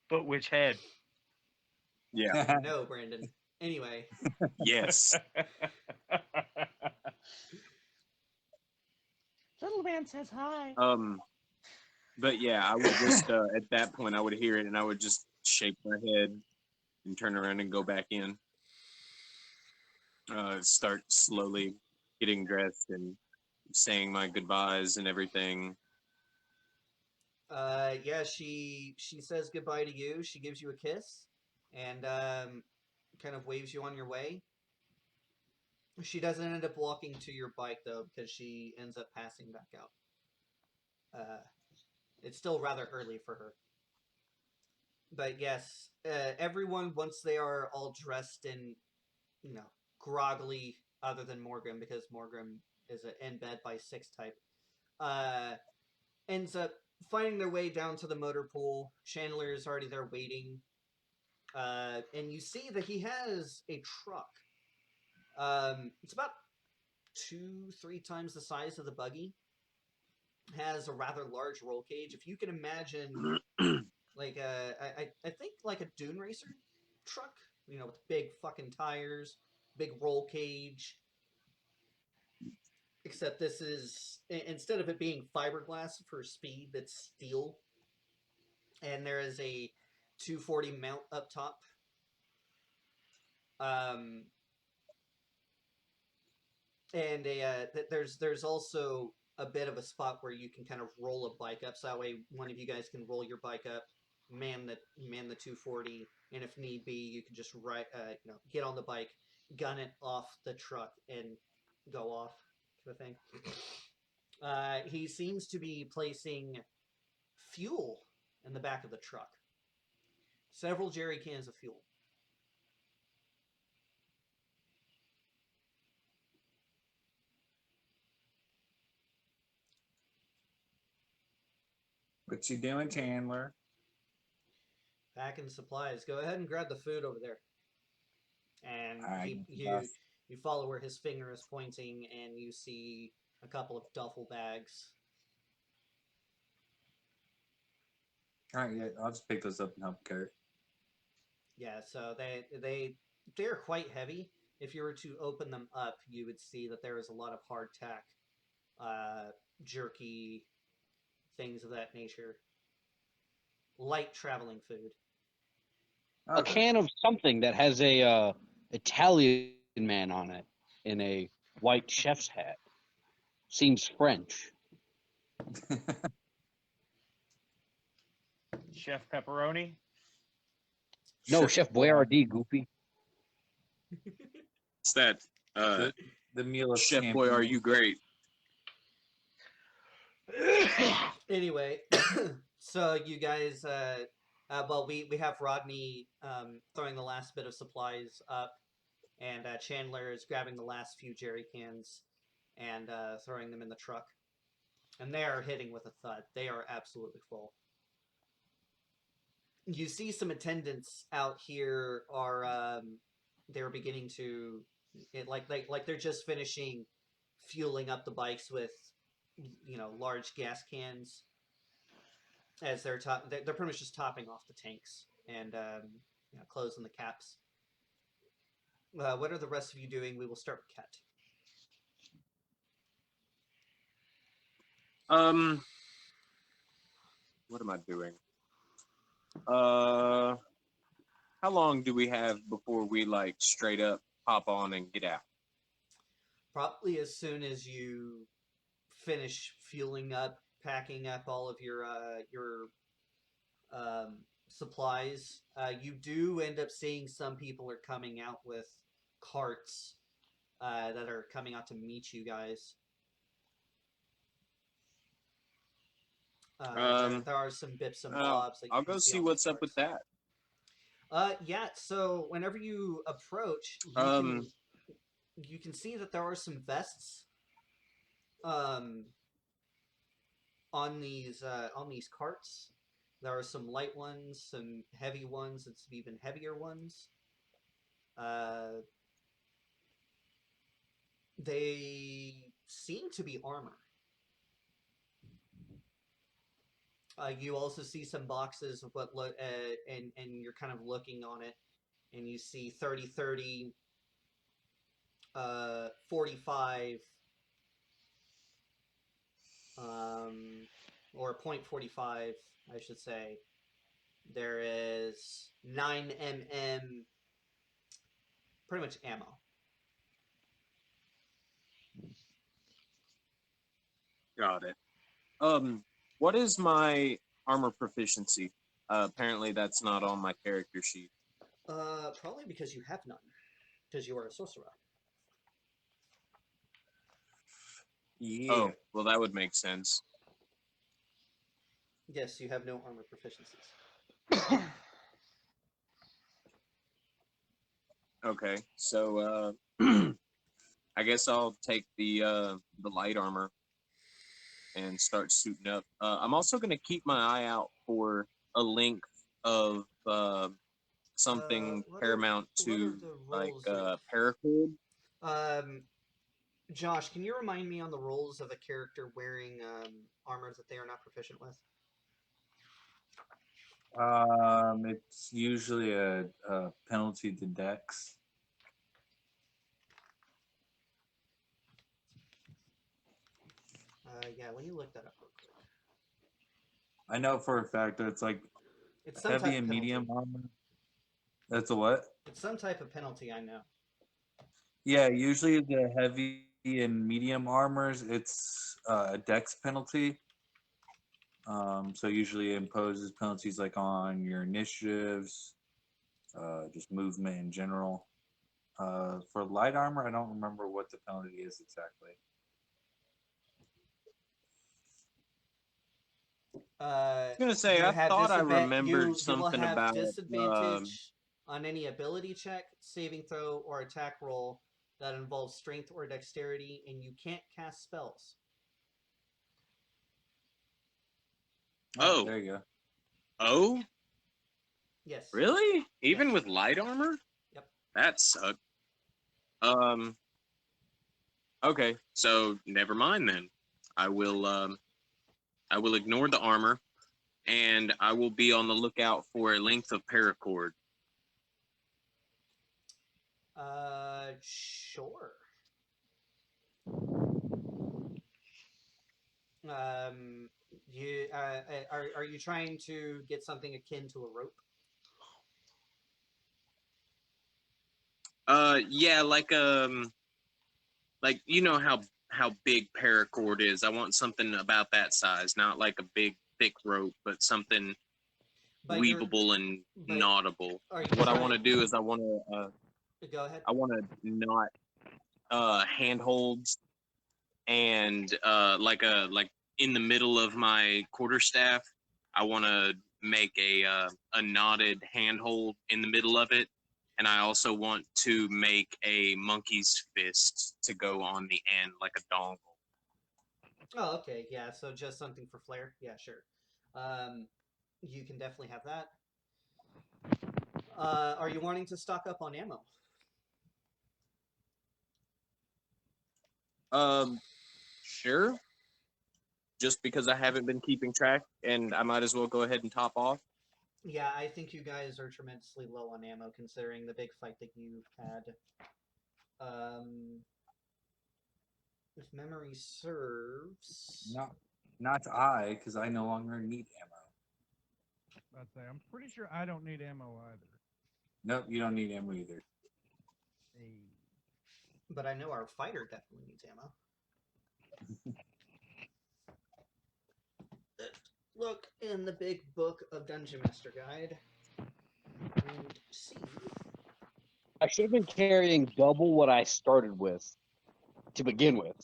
But which head? Yeah. No, Brandon. Anyway. Yes. Little man says hi. But yeah, I would just at that point I would hear it and I would just shake my head and turn around and go back in. Start slowly getting dressed and saying my goodbyes and everything. Yeah, she says goodbye to you. She gives you a kiss and kind of waves you on your way. She doesn't end up walking to your bike though, because she ends up passing back out. It's still rather early for her. But yes, everyone, once they are all dressed in, groggily, other than Morgan, because Morgan is an in bed by 6 type, ends up finding their way down to the motor pool. Chandler is already there waiting. And you see that he has a truck. It's about 2-3 times the size of the buggy. Has a rather large roll cage. If you can imagine, like I think like a dune racer truck, with big fucking tires, big roll cage. Except this is, instead of it being fiberglass for speed, it's steel, and there is a 240 mount up top. Um, and there's also a bit of a spot where you can kind of roll a bike up, so that way one of you guys can roll your bike up, man the 240, and if need be, you can just get on the bike, gun it off the truck, and go off, kind of thing. He seems to be placing fuel in the back of the truck. Several jerry cans of fuel. What you doing, Chandler? Packing supplies. Go ahead and grab the food over there. And Alright, you follow where his finger is pointing, and you see a couple of duffel bags. Alright, yeah, I'll just pick those up and help carry. Yeah, so they're quite heavy. If you were to open them up, you would see that there is a lot of hardtack, jerky, things of that nature. Light traveling food. A can of something that has a Italian man on it in a white chef's hat. Seems French. Chef Pepperoni. No, Chef Boyardee, goofy. It's that the meal of Chef champions. Boy, are you great? Anyway, so you guys, well, we have Rodney throwing the last bit of supplies up, and Chandler is grabbing the last few jerry cans and throwing them in the truck. And they are hitting with a thud. They are absolutely full. You see some attendants out here are they're beginning to like they're just finishing fueling up the bikes with large gas cans, as they're pretty much just topping off the tanks and closing the caps. What are the rest of you doing? We will start with Ket. What am I doing? How long do we have before we like straight up hop on and get out? Probably as soon as you finish fueling up, packing up all of your supplies. You do end up seeing some people are coming out with carts that are coming out to meet you guys. There are some bips and bobs. That you I'll can go see on what's those up with carts. that. Yeah. So whenever you approach, you can see that there are some vests on these carts. There are some light ones, some heavy ones, and some even heavier ones. They seem to be armor. You also see some boxes of what look, and you're kind of looking on it, and you see 30-30, 45, or .45, I should say. There is 9mm, pretty much ammo. Got it. What is my armor proficiency? Apparently that's not on my character sheet. Probably because you have none, because you are a sorcerer. Yeah. Oh, well that would make sense. Yes, you have no armor proficiencies. Okay, so I guess I'll take the light armor. and start suiting up. I'm also going to keep my eye out for a length of something What are paramount to the like rolls? paracord. Josh, can you remind me on the rolls of a character wearing armor that they are not proficient with? It's usually a penalty to Dex. Yeah, let me look that up real quick. I know for a fact that it's like It's some heavy type and of penalty. medium armor. That's a what? It's some type of penalty, I know. Yeah, usually the heavy and medium armors, it's a Dex penalty. So usually it imposes penalties like on your initiatives, just movement in general. For light armor, I don't remember what the penalty is exactly. I was gonna say You I have thought I disadvantage. remembered You will something have about disadvantage on any ability check, saving throw, or attack roll that involves strength or dexterity, and you can't cast spells. Oh. There you go. Oh, Yes. really? Even Yes. with light armor? Yep. That sucks. Okay, so never mind then. I will ignore the armor, and I will be on the lookout for a length of paracord. Sure. You are you trying to get something akin to a rope? Yeah, like you know how big paracord is. I want something about that size, not like a big thick rope, but something But you're weavable and but knottable. are you What I trying? want to do is I want Go ahead. to knot handholds and like in the middle of my quarterstaff. I want to make a knotted handhold in the middle of it, and I also want to make a monkey's fist to go on the end like a dongle. Oh, okay. Yeah. So just something for flair. Yeah, sure. You can definitely have that. Are you wanting to stock up on ammo? Sure. Just because I haven't been keeping track, and I might as well go ahead and top off. Yeah, I think you guys are tremendously low on ammo considering the big fight that you've had. If memory serves. Not I, because I no longer need ammo. I'd say I'm pretty sure I don't need ammo either. Nope, you don't need ammo either. Hey. But I know our fighter definitely needs ammo. Look in the big book of Dungeon Master Guide and see. I should have been carrying double what I started with to begin with.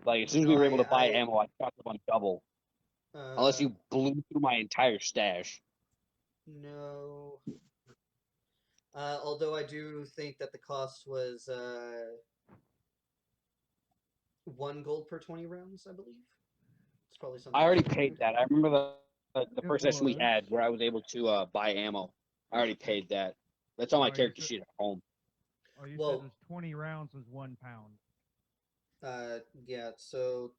Like, as soon as we were able to buy ammo, I stocked up on double. Unless you blew through my entire stash. No. Although I do think that the cost was 1 gold per 20 rounds, I believe. It's probably something. I already paid that. I remember the It first session we was. had where I was able to buy ammo. I already paid that. That's on my Oh, you character said- sheet at home. Oh, you Well- said it was 20 rounds was 1 pound. Yeah, so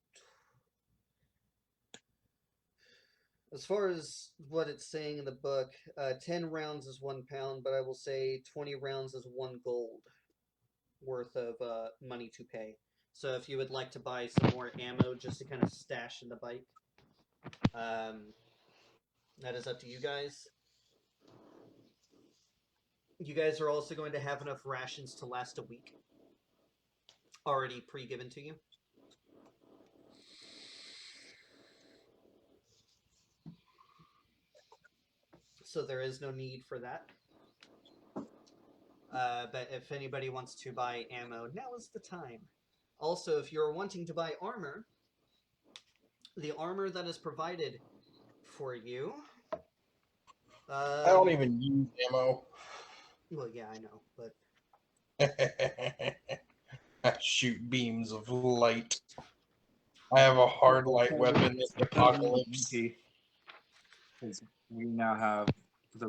as far as what it's saying in the book, 10 rounds is 1 pound, but I will say 20 rounds is 1 gold worth of money to pay. So if you would like to buy some more ammo just to kind of stash in the bike, that is up to you guys. You guys are also going to have enough rations to last a week, already pre-given to you. So there is no need for that. But if anybody wants to buy ammo, now is the time. Also, if you're wanting to buy armor, the armor that is provided for you. I don't even use ammo. Well, yeah, I know, but I shoot beams of light. I have a hard light weapon, Apocalypse. Because we now have the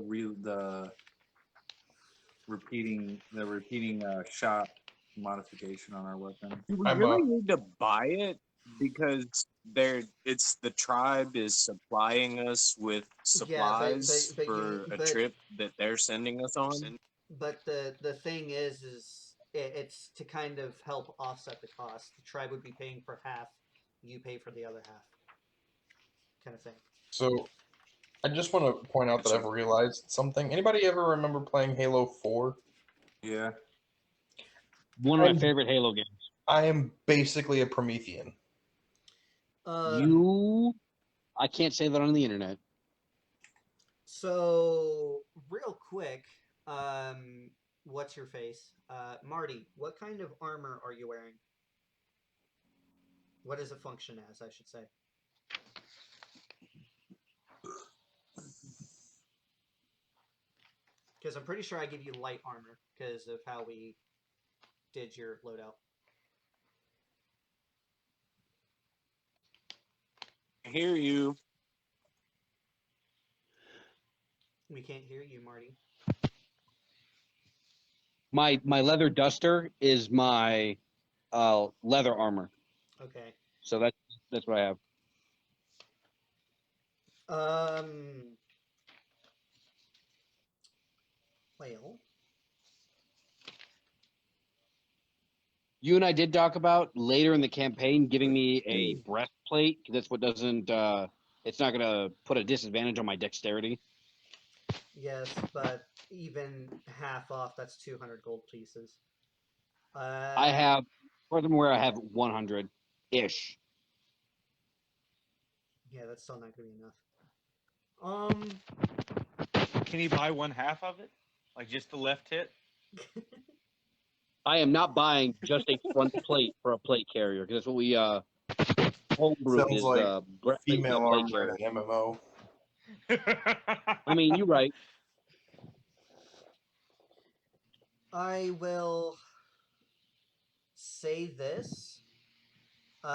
repeating shot modification on our weapon. Do we I'm really a need to buy it because it's the tribe is supplying us with Yeah, supplies for a trip that they're sending us on? but the thing is it's to kind of help offset the cost. The tribe would be paying for half, you pay for the other half, kind of thing. so. I just want to point out that I've realized something. Anybody ever remember playing Halo 4? Yeah. One of my favorite Halo games. I am basically a Promethean. I can't say that on the internet. So real quick, what's your face? Marty, what kind of armor are you wearing? What does it function as, I should say? Because I'm pretty sure I give you light armor because of how we did your loadout. I hear you. We can't hear you, Marty. My leather duster is my leather armor. Okay. So that's what I have. Well, You and I did talk about later in the campaign giving me a breastplate. That's what doesn't. It's not gonna put a disadvantage on my dexterity. yes, but even half off, that's 200 gold pieces. I have, furthermore, I have 100 ish. Yeah, that's still not gonna be enough. Can you buy one half of it? Like just the left hit? I am not buying just a front plate for a plate carrier because that's what we homebrew Sounds is like the breastplate for female the plate armor carrier. in an MMO. I mean, you're right. I will say this. You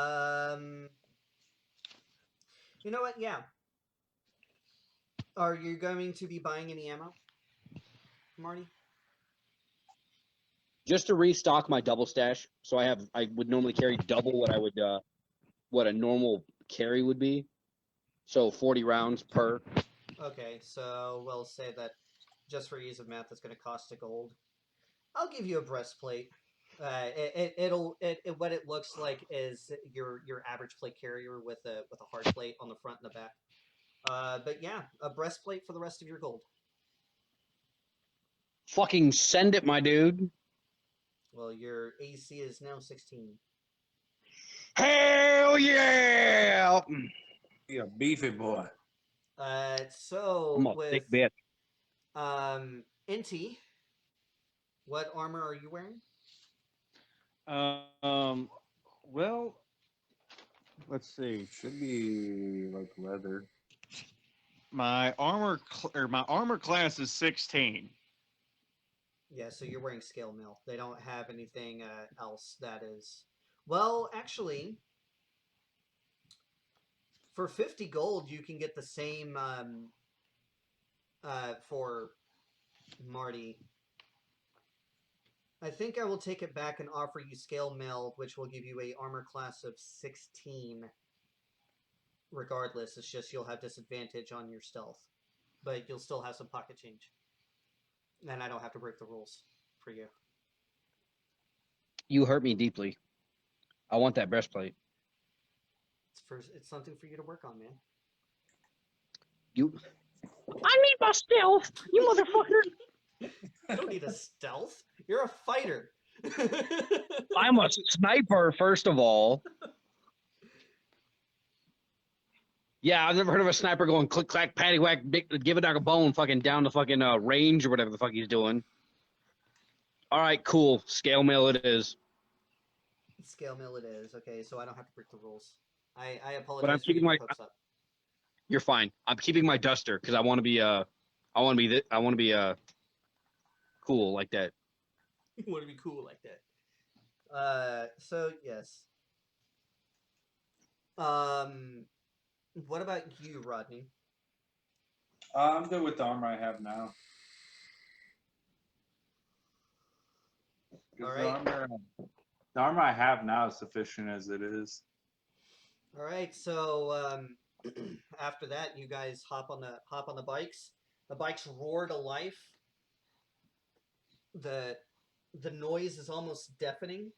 know what? Yeah. Are you going to be buying any ammo, Marty? Just to restock my double stash, so I would normally carry double what I would what a normal carry would be. So 40 rounds per. Okay, so we'll say that just for ease of math, it's going to cost a gold. I'll give you a breastplate. What it looks like is your average plate carrier with a hard plate on the front and the back. But yeah, a breastplate for the rest of your gold. Fucking send it, my dude. Well, your AC is now 16. Hell yeah! You a beefy boy. So I'm a with thick bitch. Inti, what armor are you wearing? Well, let's see. Should be like leather. My armor class is 16. Yeah, so you're wearing scale mail. They don't have anything else that is. Well, actually, for 50 gold, you can get the same for Marty. I think I will take it back and offer you scale mail, which will give you a armor class of 16. Regardless, it's just you'll have disadvantage on your stealth, but you'll still have some pocket change, and I don't have to break the rules for you. You hurt me deeply. I want that breastplate. It's something for you to work on, man. I need my stealth, you motherfucker. You don't need a stealth. You're a fighter. I'm a sniper, first of all. Yeah, I've never heard of a sniper going click clack patty whack, give a dog a bone, fucking down the fucking range or whatever the fuck he's doing. All right, cool. Scale mail it is. Scale mill it is. Okay, so I don't have to break the rules. I But I'm apologize for keeping getting my. your hopes up. You're fine. I'm keeping my duster because I want to be cool like that. You want to be cool like that. So yes. What about you, Rodney? I'm good with the armor I have now. All 'Cause right. the armor I have now is sufficient as it is. All right. So after that, you guys hop on the bikes. The bikes roar to life. The the noise is almost deafening,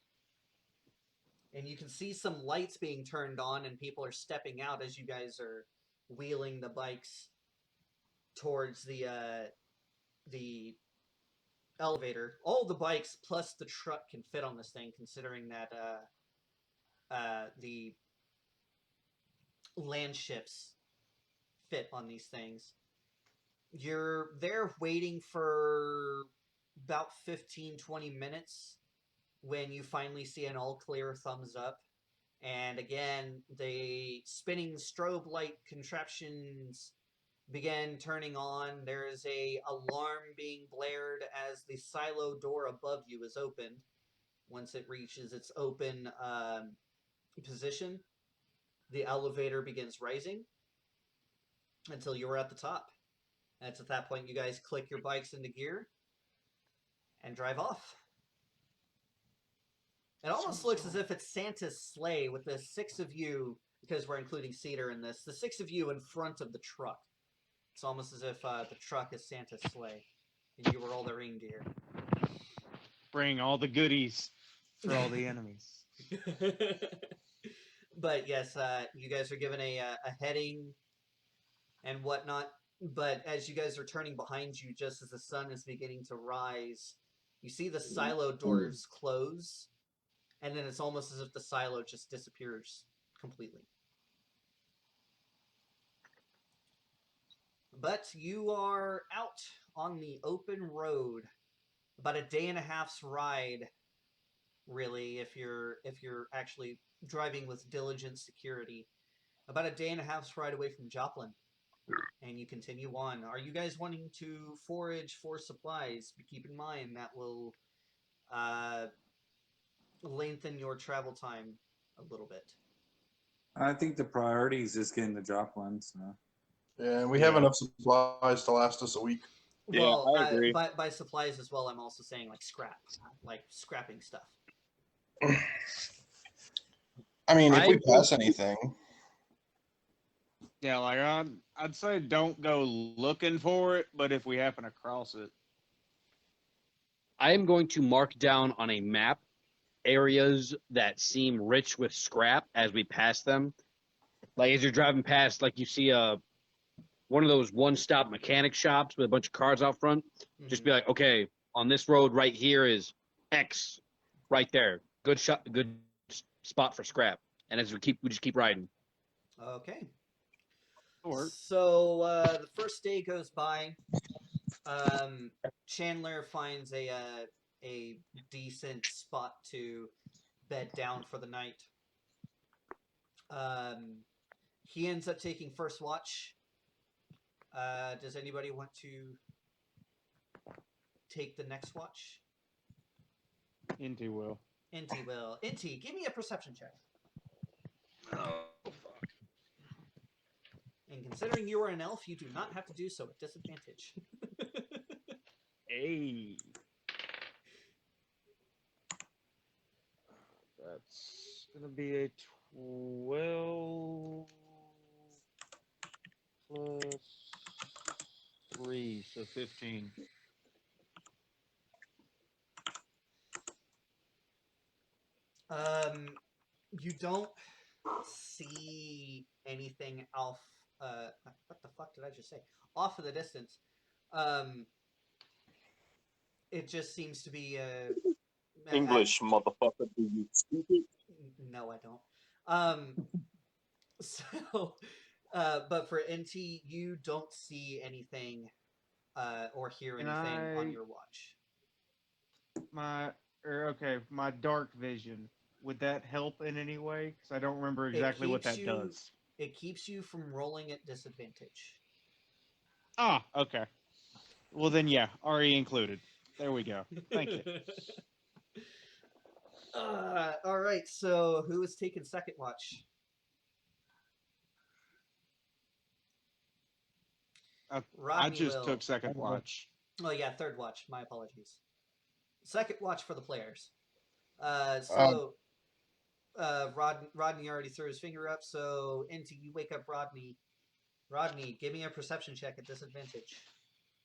and you can see some lights being turned on, and people are stepping out as you guys are wheeling the bikes towards the elevator. All the bikes plus the truck can fit on this thing, considering that the land ships fit on these things. You're there waiting for about 15-20 minutes when you finally see an all clear thumbs up. And again, the spinning strobe light contraptions begin turning on. There is a alarm being blared as the silo door above you is opened. Once it reaches its open position, the elevator begins rising until you are at the top. And it's at that point you guys click your bikes into gear and drive off. It almost looks as if it's Santa's sleigh with the six of you, because we're including Cedar in this, the six of you in front of the truck. It's almost as if the truck is Santa's sleigh, and you were all the reindeer. Bring all the goodies for all the enemies. But yes, you guys are given a heading and whatnot. But as you guys are turning behind you, just as the sun is beginning to rise, you see the silo doors close, and then it's almost as if the silo just disappears completely. But you are out on the open road, about a day and a half's ride, really, if you're actually driving with diligent security. About a day and a half's ride away from Joplin, and you continue on. Are you guys wanting to forage for supplies? Keep in mind that will lengthen your travel time a little bit. I think the priority is just getting the drop one. So. Yeah, and we have enough supplies to last us a week. Yeah, Well, I agree. by supplies as well, I'm also saying like scrapping stuff. I mean, if we pass anything. Yeah, like I'd say don't go looking for it, but if we happen across it, I am going to mark down on a map areas that seem rich with scrap as we pass them. Like as you're driving past, like you see one of those one-stop mechanic shops with a bunch of cars out front. Just be like, okay, on this road right here is X, right there. Good spot for scrap. And as we just keep riding. Okay. or So the first day goes by. Chandler finds a decent spot to bed down for the night. He ends up taking first watch. Does anybody want to take the next watch? Inti will. Inti will. Inti, give me a perception check. Oh, fuck. And considering you are an elf, you do not have to do so at disadvantage. Hey. That's gonna be a 12 plus 3, so 15. You don't see anything off. What the fuck did I just say? Off of the distance. It just seems to be English, motherfucker. Do you speak it? No, I don't. So, but for NT, you don't see anything or hear Can anything on I- your watch. My dark vision. Would that help in any way? Because I don't remember exactly what that does. It keeps you from rolling at disadvantage. Ah, okay. Well then, yeah, RE included. There we go. Thank you. All right. So, who is taking second watch? I Rodney just will. took second watch. Oh yeah, third watch. My apologies. Second watch for the players. Rodney already threw his finger up. So into you wake up Rodney. Rodney, give me a perception check at disadvantage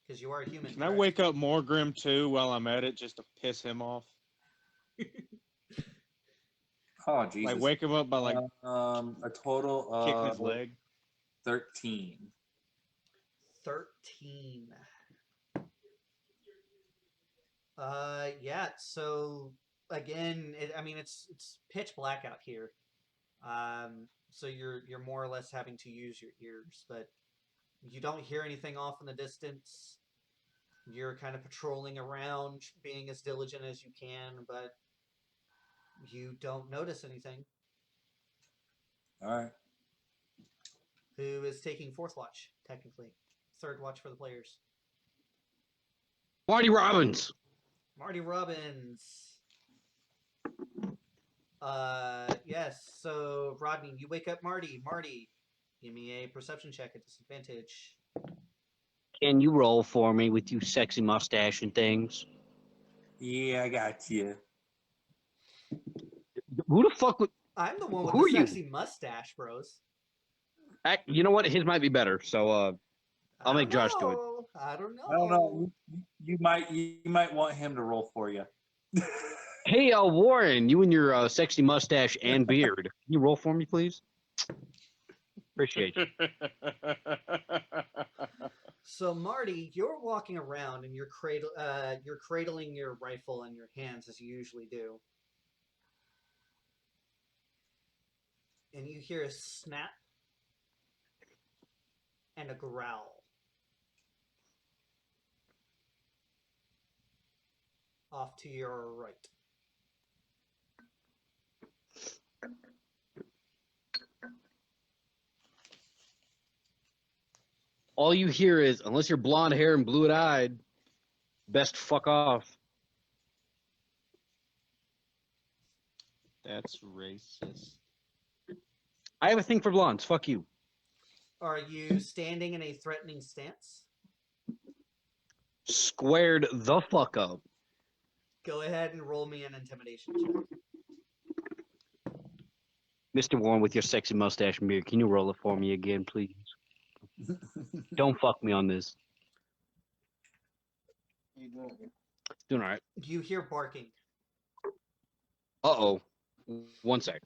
because you are a human. Can I correct? wake up more Grim too while I'm at it just to piss him off? Oh Jesus! Like wake him up by like a total kicking his of leg. 13. 13. Yeah. So again, it's pitch black out here. So you're more or less having to use your ears, but you don't hear anything off in the distance. You're kind of patrolling around, being as diligent as you can, but you don't notice anything. All right. Who is taking fourth watch, technically? Third watch for the players. Marty Robbins. Marty Robbins. Yes. So Rodney, you wake up Marty. Marty, give me a perception check at disadvantage. Can you roll for me with you sexy mustache and things? Yeah, I got you. Who the fuck would... I'm the one with Who the are you? sexy mustache, bros. You know what? His might be better, so I'll make Josh do it. I don't know. I don't know. You might want him to roll for you. Hey, Warren, you and your sexy mustache and beard. Can you roll for me, please? Appreciate you. So Marty, you're walking around and you're cradling your rifle in your hands as you usually do, and you hear a snap and a growl off to your right. All you hear is, unless you're blonde hair and blue-eyed, best fuck off. That's racist. I have a thing for blondes. Fuck you. Are you standing in a threatening stance? Squared the fuck up. Go ahead and roll me an intimidation check. Mr. Warren, with your sexy mustache and beard, can you roll it for me again, please? Don't fuck me on this. Doing all right. You hear barking. Uh-oh. 1 sec.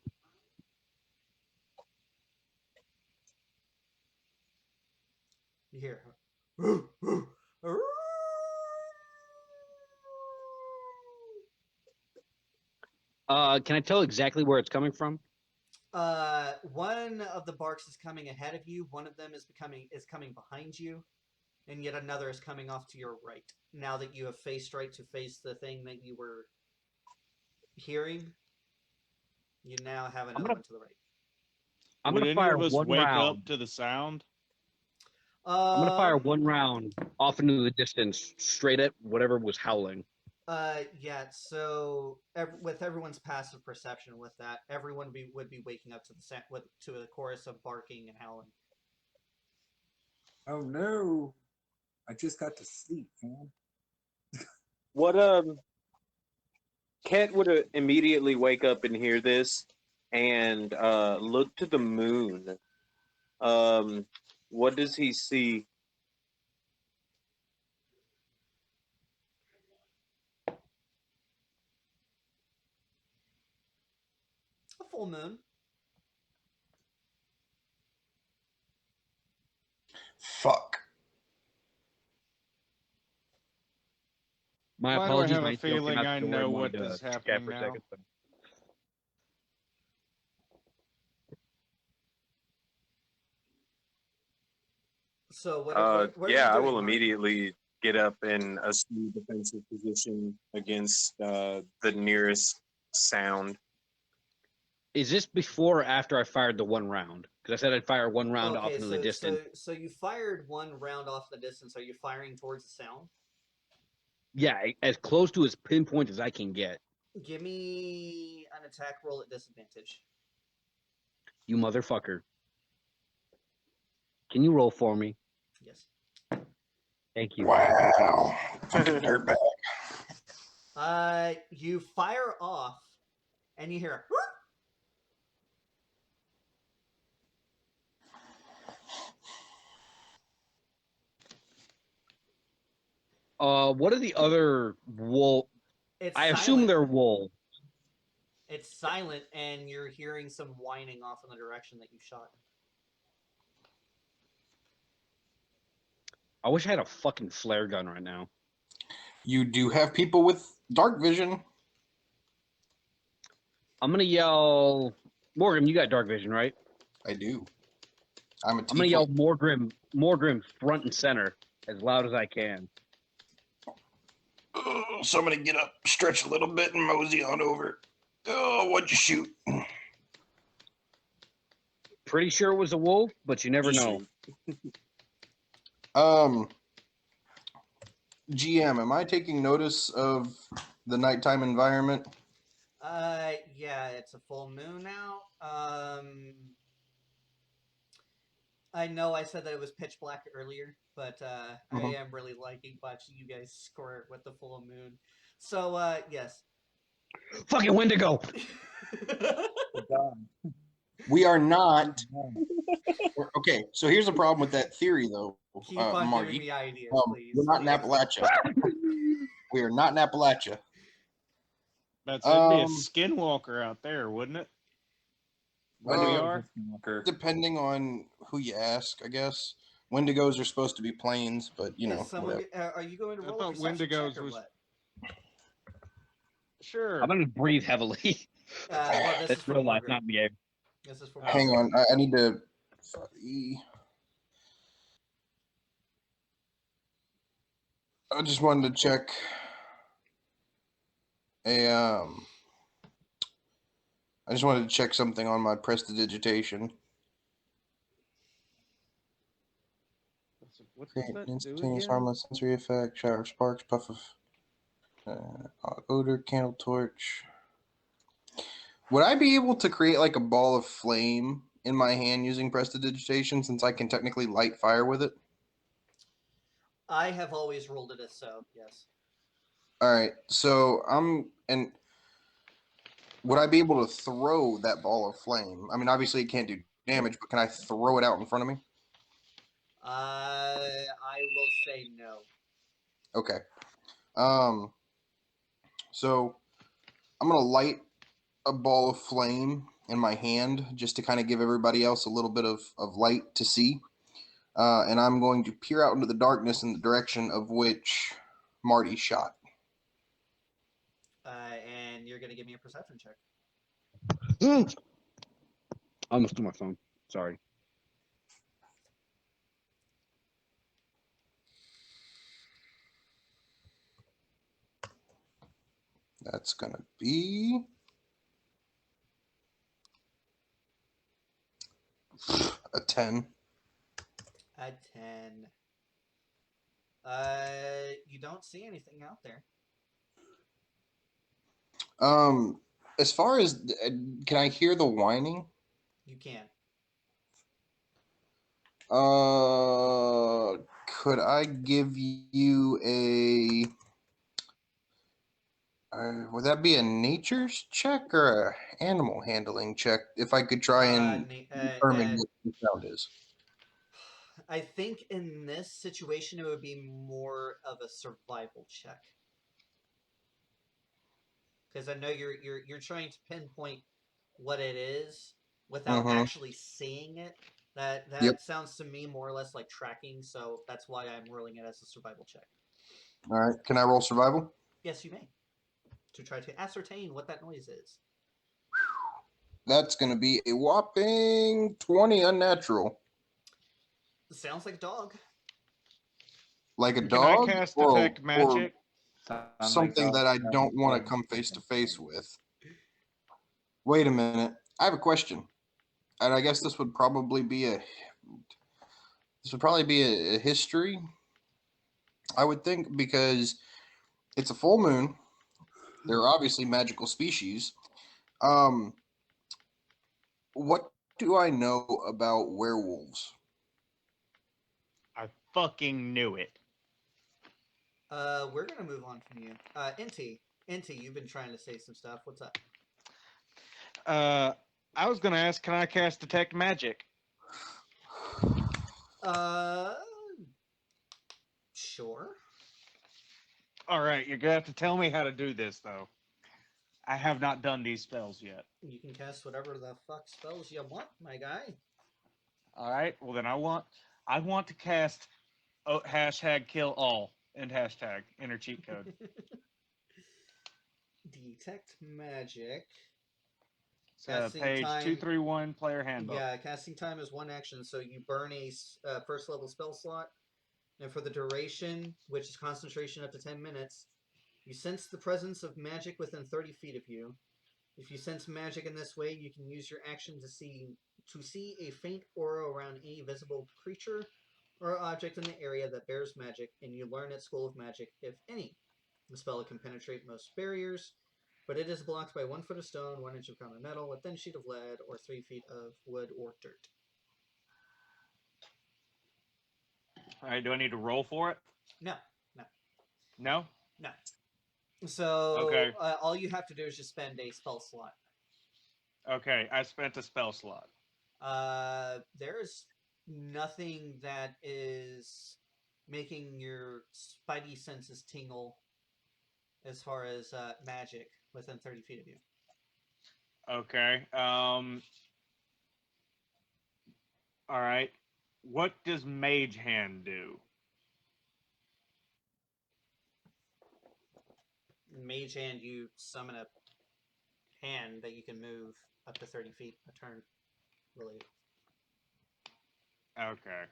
You hear. Can I tell exactly where it's coming from? One of the barks is coming ahead of you. One of them is coming behind you, and yet another is coming off to your right. Now that you have faced right to face the thing that you were hearing, you now have another one to the right. I'm Would gonna any fire of us one wake round. up to the sound? I'm gonna fire one round off into the distance, straight at whatever was howling. Yeah. So with everyone's passive perception, with that, everyone would be waking up to to a chorus of barking and howling. Oh no! I just got to sleep, man. What Kent would immediately wake up and hear this and look to the moon. What does he see? A full moon. Fuck. My Why do I apologies. have My a ATL came feeling out I the door know and what wanted to is chat happening for a now? second, but- So what are Yeah, you I doing, will Marty? immediately get up and assume defensive position against the nearest sound. Is this before or after I fired the one round? Because I said I'd fire one round off Okay, into the distance. so you fired one round off the distance. Are you firing towards the sound? Yeah, as close to as pinpoint as I can get. Give me an attack roll at disadvantage. You motherfucker. Can you roll for me? Yes. Thank you. Wow. Fucking dirtbag. You fire off, and you hear a whoop. What are the other wool? It's I silent. assume they're wool. It's silent, and you're hearing some whining off in the direction that you shot. I wish I had a fucking flare gun right now. You do have people with dark vision. I'm gonna yell, Morgan. You got dark vision, right? I do. I'm gonna yell Morgrim front and center as loud as I can. Oh, so I'm gonna get up, stretch a little bit, and mosey on over. Oh, what'd you shoot? Pretty sure it was a wolf, but you never know. GM, am I taking notice of the nighttime environment? Yeah, it's a full moon now. I know I said that it was pitch black earlier, but I am really liking watching you guys squirt with the full moon. So, yes. Fucking Wendigo! We are not. Okay, so here's the problem with that theory, though. Keep on Marty. giving me ideas, please. We're not in Appalachia. We are not in Appalachia. That'd be a skinwalker out there, wouldn't it? Where we are? Depending on who you ask, I guess. Wendigos are supposed to be planes, but you know. Are you going to roll a perception Wendigos check or what? Sure. I'm gonna breathe heavily. That's real life, not the game. This is for Hang on, I need to. I just wanted to check I just wanted to check something on my prestidigitation. What's that Instantaneous do harmless sensory effect, shower of sparks, puff of odor, candle torch. Would I be able to create like a ball of flame in my hand using prestidigitation, since I can technically light fire with it? I have always rolled it as so, yes. All right, so and would I be able to throw that ball of flame? I mean, obviously it can't do damage, but can I throw it out in front of me? I will say no. Okay. So I'm gonna light a ball of flame in my hand just to kind of give everybody else a little bit of light to see. And I'm going to peer out into the darkness in the direction of which Marty shot. And you're going to give me a perception check. I almost threw my phone. Sorry. That's going to be a 10. A 10. You don't see anything out there. As far as, can I hear the whining? You can. Could I give you a, would that be a nature's check or a animal handling check? If I could try and determine what the sound is. I think in this situation it would be more of a survival check. Because I know you're trying to pinpoint what it is without actually seeing it. That sounds to me more or less like tracking, so that's why I'm rolling it as a survival check. All right, can I roll survival? Yes, you may. To try to ascertain what that noise is. That's going to be a whopping 20 unnatural. Sounds like a dog. Like a dog? Can I cast detect magic? Something that I don't want to come face to face with. Wait a minute. I have a question. And I guess this would probably be a history, I would think, because it's a full moon. They're obviously magical species. What do I know about werewolves? I fucking knew it. We're gonna move on from you. Inti, you've been trying to say some stuff. What's up? I was gonna ask, can I cast detect magic? Uh, sure. All right, you're gonna have to tell me how to do this though. I have not done these spells yet. You can cast whatever the fuck spells you want, my guy. All right, well then I want to cast hashtag kill all and hashtag enter cheat code. Detect magic. Page 231 player handbook. Yeah, casting time is one action, so you burn a first level spell slot, and for the duration, which is concentration up to 10 minutes, you sense the presence of magic within 30 feet of you. If you sense magic in this way, you can use your action to see a faint aura around any visible creature or object in the area that bears magic, and you learn its school of magic, if any. The spell can penetrate most barriers, but it is blocked by 1 foot of stone, 1 inch of common metal, a thin sheet of lead, or 3 feet of wood or dirt. All right, do I need to roll for it? No. No? No. So Okay. All you have to do is just spend a spell slot. Okay, I spent a spell slot. There's nothing that is making your spidey senses tingle as far as magic within 30 feet of you. Okay. All right. What does Mage Hand do? Mage Hand, you summon a hand that you can move up to 30 feet a turn. Really. Okay.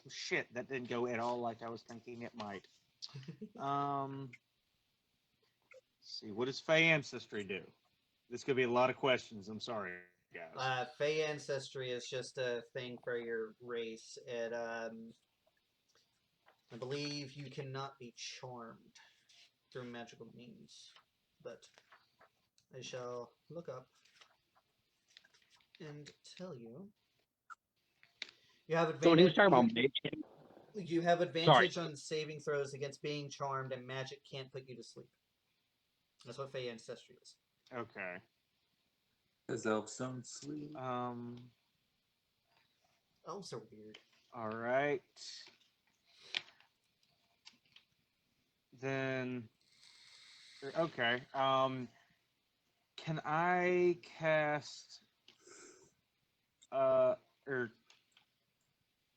Shit, that didn't go at all like I was thinking it might. Let's see, what does Fey Ancestry do? This could be a lot of questions. I'm sorry, guys. Fey Ancestry is just a thing for your race. It, I believe you cannot be charmed through magical means, but I shall look up and tell you. You have So when he was advantage. talking about mage, You have advantage on saving throws against being charmed, and magic can't put you to sleep. That's what Fey Ancestry is. Okay. Because elves don't sleep. Elves are weird. All right. Then, okay. Can I cast? Or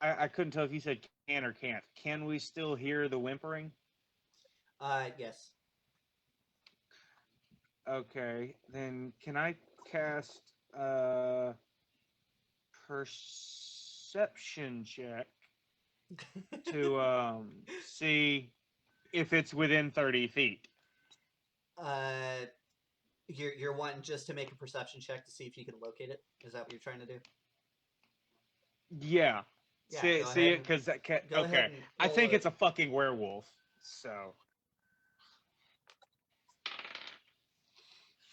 I couldn't tell if you said can or can't. Can we still hear the whimpering? Yes. Okay. Then can I cast perception check to see if it's within 30 feet? You're wanting just to make a perception check to see if you can locate it? Is that what you're trying to do? Yeah. Yeah, see it because that cat. Okay. I think it's a fucking werewolf. So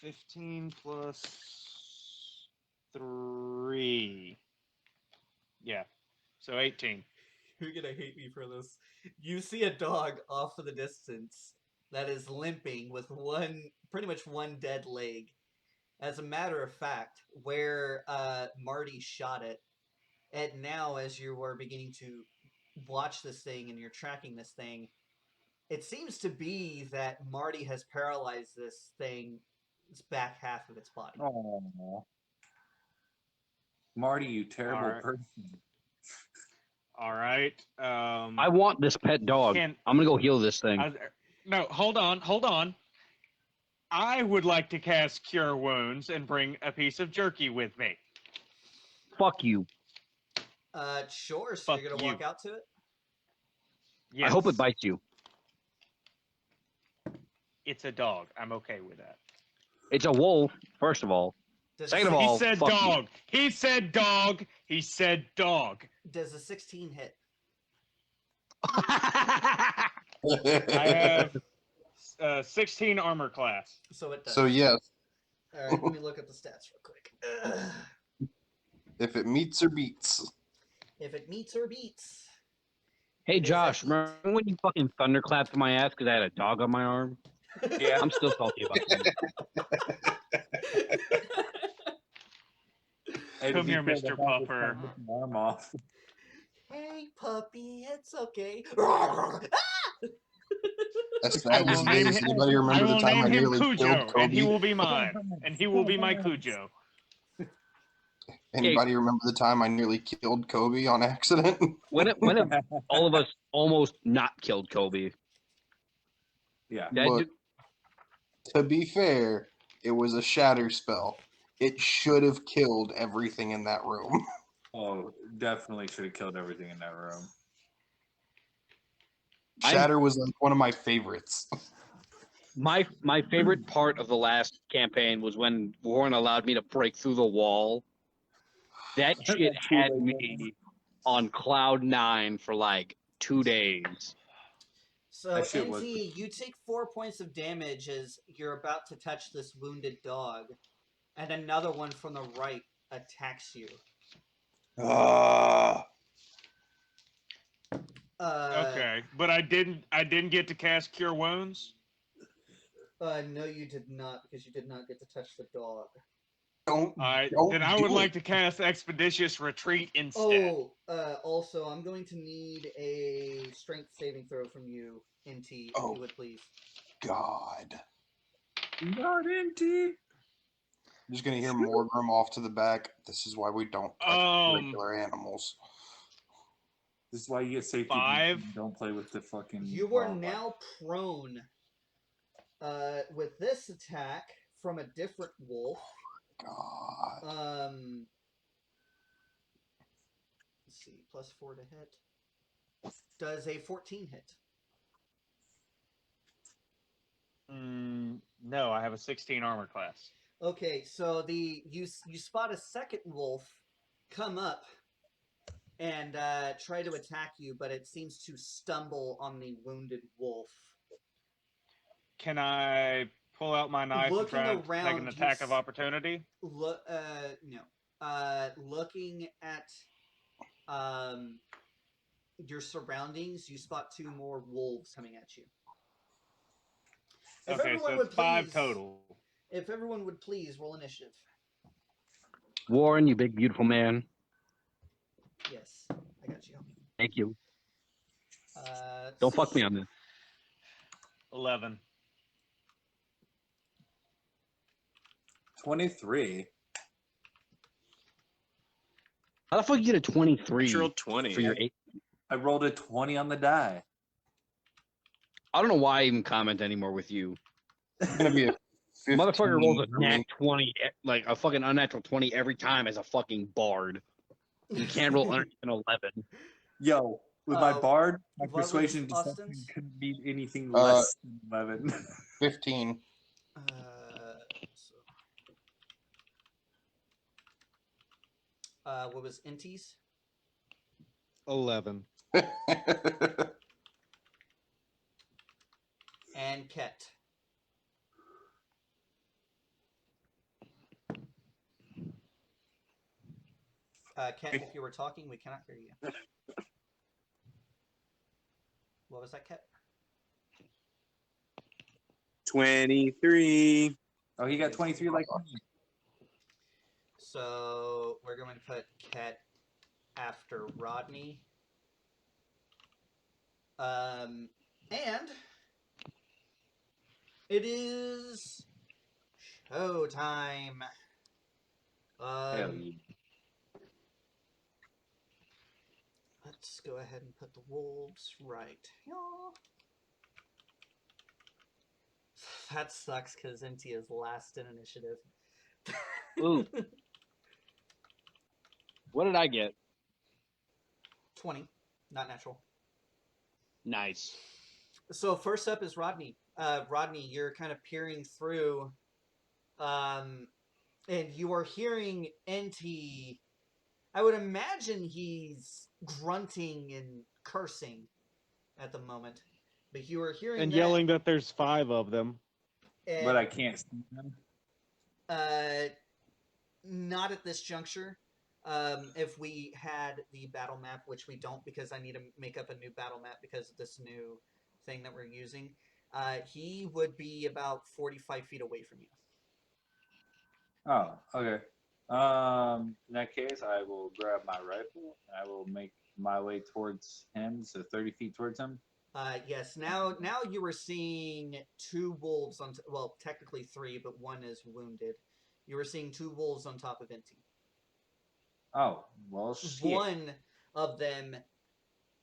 15 plus 3. Yeah. So 18. You're gonna hate me for this. You see a dog off in the distance that is limping with pretty much one dead leg. As a matter of fact, where Marty shot it, and now as you are beginning to watch this thing and you're tracking this thing, it seems to be that Marty has paralyzed this thing's back half of its body. Oh, Marty, you terrible person. All right. I want this pet dog. I'm gonna go heal this thing. No, hold on. I would like to cast Cure Wounds and bring a piece of jerky with me. Fuck you. Sure. So you're gonna walk out to it? Yes. I hope it bites you. It's a dog. I'm okay with that. It's a wolf, first of all. Second of all, he said fuck dog. You. He said dog. He said dog. Does a 16 hit? I have 16 armor class. So it does. So yes. All right, let me look up the stats real quick. If it meets or beats. If it meets or beats. Hey, Is that Josh, remember when you fucking thunderclapped my ass because I had a dog on my arm? Yeah. I'm still salty about that. Hey, to Come be here, fair, Mr. the dog was Puffer. trying to rip my arm off. Hey, puppy, it's okay. As I sad as will it name is, him. anybody I remember the will time name I him nearly killed Cujo, and he Kobe? will be mine. And he will be my Cujo. Anybody remember the time I nearly killed Kobe on accident? When have all of us almost not killed Kobe? Yeah. That Look, to be fair, it was a shatter spell. It should have killed everything in that room. Oh, definitely should have killed everything in that room. Shatter was like one of my favorites. my favorite part of the last campaign was when Warren allowed me to break through the wall. That shit had me on cloud 9 for like 2 days. So, That shit NT, was- you take 4 points of damage as you're about to touch this wounded dog, and another one from the right attacks you. Okay, but I didn't get to cast Cure Wounds. No, you did not, because you did not get to touch the dog. Then I would like to cast Expeditious Retreat instead. Oh, also, I'm going to need a strength saving throw from you, NT, if you would please. God. Not NT. I'm just gonna hear Morgrim off to the back. This is why we don't touch regular animals. This is why you get safety. 5. Don't play with the fucking. You are now prone. With this attack from a different wolf. God. Let's see, +4 to hit. Does a 14 hit? No, I have a 16 armor class. Okay, so you spot a second wolf come up and try to attack you, but it seems to stumble on the wounded wolf. Can I pull out my knife Looking and try to take an around, attack of opportunity? No. Looking at your surroundings, you spot 2 more wolves coming at you. If Okay, everyone so would it's 5 please- total. If everyone would please roll initiative. Warren, you big beautiful man. Yes, I got you. Thank you. Don't fuck me Sis. on this. 11. 23. How the fuck you get a 23 Natural 20. for your 8? I rolled a 20 on the die. I don't know why I even comment anymore with you. It's gonna be a 15 Motherfucker rolls a for me. nat 20, like a fucking unnatural 20 every time as a fucking bard. You can't roll under an 11. Yo, with my bard, my what was persuasion deception Austin's? couldn't be anything less than 11. 15. What was NT's? 11. And Ket. Ket, if you were talking, we cannot hear you. What was that, Ket? 23. Oh, he got 23 like me. So we're going to put Ket after Rodney. And it is show time. Hell yeah. Let's go ahead and put the wolves right here. That sucks because NT is last in initiative. Ooh. What did I get? 20, not natural. Nice. So first up is Rodney. Rodney, you're kind of peering through, and you are hearing NT. I would imagine he's grunting and cursing at the moment, but you are hearing And that, yelling that there's 5 of them. and, But I can't see them. not at this juncture. if we had the battle map, which we don't because I need to make up a new battle map because of this new thing that we're using, he would be about 45 feet away from you. Oh, okay. In that case, I will grab my rifle and I will make my way towards him, so 30 feet towards him. Yes. Now you are seeing two wolves on. Well, technically three, but one is wounded. You are seeing two wolves on top of Inti. Oh, well, shit. One of them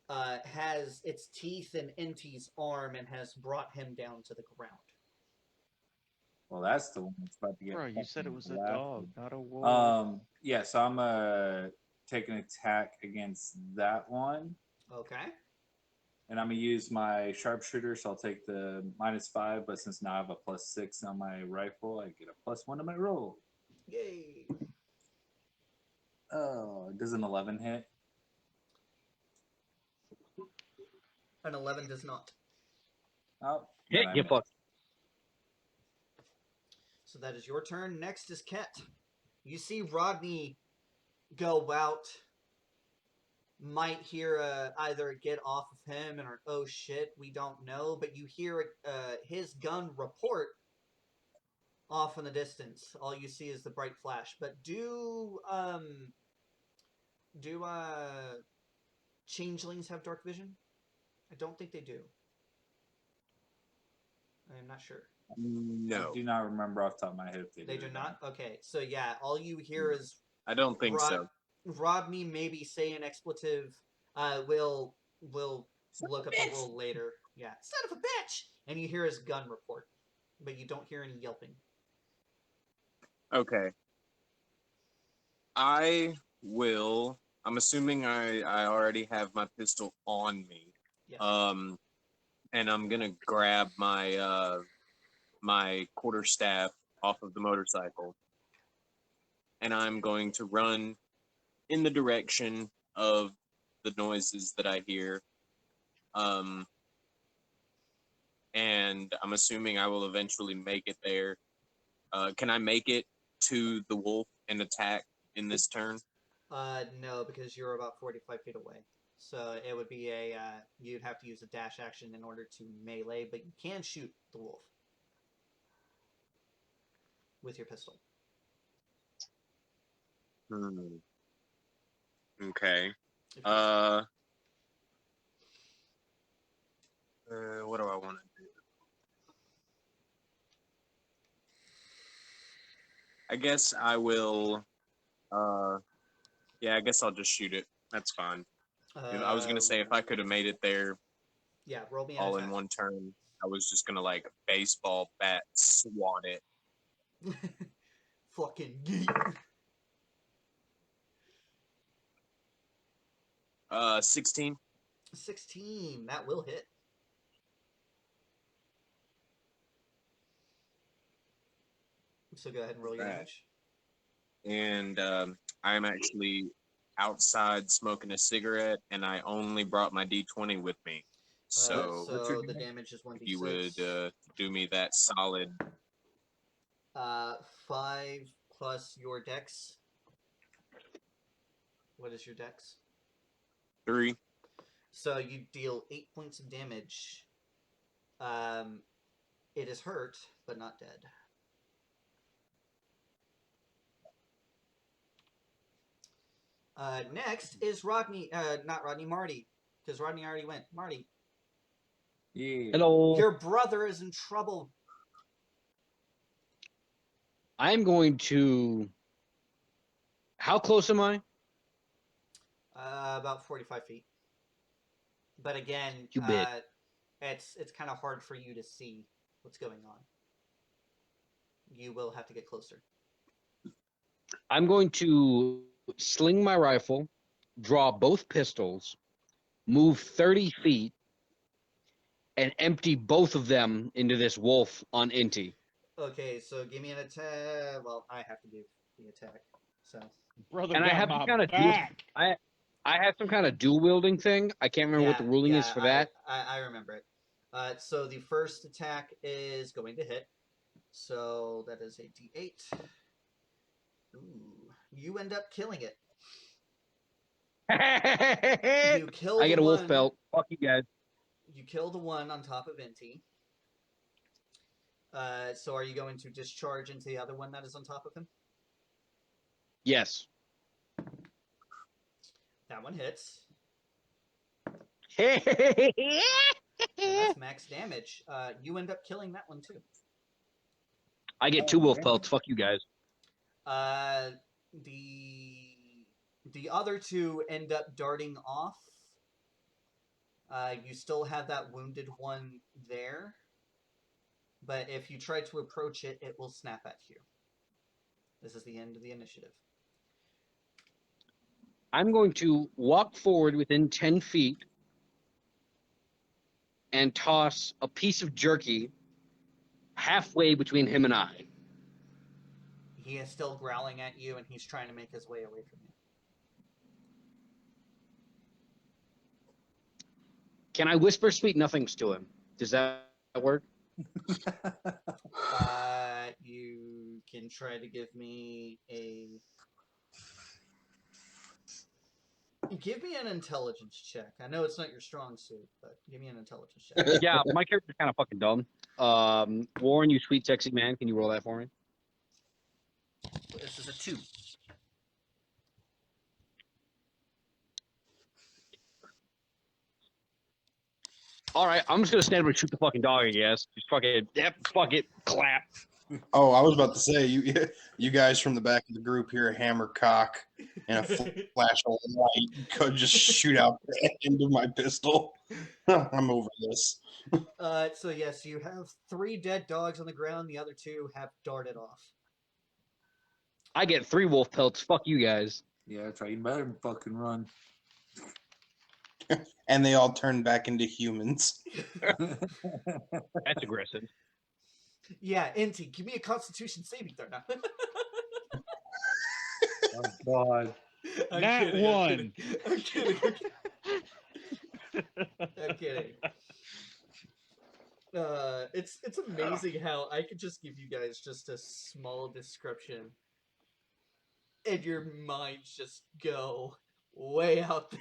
has its teeth in Inti's arm and has brought him down to the ground. Well, that's the one that's about to get. Bro, you said it fucking was a blasted. dog, not a wolf. Yeah, so I'm gonna take an attack against that one, Okay. and I'm gonna use my sharpshooter, so I'll take the -5. But since now I have a +6 on my rifle, I get a +1 to my roll. Yay. Oh, does an 11 hit? An 11 does not. Oh, Hit, then I you miss. fuck. So that is your turn. Next is Ket. You see Rodney go out. Might hear either a get off of him or oh shit, we don't know. But you hear his gun report off in the distance. All you see is the bright flash. But do changelings have dark vision? I don't think they do. I'm not sure. No, I do not remember off the top of my head if They do do or not? Okay, so yeah, all you hear is I don't think so. Rodney maybe say an expletive. We'll look up the rule later. Yeah, son of a bitch! And you hear his gun report, but you don't hear any yelping. Okay. I'm assuming I already have my pistol on me. Yes. And I'm gonna grab my my quarterstaff off of the motorcycle, and I'm going to run in the direction of the noises that I hear. And I'm assuming I will eventually make it there. Can I make it to the wolf and attack in this turn? No, because you're about 45 feet away. So it would be you'd have to use a dash action in order to melee, but you can shoot the wolf with your pistol. Okay. What do I want to do? I guess I will. Yeah, I guess I'll just shoot it. That's fine. I was gonna say if I could have made it there Yeah, roll me an all attack. in one turn, I was just gonna like baseball bat swat it. Fucking geek. 16. 16. That will hit. So go ahead and roll your damage. And I'm actually outside smoking a cigarette, and I only brought my D20 with me. So, so the damage is 1d6. if you would do me that solid. 5 plus your dex. What is your dex? 3. So you deal 8 points of damage. It is hurt, but not dead. Next is Rodney, not Rodney, Marty. Because Rodney already went. Marty. Yeah. Hello. Your brother is in trouble. I'm going to. How close am I? About 45 feet. But again, You bet. it's kind of hard for you to see what's going on. You will have to get closer. I'm going to sling my rifle, draw both pistols, move 30 feet, and empty both of them into this wolf on Inti. Okay, so give me an attack. Well, I have to give the attack. So. Brother And I got have my some kind of back. I have some kind of dual wielding thing. I can't remember what the ruling is for that. I remember it. So the first attack is going to hit. So that is a D8. Ooh, you end up killing it. You kill I the get a wolf one. pelt. Fuck you guys. You kill the one on top of Inti. So are you going to discharge into the other one that is on top of him? Yes. That one hits. I That's max damage. You end up killing that one too. get 2 wolf pelts. Fuck you guys. The other two end up darting off. You still have that wounded one there, but if you try to approach it, it will snap at you. This is the end of the initiative. I'm going to walk forward within 10 feet and toss a piece of jerky halfway between him and I. He is still growling at you, and he's trying to make his way away from you. Can I whisper sweet nothings to him? Does that work? You can try to give me an intelligence check. I know it's not your strong suit, but give me an intelligence check. Yeah, my character's kind of fucking dumb. Warren, you sweet sexy man, can you roll that for me? This is a 2. All right, I'm just gonna stand up and shoot the fucking dog, I guess. Just fucking, yep, fuck it, clap. Oh, I was about to say you guys from the back of the group hear a hammer cock and a flash of light could just shoot out the end of my pistol. I'm over this. So yes, you have 3 dead dogs on the ground. The other 2 have darted off. I get 3 wolf pelts. Fuck you guys. Yeah, that's right. You better fucking run. And they all turn back into humans. That's aggressive. Yeah, Inti, give me a Constitution saving throw now. Oh God. Nat 1. I'm kidding. I'm kidding. It's amazing how I could just give you guys just a small description, and your minds just go way out there.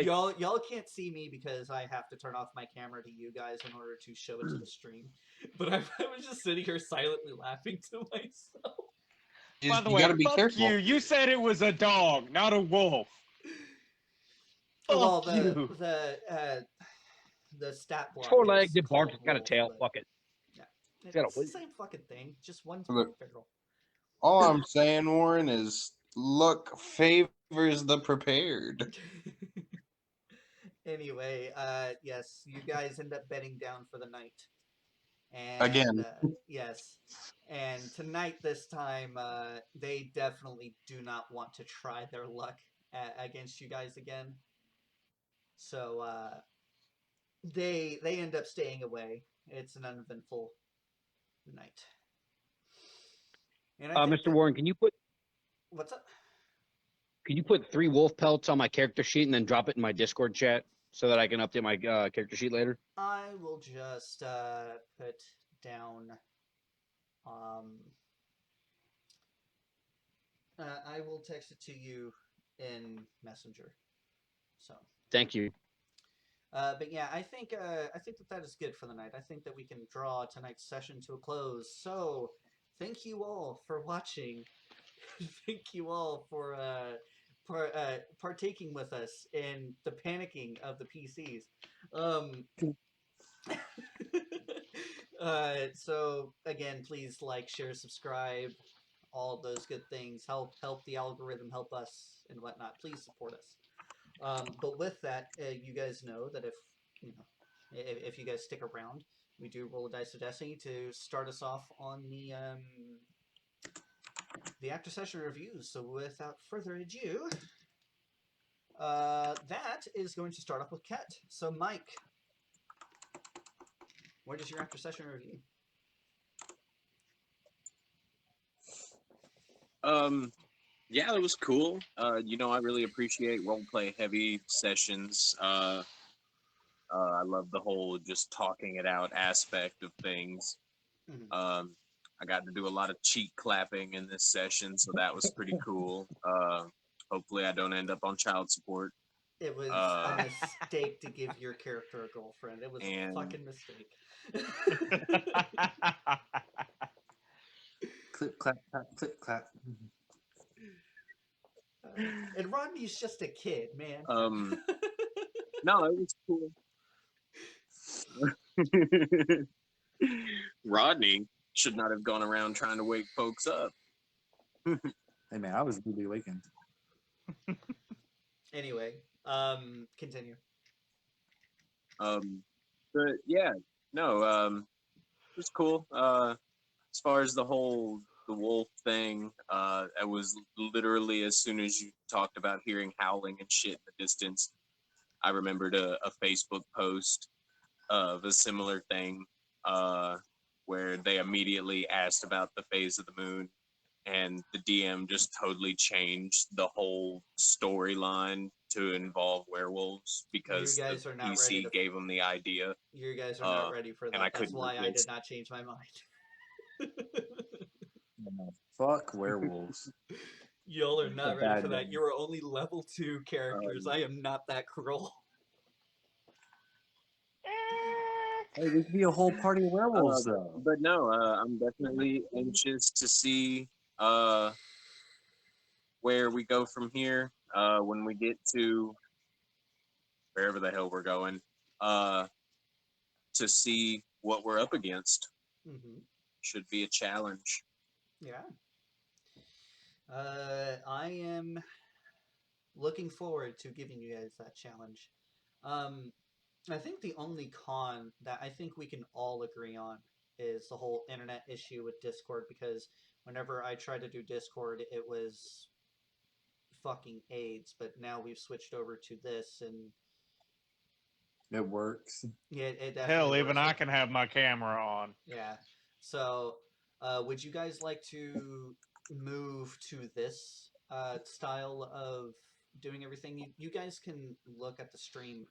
Y'all can't see me because I have to turn off my camera to you guys in order to show it to the stream. But I was just sitting here silently laughing to myself. By the You way, gotta be fuck careful. you. You said it was a dog, not a wolf. Well, Fuck you. the stat block 4 legs, is it barks, called it's got a wolf, tail. but Fuck it. yeah, It's got a it's the same fucking thing. Just one's Look. feral. All I'm saying, Warren, is luck favors the prepared. Anyway, yes, you guys end up bedding down for the night. And, Again. yes. And tonight, this time, they definitely do not want to try their luck against you guys again. So, they end up staying away. It's an uneventful night. And Mr. Warren, can you put what's up? Can you put 3 wolf pelts on my character sheet and then drop it in my Discord chat so that I can update my character sheet later? I will just put down. I will text it to you in Messenger. So. Thank you. But yeah, I think that is good for the night. I think that we can draw tonight's session to a close. So, thank you all for watching. Thank you all for partaking with us in the panicking of the PCs. So again, please like, share, subscribe, all those good things. Help the algorithm, help us and whatnot. Please support us. But with that, you guys know that if you guys stick around, we do roll a dice of destiny to start us off on the after session reviews. So without further ado, that is going to start off with Ket. So Mike, what is your after session review? Yeah, that was cool. I really appreciate roleplay heavy sessions. I love the whole just talking it out aspect of things. I got to do a lot of cheek clapping in this session, so that was pretty cool. Hopefully, I don't end up on child support. It was a mistake to give your character a girlfriend. It was a And- fucking mistake. Clip, clap, clap, clip, clap. And Rodney's just a kid, man. No, it was cool. Rodney should not have gone around trying to wake folks up. Hey man, I was newly awakened. Anyway, continue. But yeah, no, it was cool. As far as the wolf thing, it was literally as soon as you talked about hearing howling and shit in the distance, I remembered a Facebook post of a similar thing, where they immediately asked about the phase of the moon, and the DM just totally changed the whole storyline to involve werewolves because You guys the are not ready PC to- gave them the idea. You guys are not ready for and I that. That's couldn't why I resist. did not change my mind. Fuck werewolves. Y'all are not A ready bad for that. name. You are only level 2 characters. I am not that cruel. Hey, there could be a whole party of werewolves though. But no, I'm definitely anxious to see where we go from here when we get to wherever the hell we're going, to see what we're up against. Mm-hmm. Should be a challenge. Yeah. I am looking forward to giving you guys that challenge. I think the only con that I think we can all agree on is the whole internet issue with Discord, because whenever I tried to do Discord, it was fucking AIDS, but now we've switched over to this, and It works. yeah, it definitely Hell, even works. I can have my camera on. Yeah. So, would you guys like to move to this style of doing everything? You guys can look at the stream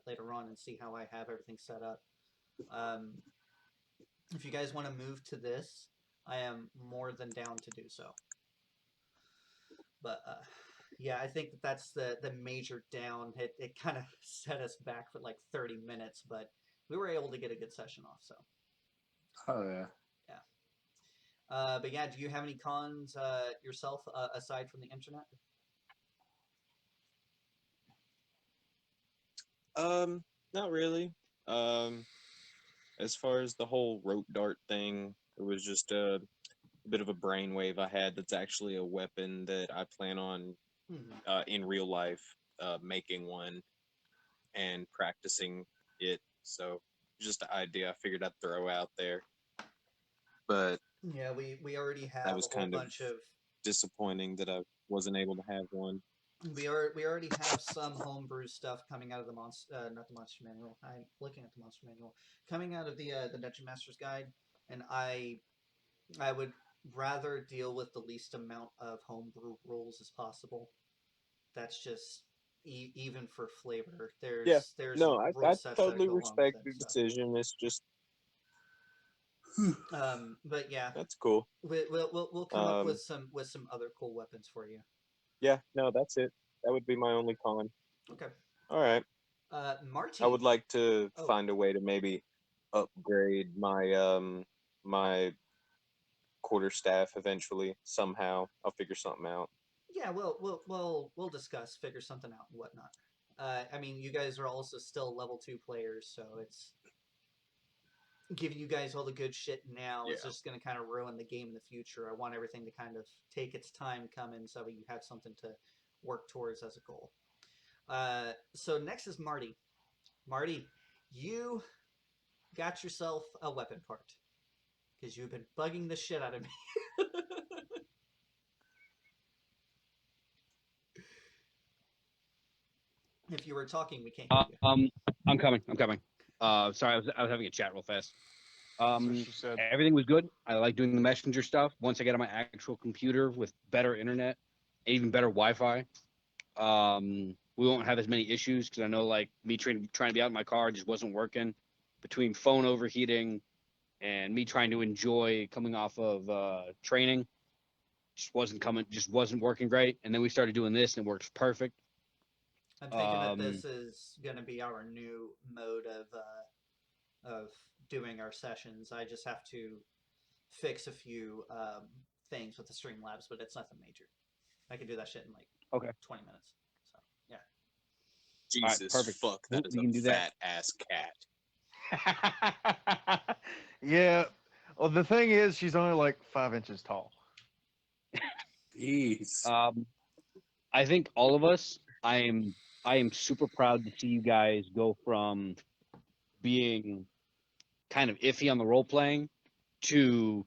later on and see how I have everything set up. If you guys want to move to this, I am more than down to do so. But yeah, I think that's the major down. It kind of set us back for like 30 minutes, but we were able to get a good session off. So. Oh yeah. But yeah, do you have any cons yourself aside from the internet? Not really. As far as the whole rope dart thing, it was just a bit of a brainwave I had. That's actually a weapon that I plan on in real life making one and practicing it. So just an idea I figured I'd throw out there. But yeah, we already have that was a whole kind bunch of disappointing that I wasn't able to have one. we already have some homebrew stuff coming out of the not the monster manual. I'm looking at the monster manual coming out of the Dungeon Master's Guide, and I would rather deal with the least amount of homebrew rules as possible. That's just even for flavor. There's No, I rule sets totally that go respect along with your it, so. decision. It's just But yeah, that's cool. We'll come up with some other cool weapons for you. Yeah, no, that's it. That would be my only con. Okay. All right. Martin. I would like to find a way to maybe upgrade my my quarterstaff eventually somehow. I'll figure something out. Yeah, we'll discuss, figure something out and whatnot. I mean, you guys are also still level 2 players, so it's giving you guys all the good shit now is just going to kind of ruin the game in the future. I want everything to kind of take its time coming so you have something to work towards as a goal. So next is Marty. Marty, you got yourself a weapon part because you've been bugging the shit out of me. If you were talking, we can't hear you. I'm coming. Sorry, I was having a chat real fast. She said. Everything was good. I like doing the messenger stuff. Once I get on my actual computer with better internet, even better Wi-Fi, we won't have as many issues because I know like me trying to be out in my car just wasn't working. Between phone overheating and me trying to enjoy coming off of training, just wasn't working great. And then we started doing this, and it works perfect. I'm thinking that this is going to be our new mode of doing our sessions. I just have to fix a few things with the Streamlabs, but it's nothing major. I can do that shit in like Okay. 20 minutes. So yeah. All right, Jesus perfect. fuck, Cool, that is we a can do that. fat ass cat. Yeah. Well, the thing is, she's only like 5 inches tall. Jeez. I think all of us. I am super proud to see you guys go from being kind of iffy on the role playing to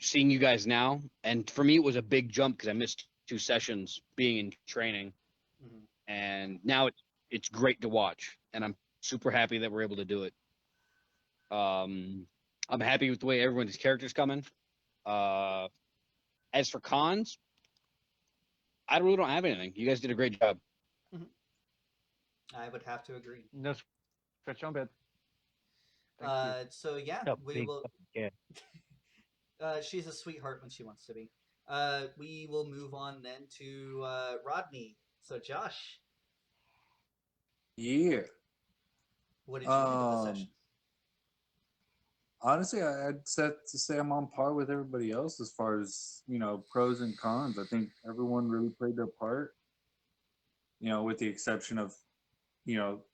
seeing you guys now. And for me, it was a big jump because I missed 2 sessions being in training, Mhm. and now it's great to watch, and I'm super happy that we're able to do it. I'm happy with the way everyone's characters coming. As for cons, I really don't have anything. You guys did a great job. I would have to agree. No stretch on bed. Thank you. So yeah, A we big will. fucking kid. She's a sweetheart when she wants to be. We will move on then to Rodney. So Josh, Yeah. what did you think of the Um. session? Honestly, I'd set to say I'm on par with everybody else as far as pros and cons. I think everyone really played their part. With the exception of you know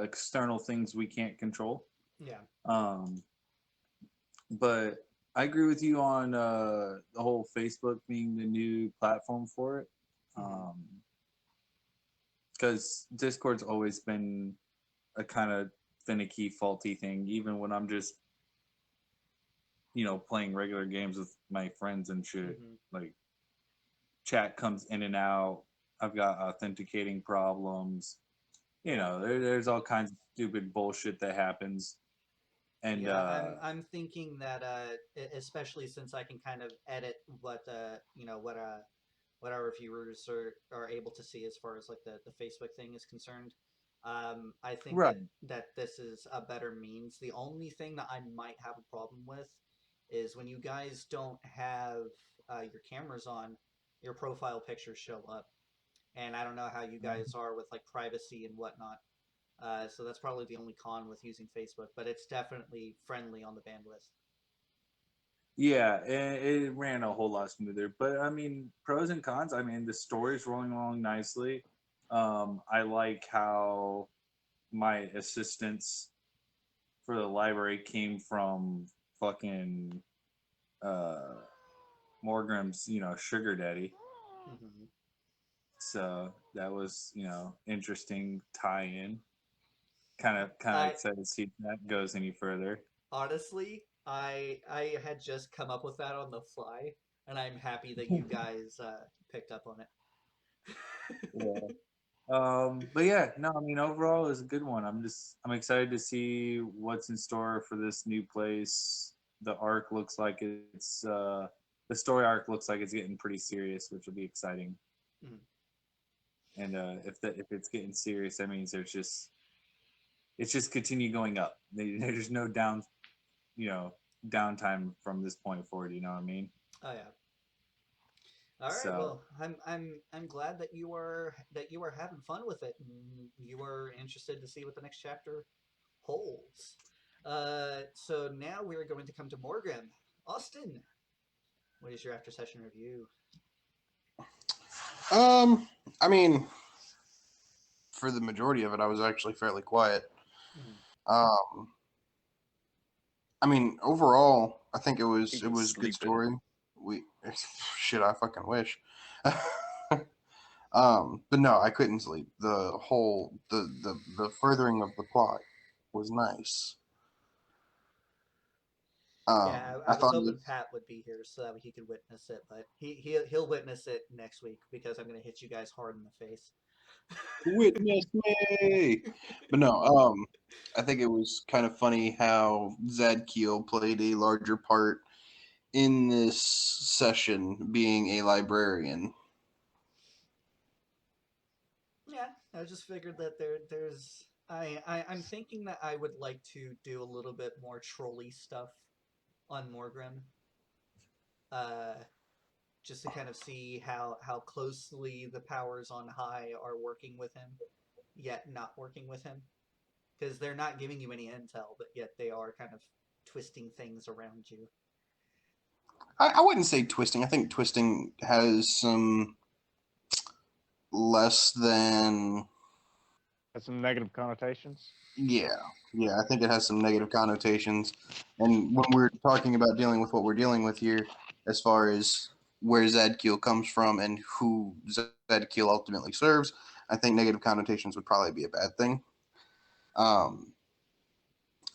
external things we can't control. Yeah. Um, but I agree with you on the whole Facebook being the new platform for it. Because Discord's always been a kind of finicky, faulty thing, even when I'm just playing regular games with my friends and shit. Like chat comes in and out. I've got authenticating problems. There's all kinds of stupid bullshit that happens. And Yeah, I'm thinking that especially since I can kind of edit what our reviewers are able to see as far as like the Facebook thing is concerned. I think right. that this is a better means. The only thing that I might have a problem with is when you guys don't have your cameras on, your profile pictures show up, and I don't know how you guys are with like privacy and whatnot. So that's probably the only con with using Facebook, but it's definitely friendly on the bandwidth. Yeah, it ran a whole lot smoother. But I mean, pros and cons. I mean, the story's rolling along nicely. I like how my assistants for the library came from fucking uh, Morgrim's, sugar daddy. Mm-hmm. So that was, interesting tie-in. Kind of I excited to see if that goes any further. honestly, I had just come up with that on the fly, and I'm happy that you guys picked up on it. Yeah. But yeah, no, I mean overall it was a good one. I'm excited to see what's in store for this new place. The arc looks like the story arc looks like it's getting pretty serious, which will be exciting. Mhm. And if it's getting serious, that means it's just continue going up. There's no you know, downtime from this point forward. You know what I mean? Oh yeah. All right. So Well, I'm glad that you are having fun with it, and you are interested to see what the next chapter holds. So now we're going to come to Morgan. Austin, what is your after session review? I mean, for the majority of it, I was actually fairly quiet. Mhm. I mean, overall, I think it He was was a good sleeping. story. We shit, I fucking wish. But no, I couldn't sleep. The furthering of the plot was nice. Yeah, I I was thought hoping it, Pat would be here so that he could witness it, but he'll witness it next week because I'm going to hit you guys hard in the face. witness me. But no, I think it was kind of funny how Zadkiel played a larger part in this session, being a librarian. Yeah, I just figured that there's I'm thinking that I would like to do a little bit more trolley stuff on Morgrim. Uh, just to kind of see how closely the powers on high are working with him, yet not working with him, because they're not giving you any intel, but yet they are kind of twisting things around you. I wouldn't say twisting. I think twisting has some less than. Has some negative connotations. Yeah, yeah. I think it has some negative connotations. And when we're talking about dealing with what we're dealing with here, as far as where Zadkiel comes from and who Zadkiel ultimately serves, I think negative connotations would probably be a bad thing. Um,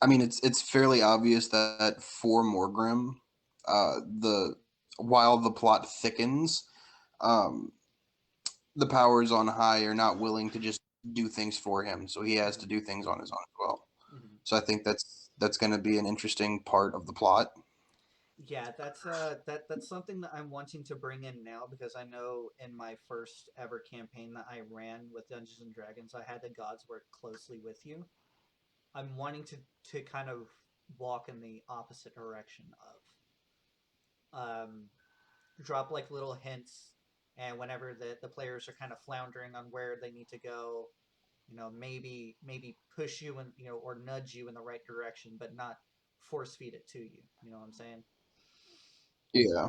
I mean, it's fairly obvious that for Morgrim, the while the plot thickens, um, the powers on high are not willing to just do things for him, so he has to do things on his own as well. Mm-hmm. So I think that's going to be an interesting part of the plot. Yeah, that's something that I'm wanting to bring in now because I know in my first ever campaign that I ran with Dungeons and Dragons, I had the gods work closely with you. I'm wanting to kind of walk in the opposite direction of drop like little hints, and whenever the players are kind of floundering on where they need to go, maybe push you and or nudge you in the right direction, but not force feed it to you. You know what I'm saying? Yeah,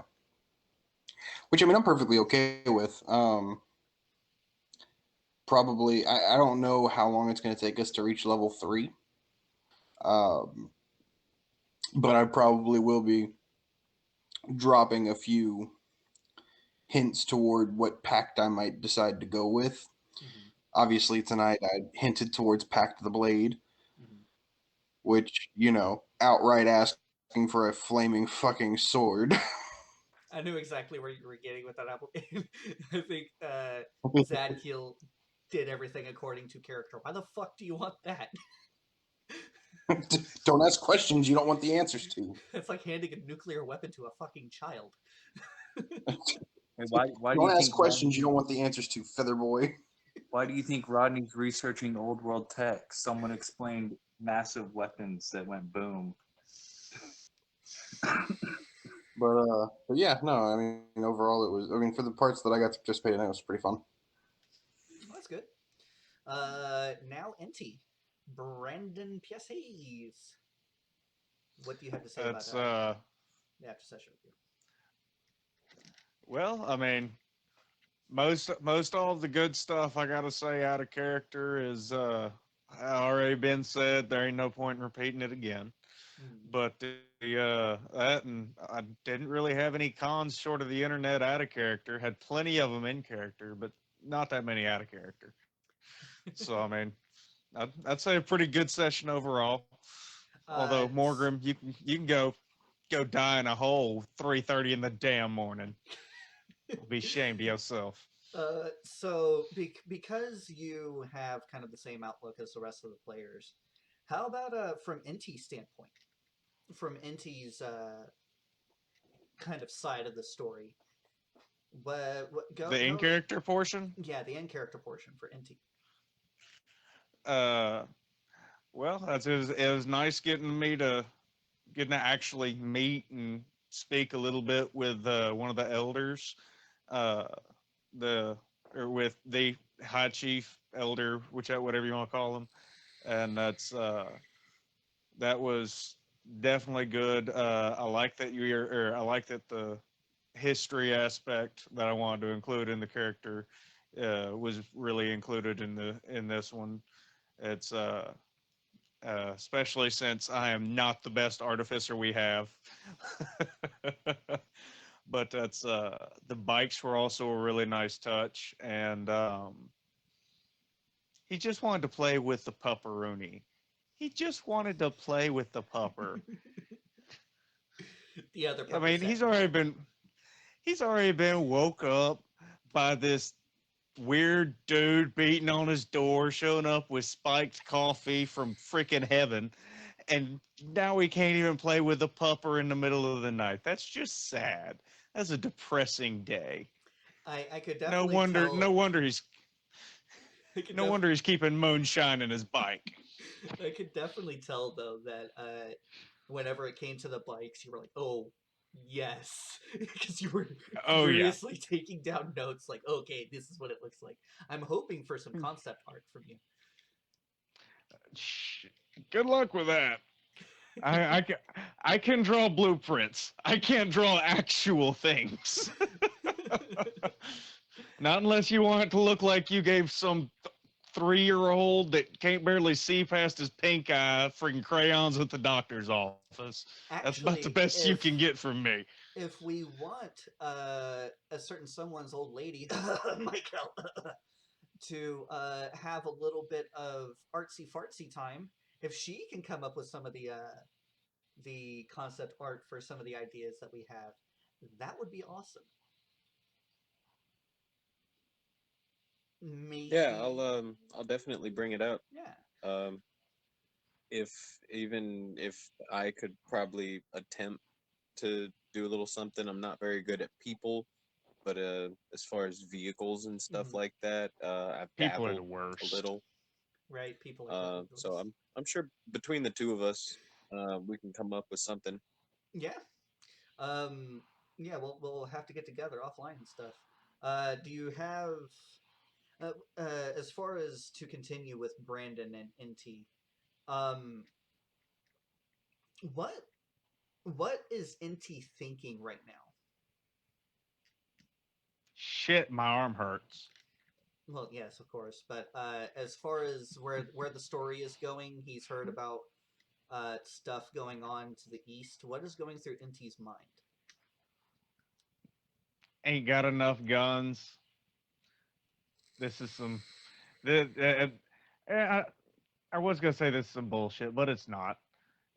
which I mean I'm perfectly okay with. Probably I don't know how long it's going to take us to reach level 3, um, but I probably will be dropping a few hints toward what pact I might decide to go with. Mm-hmm. Obviously, tonight I hinted towards Pact the Blade, Mm-hmm. which, outright asking for a flaming fucking sword. I knew exactly where you were getting with that application. I think Zadkiel did everything according to character. Why the fuck do you want that? Don't ask questions you don't want the answers to. It's like handing a nuclear weapon to a fucking child. Hey, why do you Don't ask think questions you Rodney, don't want the answers to, Featherboy. why do you think Rodney's researching old world tech? Someone explained massive weapons that went boom. But yeah, no, I mean overall it was. I mean for the parts that I got to participate in, it was pretty fun. Well, that's good. Now Enti, Brandon Piaces. What do you have to say about That's the after session review? well, I mean, most all of the good stuff I gotta say out of character is already been said. There ain't no point in repeating it again. Mm. But that and I didn't really have any cons short of the internet out of character. Had plenty of them in character, but not that many out of character. So I mean, I'd say a pretty good session overall. Uh, Although Morgrim, you can go die in a hole 3:30 in the damn morning. Be ashamed of yourself. because you have kind of the same outlook as the rest of the players, how about from Inti's standpoint, from Inti's kind of side of the story? What The in go? character portion. Yeah, the end character portion for Inti. Uh, well, it was nice getting to actually meet and speak a little bit with one of the elders, uh, the or with the high chief elder, whatever you want to call him, and that was definitely good. I like that I like that the history aspect that I wanted to include in the character was really included in this one. It's especially since I am not the best artificer we have. But that's the bikes were also a really nice touch, and he just wanted to play with the pupperoonie. He just wanted to play with the pupper. The other I pupper mean, set. he's already been woke up by this weird dude beating on his door, showing up with spiked coffee from freaking heaven, and now we can't even play with the pupper in the middle of the night. That's just sad. That's a depressing day. I could No definitely wonder, tell. I could no def- wonder he's keeping moonshine in his bike. I could definitely tell though that whenever it came to the bikes, you were like, oh, Yes, because you were Oh yeah. furiously taking down notes like, okay, this is what it looks like. I'm hoping for some concept art from you. Shh. Good luck with that. I can draw blueprints. I can't draw actual things. Not unless you want it to look like you gave some 3-year-old that can't barely see past his pink eye freaking crayons at the doctor's office. That's about the Actually, best you can get from me. if we want a certain someone's old lady, Mykel, to have a little bit of artsy fartsy time, if she can come up with some of the concept art for some of the ideas that we have, that would be awesome. Yeah, Maybe, I'll definitely bring it up. yeah. Um, if even if I could probably attempt to do a little something, I'm not very good at people, but as far as vehicles and stuff Hmm. like that, I've People are the dabbled a worst. little. Right, people are totally So doors. I'm sure between the two of us, we can come up with something. Yeah. Um, yeah, we'll have to get together offline and stuff. Do you have as far as to continue with Brandon and NT, um, what what is NT thinking right now? Shit, my arm hurts. Well, yes, of course, but as far as where the story is going, he's heard about stuff going on to the east. What is going through NT's mind? Ain't got enough guns. This is some. The, I was gonna say this is some bullshit, but it's not.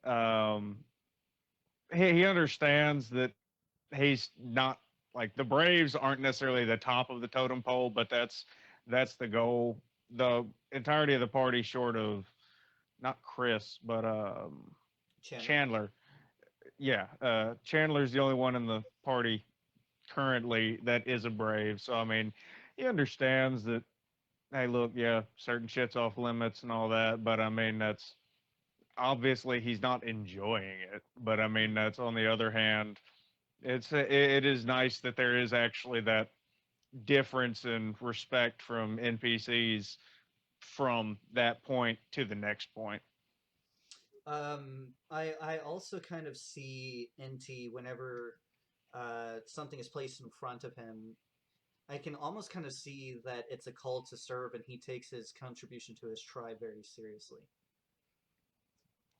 Um, he understands that he's not like the Braves aren't necessarily the top of the totem pole, but that's the goal. The entirety of the party, short of not Chris, but Chandler. Chandler. Yeah, Chandler's the only one in the party currently that is a Brave. So I mean, he understands that. Hey, look, yeah, certain shit's off limits and all that, but I mean that's obviously he's not enjoying it. But I mean that's on the other hand, it is nice that there is actually that difference in respect from NPCs from that point to the next point. I also kind of see NT whenever something is placed in front of him. I can almost kind of see that it's a call to serve, and he takes his contribution to his tribe very seriously.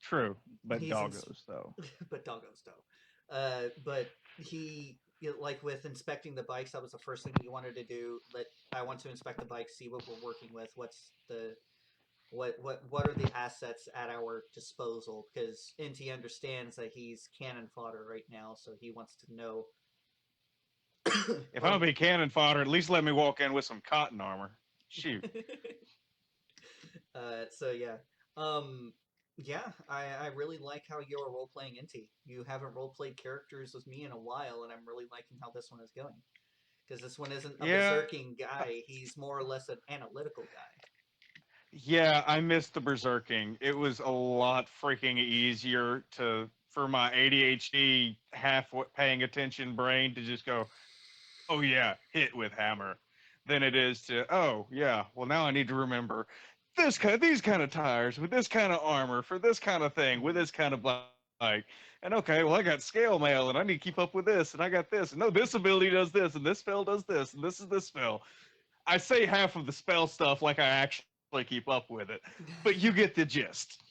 True, but He's in, doggos though. but doggos though. But he like with inspecting the bikes, that was the first thing he wanted to do. I want to inspect the bikes, see what we're working with, what's the what are the assets at our disposal? Because NT understands that he's cannon fodder right now, so he wants to know. If I'm Pardon gonna me. be cannon fodder, at least let me walk in with some cotton armor. Shoot. So yeah, um, yeah, I really like how you're role playing NT. You haven't role played characters with me in a while, and I'm really liking how this one is going. Because this one isn't a Yeah, berserking guy; he's more or less an analytical guy. yeah, I missed the berserking. It was a lot freaking easier to for my ADHD half paying attention brain to just go, oh yeah, hit with hammer, than it is to oh yeah, well now I need to remember these kind of tires with this kind of armor for this kind of thing with this kind of bike. And okay, well I got scale mail and I need to keep up with this and I got this and no this ability does this and this spell does this and this is this spell. I say half of the spell stuff like I actually keep up with it, but you get the gist.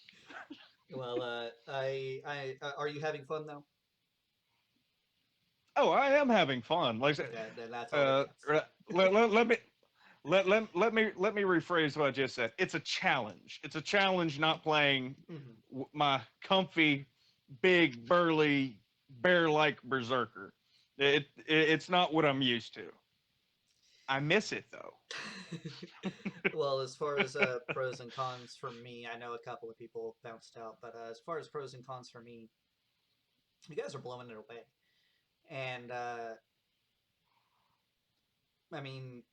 Well, are you having fun though? Oh, I am having fun. Like, Okay, then that's all that counts. let me let me rephrase what I just said. It's a challenge. It's a challenge not playing Mhm. my comfy, big, burly, bear-like berserker. It's not what I'm used to. I miss it though. Well, as far as pros and cons for me, I know a couple of people bounced out, but as far as pros and cons for me, you guys are blowing it away. And I mean,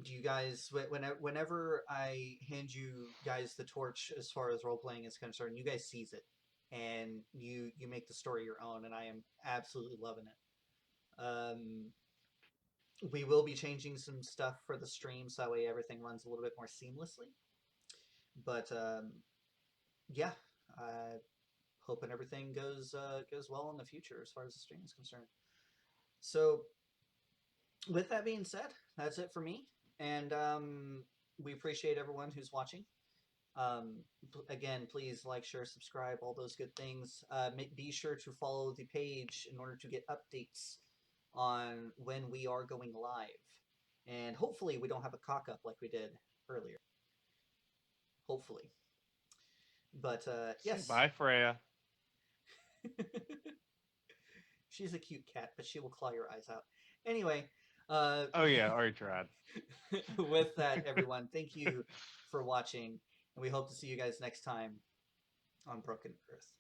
do you guys whenever I hand you guys the torch as far as role playing is concerned, you guys seize it. and you make the story your own, and I am absolutely loving it. We will be changing some stuff for the stream so that way everything runs a little bit more seamlessly. But yeah, hoping everything goes well in the future as far as the stream is concerned. So with that being said, that's it for me, and we appreciate everyone who's watching. Again, please like, share, subscribe, all those good things. Be sure to follow the page in order to get updates on when we are going live. And hopefully we don't have a cock up like we did earlier. Hopefully. But yes. Bye, Freya. She's a cute cat, but she will claw your eyes out. Anyway. Oh, yeah, already tried. With that, everyone, thank you for watching. And we hope to see you guys next time on Broken Earth.